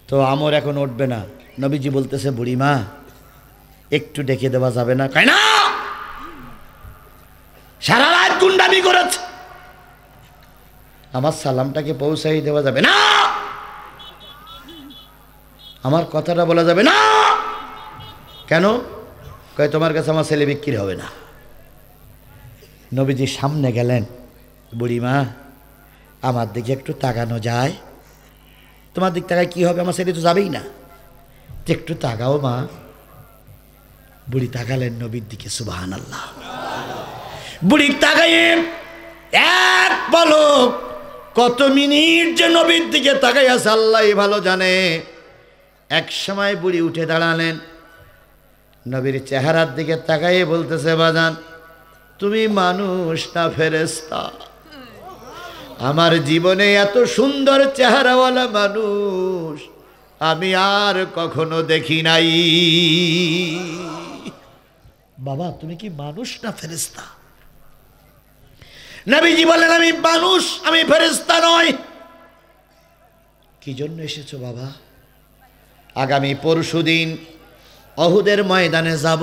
তো আমর এখন উঠবে না। নবীজি বলতেছে বুড়িমা একটু ডেকে দেওয়া যাবে না? কয় না, সারা রাত গুন্ডামি করেছে, আমার সালামটাকে পৌঁছাই দেওয়া যাবে না, আমার কথাটা বলা যাবে না। কেন? কয় তোমার কাছে আমার ছেলে বিক্রি হবে না। নবীজি সামনে গেলেন, বুড়িমা আমার দিকে একটু তাকানো যায়? তোমার দিক তাকায় কি হবে, আমার ছেলে তো যাবেই না, একটু তাকাও মা। বুড়ি তাকালেন নবীর দিকে, সুবহানাল্লাহ। বুড়ি তাকাইয়ে এক পলক কত মিনিট যে নবীর দিকে তাকাই আছে আল্লাহ ভালো জানে। এক সময় বুড়ি উঠে দাঁড়ালেন, নবীর চেহারার দিকে তাকাইয়ে বলতেছে বাজান তুমি মানুষ না ফেরেশতা? আমার জীবনে এত সুন্দর চেহারাওয়ালা মানুষ আমি আর কখনো দেখি নাই। বাবা তুমি কি মানুষ না ফেরেশতা? নবীজি বলেন আমি মানুষ, আমি ফেরেশতা নয়। কি জন্য এসেছো বাবা? আগামী পরশুদিন অহুদের ময়দানে যাব।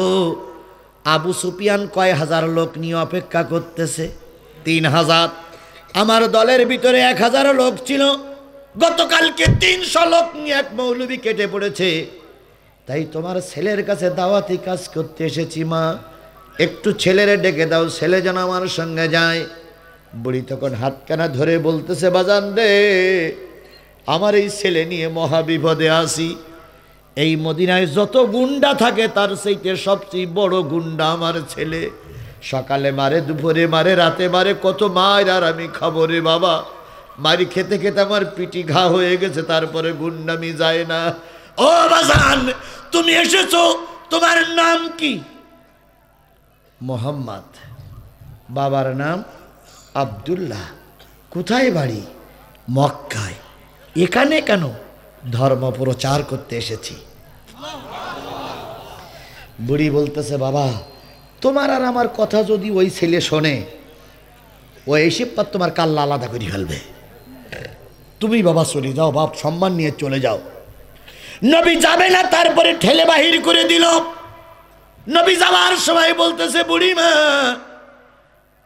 আবু সুফিয়ান কয় হাজার লোক নিয়ে অপেক্ষা করতেছে? 3000। আমার দলের ভিতরে 1000 লোক ছিল। গতকালকে 300 লোক নিয়ে এক মৌলবি কেটে পড়েছে। তাই তোমার ছেলের কাছে দাওয়াতি কাজ করতে এসেছি মা, একটু ছেলেরে ডেকে দাও, ছেলে যেন আমার সঙ্গে যায়। বুড়ি তখন হাতখানা ধরে বলতেছে বাজান রে, আমার এই ছেলে নিয়ে মহাবিপদে আসি। এই মদিনায় যত গুন্ডা থাকে তার চাইতে সবচেয়ে বড় গুন্ডা আমার ছেলে। সকালে মারে, দুপুরে মারে, রাতে মারে, কত মার আর আমি খাবো রে বাবা। মারি খেতে খেতে আমার পিটি ঘা হয়ে গেছে, তারপরে গুন্ডামি যায় না। ও বাজান তুমি এসেছো, তোমার নাম কি? মোহাম্মদ। বাবার নাম আব্দুল্লাহ। কোথায় বাড়ি? মক্কায়। এখানে কেন? ধর্ম প্রচার করতে এসেছি। বুড়ি বলতেছে বাবা তোমার আর আমার কথা যদি ওই ছেলে শোনে, ও এসে পর তোমার কাল্লা আলাদা করে ফেলবে। তুমি বাবা চলে যাও, বাপ সম্মান নিয়ে চলে যাও। নবী যাবে না, তারপরে ঠেলে বাহির করে দিল। নবী যাওয়ার সময় বলতেছে বুড়িমা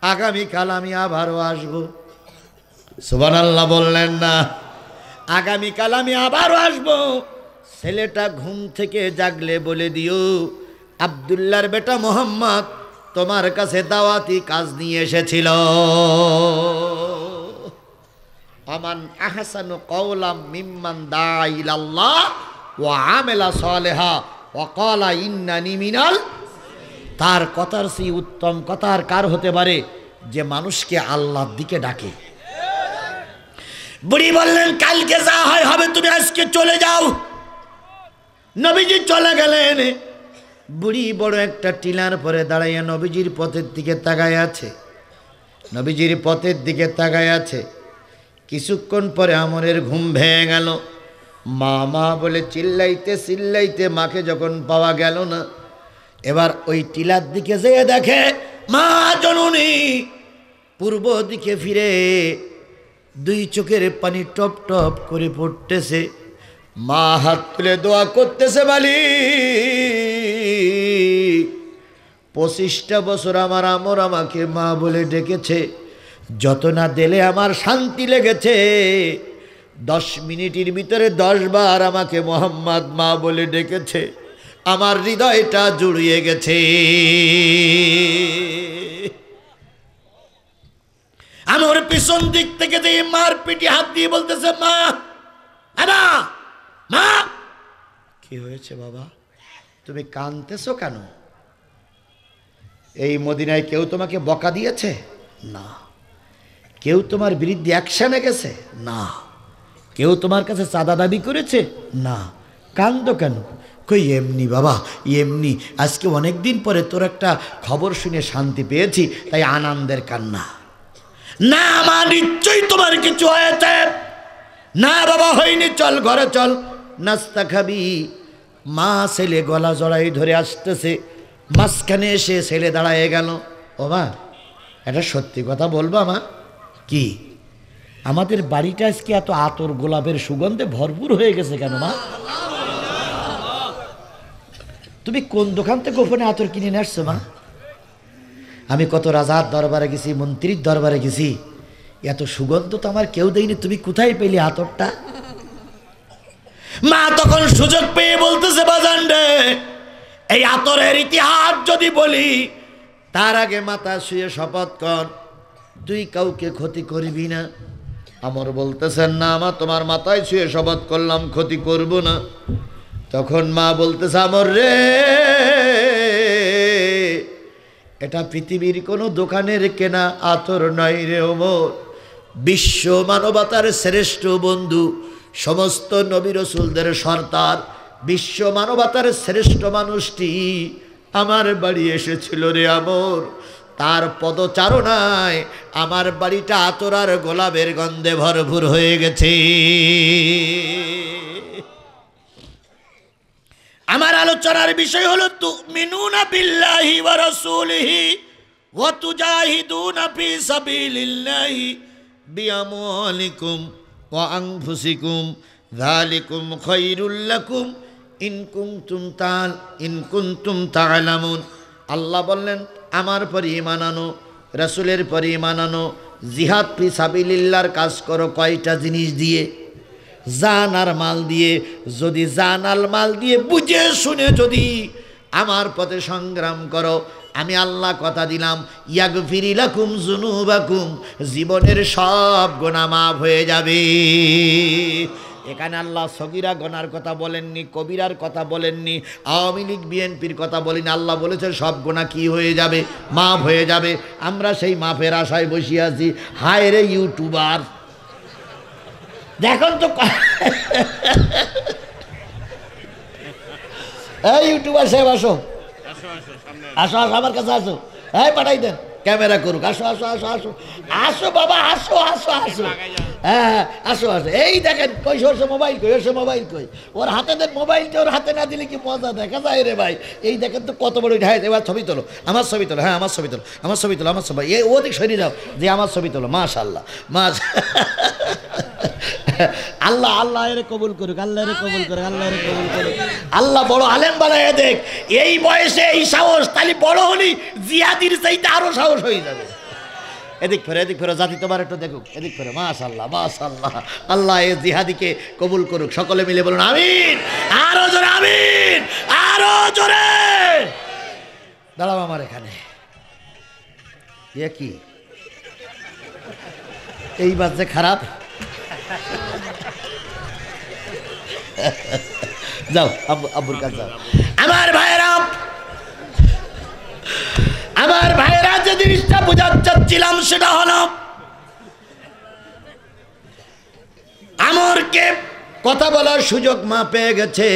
আগামীকাল আমি আবারও আসবো। সুবহানাল্লাহ বললেন না? আগামীকাল আমি আবারও আসবো। ছেলেটা ঘুম থেকে জাগলে বলে দিও আব্দুল্লাহর বেটা মোহাম্মদ তোমার কাছে দাওয়াতি কাজ নিয়ে এসেছিল। আমান আহসানু কওলাম মিম্মান দা ইলাল্লাহ ওয়া আমিলা সালিহা ওয়া ক্বালা ইন্নানি মিনাল। তার কথার সেই উত্তম কথা আর কার হতে পারে যে মানুষকে আল্লাহর দিকে ডাকে। বুড়ি বললেন কালকে যা হয় হবে, তুমি আজকে চলে যাও। নবীজি চলে গেলেন। বুড়ি বড় একটা টিলার পরে দাঁড়াইয়া নবীজির পথের দিকে তাকায় আছে, নবীজির পথের দিকে তাকায় আছে। কিছুক্ষণ পরে আমরের ঘুম ভেঙে গেল। মা মা বলে চিল্লাইতে চিল্লাইতে মাকে যখন পাওয়া গেল না, এবার ওই টিলার দিকে যেয়ে দেখে মা জননী পূর্ব দিকে ফিরে দুই চোখের পানি টপ টপ করে পড়তেছে। মা হাত তুলে দোয়া করতেছে, বালি 25টা বছর আমার আমর আমাকে মা বলে ডেকেছে, যত না দিলে আমার শান্তি লেগেছে। 10 মিনিটের ভিতরে 10 বার আমাকে মোহাম্মদ মা বলে ডেকেছে, আমার হৃদয়টা জুড়িয়ে গেছে। আমার পিছন দিক থেকে যে মার পিঠে হাত দিয়ে বলতেছে, মা মা মা। কি হয়েছে বাবা, তুমি কাঁদতেছো কেন? এই মদিনায় কেউ তোমাকে বকা দিয়েছে? না। কেউ তোমার বিরুদ্ধে অ্যাকশনে গেছে? না। কেউ তোমার কাছে চাঁদা দাবি করেছে? না। কাঁদো কেন? কই এমনি বাবা, এমনি আজকে অনেক দিন পরে তোর একটা খবর শুনে শান্তি পেয়েছি, তাই আনন্দের কান্না। না মা, নিশ্চয়ই তোমার কিছু হয়েছে। না বাবা, হয়নি, চল ঘরে চল, নাস্তা খাবি। মা ছেলে গলা জড়াই ধরে আসতেছে, মাঝখানে এসে ছেলে দাঁড়ায় গেল। ও মা, এটা সত্যি কথা বলবা মা? কি? আমাদের বাড়িটা আজকে এত আতর গোলাপের সুগন্ধে ভরপুর হয়ে গেছে কেন মা? তুমি কোন দোকান থেকে গোপনে আতর কিনে নিয়ে আসছো মা? আমি কত রাজার দরবারে গেছি, মন্ত্রীর দরবারে গেছি, এত সুগন্ধ তো আমার কেউ দেয়নি, তুমি কোথায় পেলে আতরটা? মা তখন সুযোগ পেয়ে বলতেছে, বাজান রে, এই আতরের ইতিহাস যদি বলি, তার আগে মাথা শুয়ে শপথ কর তুই কাউকে ক্ষতি করবি না। আমর বলতেছেন, না মা, তোমার মাথায় শুয়ে শপথ করলাম ক্ষতি করব না। তখন মা বলতেছে, আমর রে, এটা পৃথিবীর কোনো দোকানের কেনা আতর নয় রে ওমর, বিশ্ব মানবতার শ্রেষ্ঠ বন্ধু, সমস্ত নবী রাসূলদের সর্দার, বিশ্ব মানবতার শ্রেষ্ঠ মানুষটি আমার বাড়ি এসেছিল রে আমর। তার পদচারণায় আমার বাড়িটা আতর আর গোলাপের গন্ধে ভরপুর হয়ে গেছে। আমার আলোচনার বিষয় হলো তুমিনুনা বিল্লাহি ওয়া রাসূলিহি ওয়া তুজাহিদুনা ফি সাবিলিল্লাহি বিআমওয়ালিকুম ওয়া আনফুসিকুম যালিকুম খায়রুল লাকুম ইন কুনতুম তা'লামুন। আল্লাহ বললেন, আমার পরে ঈমান আনো, রাসূলের পরে ঈমান আনো, জিহাদ ফি সাবিলিল্লাহর কাজ করো কয়টা জিনিস দিয়ে? জান আর মাল দিয়ে। যদি জান আর মাল দিয়ে বুঝে শুনে যদি আমার পথে সংগ্রাম করো, আমি আল্লাহ কথা দিলাম, ইয়াগফির লাকুম যুনুবাকুম, জীবনের সব গুনাহ মাফ হয়ে যাবে। এখানে আল্লাহ সগীরা গুনার কথা বলেননি, কবিরার কথা বলেননি, আওয়ামী লীগ বিএনপির কথা বলেন। আল্লাহ বলেছেন সব গুনাহ কি হয়ে যাবে? মাফ হয়ে যাবে। আমরা সেই মাফের আশায় বসে আছি। হায় রে ইউটিউবার, দেখুন তো, এই ইউটিউবার সাহেব আসো, আসো আসো আমার কাছে আসো, হ্যাঁ পাঠাই দেন, ক্যামেরা করুক, আসো আসো আসো আসো আসো বাবা, আসো আসো আসো, হ্যাঁ হ্যাঁ আসো আসো। এই দেখেন, কই সে মোবাইল, কই সে মোবাইল, কই ওর হাতে দেন মোবাইলটা, ওর হাতে না দিলে কি মজা দেখা যায় রে ভাই। এই দেখেন তো কত বড়, হ্যাঁ এবার ছবি তোলো, আমার ছবি তোলো, হ্যাঁ আমার ছবি তোলো, আমার ছবি তোলো, আমার ছবি, এই ওদিক সরিয়ে যাও, যে আমার ছবি তোলো। মাশাআল্লাহ, আল্লাহ আল্লাহ এর কবুল করুক, আল্লাহ এর কবুল করুক, আল্লাহ এর কবুল করুক। আল্লাহ বড় আলেম বানায় দেখ, এই বয়সে এই সাহস, তাহলে বড় হলি জিহাদির চাইতে আরো সাহস হয়ে যাবে। এদিক ফেরো, এদিক ফেরো, জাতি তোমার একটু দেখুক, এদিক ফেরো। মাশাআল্লাহ মাশাআল্লাহ, আল্লাহ এই জিহাদিকে কবুল করুক। সকলে মিলে বলুন আমিন, আরো জোরে আমিন, আরো জোরে। দাঁড়াও আমার এখানে, এ কি এই বাজে খারাপ, যাও আব্বুর কাছে যাও। আমার ভাইরা যে জিনিসটা বোঝাতে চাচ্ছিলাম সেটা হলো, আমরকে কথা বলার সুযোগ মা পেয়ে গেছে।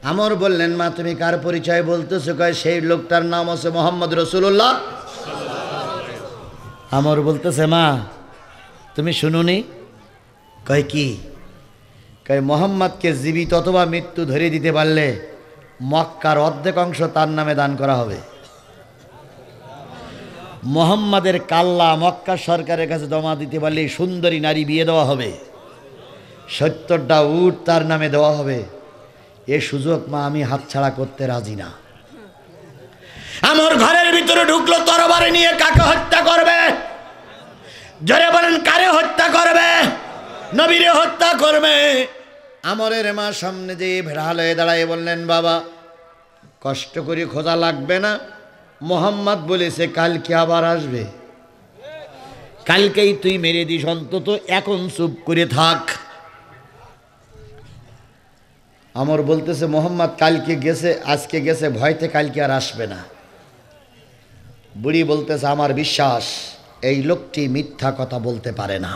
আমর বললেন, মা তুমি কার পরিচয় বলতেছো? কয় সেই লোকটার নাম হচ্ছে মোহাম্মদ রসুল্লাহ। আমর বলতেছে, মা তুমি শুনুনি? কয় কি? কয় মোহাম্মদকে জীবিত অথবা মৃত্যু ধরে দিতে পারলে মক্কার অর্ধেক অংশ তার নামে দান করা হবে। মোহাম্মদের কাল্লা মক্কা সরকারের কাছে জমা দিতে পারলে সুন্দরী নারী বিয়ে দেওয়া হবে, 70টা উট তার নামে দেওয়া হবে। এ সুযোগ মা আমি হাতছাড়া করতে রাজি না। আমার ঘরের ভিতরে ঢুকলো, তরবারি নিয়ে কাকে হত্যা করবে? জোরে বলেন, কারে হত্যা করবে? নবীরে হত্যা করবে। আমরের মা সামনে দিয়ে ভেড়াল হয়ে দাঁড়ায় বললেন, বাবা কষ্ট করে খোঁজা লাগবে না, মোহাম্মদ বলেছে কালকে আবার আসবে, কালকেই তুই মেরে দিস, অন্তত এখন চুপ করে থাক। আমর বলতেছে, মোহাম্মদ কালকে গেছে, আজকে গেছে, ভয়তে কালকে আর আসবে না। বুড়ি বলতেছে, আমার বিশ্বাস এই লোকটি মিথ্যা কথা বলতে পারে না,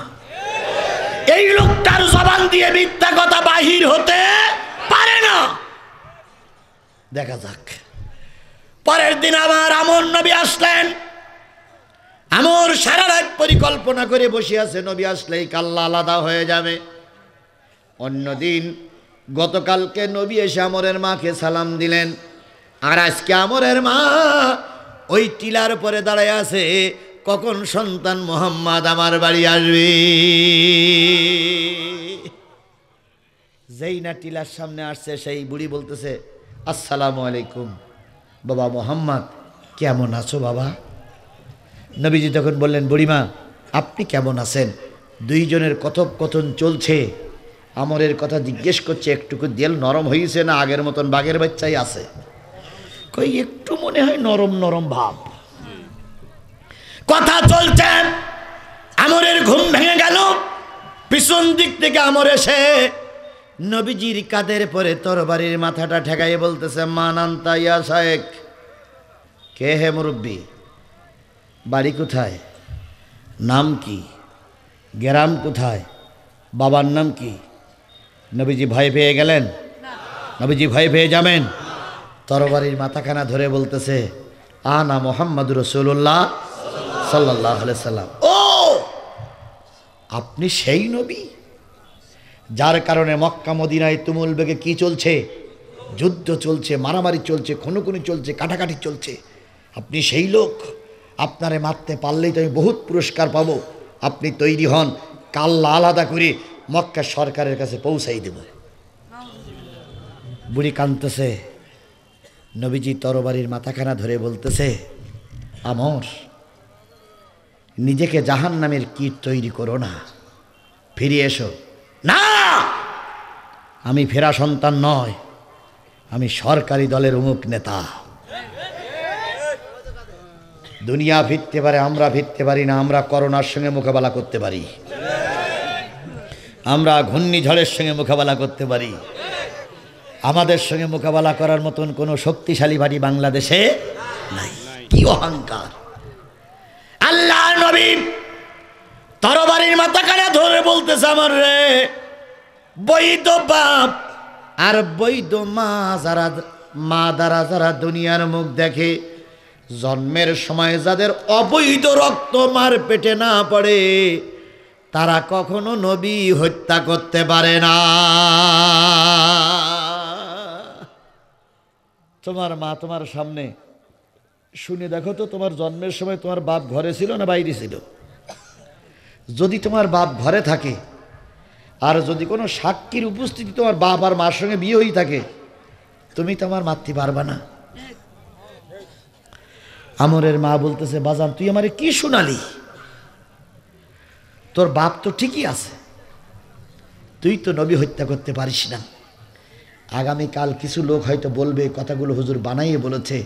এই লোকটার জবান দিয়ে মিথ্যা কথা বাহির হতে পারে না। দেখা যাক। পরের দিন আবার আমর নবী আসলেন। আমর সারা রাত পরিকল্পনা করে বসে আছে, নবী আসলেই কাল্লা আলাদা হয়ে যাবে। অন্যদিন গতকালকে নবী এসে আমরের মাকে সালাম দিলেন, আর আজকে আমরের মা ওই টিলার পরে দাঁড়ায় আছে, কখন সন্তান মোহাম্মদ আমার বাড়ি আসবে। যেই না টিলার সামনে আসছে, সেই বুড়ি বলতেছে, আসসালামু আলাইকুম বাবা মোহাম্মদ, কেমন আছো বাবা? নবীজি তখন বললেন, বুড়িমা আপনি কেমন আছেন? দুইজনের কথোপকথন চলছে। আমরের কথা জিজ্ঞেস করছে, একটুকু দেল নরম হয়েছে না আগের মতন বাঘের বাচ্চাই আছে? কই একটু মনে হয় নরম নরম ভাব। কথা চলছে, আমরের ঘুম ভেঙে গেল। পিছন দিক থেকে আমর এসে নবীজির কাঁধের পরে তরবারির মাথাটা ঠেকাইয়ে বলতেছে, মান আনতা ইয়া শায়েখ? কে হে মুরব্বী? বাড়ি কোথায়? নাম কি? গ্রাম কোথায়? বাবার নাম কি? নবীজি ভয় পেয়ে গেলেন? নবীজি ভয় পেয়ে যাবেন? তরবারির মাথাখানা ধরে বলতেছে, আনা মোহাম্মদ রসুল্লাহ সাল্লাল্লাহু আলাইহি সাল্লাম। ও আপনি সেই নবী যার কারণে মক্কা মদিনায় তুমুল বেগে কি চলছে? যুদ্ধ চলছে, মারামারি চলছে, খুনোখুনি চলছে, কাটাকাটি চলছে। আপনি সেই লোক, আপনারে মারতে পারলেই তো আমি বহুত পুরস্কার পাবো। আপনি তৈরি হন, কাল্লা আলাদা করে মক্কা সরকারের কাছে পৌঁছাই দেব। বুড়ি কাঁদতেছে। নবীজি তরবারির মাথাখানা ধরে বলতেছে, আমর নিজেকে জাহান্নামের কীট তৈরি করো না, ফিরে এসো। না, আমি ফেরা সন্তান নয়, আমি সরকারি দলের অমুক নেতা। দুনিয়া ফিরতে পারে, আমরা ফিরতে পারি না। আমরা করোনার সঙ্গে মোকাবেলা করতে পারি, আমরা ঘূর্ণিঝড়ের সঙ্গে মোকাবেলা করতে পারি। আমাদের সঙ্গে মোকাবেলা করার মতন কোনো শক্তিশালী বাড়ি বাংলাদেশে নাই। কি অহংকার! আল্লাহ নবী তরবারির মাথাখানা ধরে বলতেছে, আমার রে বৈধ বাপ আর বৈধ মা যারা, মা দ্বারা যারা দুনিয়ার মুখ দেখে, জন্মের সময় যাদের অবৈধ রক্ত মার পেটে না পড়ে, তারা কখনো নবী হত্যা করতে পারে না। তোমার মা তোমার সামনে, শুনে দেখো তো, তোমার জন্মের সময় তোমার বাপ ঘরে ছিল না বাইরে ছিল? যদি তোমার বাপ ঘরে থাকে, আর যদি কোনো সাক্ষীর উপস্থিতি তোমার বাপ আর মার সঙ্গে বিয়ে হয়ে থাকে, তুমি তোমার মারতে পারবা না। আমরের মা বলতেছে, বাজান তুই আমারে কি শোনালি? তোর বাপ তো ঠিকই আছে, তুই তো নবী হত্যা করতে পারিস না। আগামীকাল কিছু লোক হয়তো বলবে কথাগুলো হুজুর বানাইয়ে বলেছে,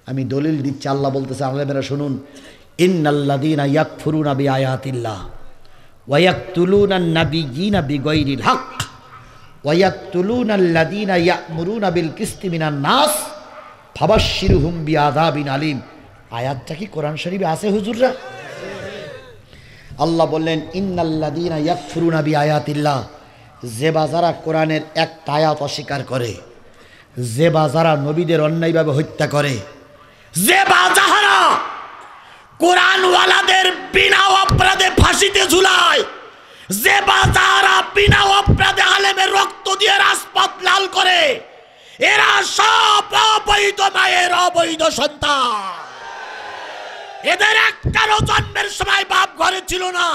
আমি দলিল দিচ্ছি। আল্লাহ বলতেছে, আলেমেরা শুনুন, ইন্নাল্লাযীনা ইয়াকফুরুনা বিআয়াতিল্লাহ ওয়া ইয়াকতুলুনান নাবিয়্যিনা বিগাইরিল হক ওয়া ইয়াকতুলুনাল্লাযীনা ইয়া'মুরুনা বিল কিসতি মিনান নাস ফাবাশশিরহুম বিআযাবিন আলীম। আয়াতটা কি কোরআন শরীফে আছে হুজুররা? আল্লাহ বললেন, ইন্নাল্লাযীনা ইয়াকফুরুনা বিআয়াতিল্লাহ, যে বা যারা কোরআনের একটা আয়াত অস্বীকার করে, যে বা যারা নবীদের অন্যায়ভাবে হত্যা করে, যে বা যাহারা কোরআনওয়ালাদের বিনা অপরাধে ফাঁসিতে ঝুলায়, যে বা যারা বিনা অপরাধে আলেমের রক্ত দিয়ে রাজপথ লাল করে, এরা সব অবৈধ মায়ের অবৈধ সন্তান। এদের একটারও জন্মের সময় বাপ ঘরে ছিল না।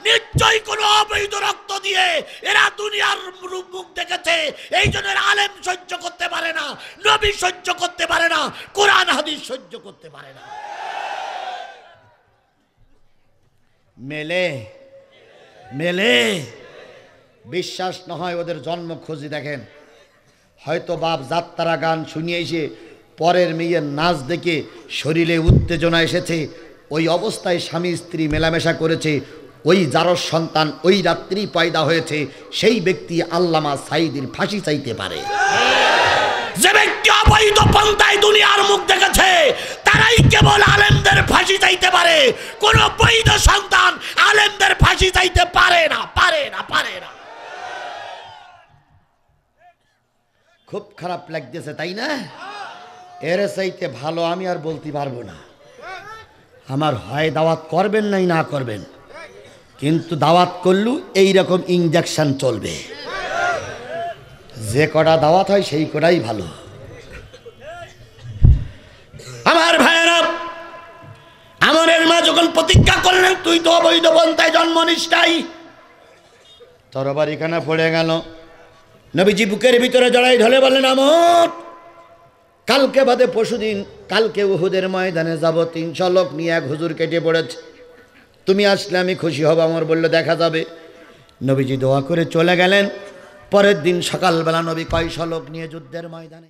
নিশ্চয়ই কোনো অবৈধ রক্ত দিয়ে এরা দুনিয়ার মুখ দেখেছে। এই জন্য আলেম সহ্য করতে পারে না, নবী সহ্য করতে পারে না, কোরআন হাদিস সহ্য করতে পারে না। মেলে মেলে বিশ্বাস না হয় ওদের জন্ম খোঁজি দেখেন। হয়তো বাপ যাত্রা গান শুনিয়ে এসে পরের মেয়ের নাচ দেখে শরীরে উত্তেজনা এসেছে, ওই অবস্থায় স্বামী স্ত্রী মেলামেশা করেছে, ওই যার সন্তান ওই রাত্রি পয়দা হয়েছে, সেই ব্যক্তি আল্লামা সাঈদীর ফাঁসি চাইতে পারে। যে ব্যক্তি অবৈধ পন্থায় দুনিয়ার মুখ দেখেছে তারাই কেবল আলেমদের ফাঁসি চাইতে পারে। কোন বৈধ সন্তান আলেমদের ফাঁসি চাইতে পারে না, পারে না, পারে না। খুব খারাপ লাগতেছে তাই না? এর চাইতে ভালো আমি আর বলতে পারবো না। আমার হয় দাওয়াত করবেন নাই না করবেন, কিন্তু দাওয়াত করলেও এইরকম ইনজেকশন চলবে। যে কটা দাওয়াত হয় সেই কটাই ভালো। আমার ভাইয়েরা, আমরের মা যখন প্রতিজ্ঞা করলেন তুই তো অবৈধ পন্থায় জন্ম নিস নাই, তরবারিখানা পড়ে গেল। নবীজি বুকের ভিতরে জড়াই ঢলে বললেন, আমর কালকে বাদে পরশুদিন, কালকে উহুদের ময়দানে যাব। 300 লোক নিয়ে এক হুজুর কেটে পড়েছে, তুমি আসলে আমি খুশি হব। আমর বলল দেখা যাবে। নবীজি দোয়া করে চলে গেলেন। পরের দিন সকালবেলা নবী কয়শো লোক নিয়ে যুদ্ধের ময়দানে।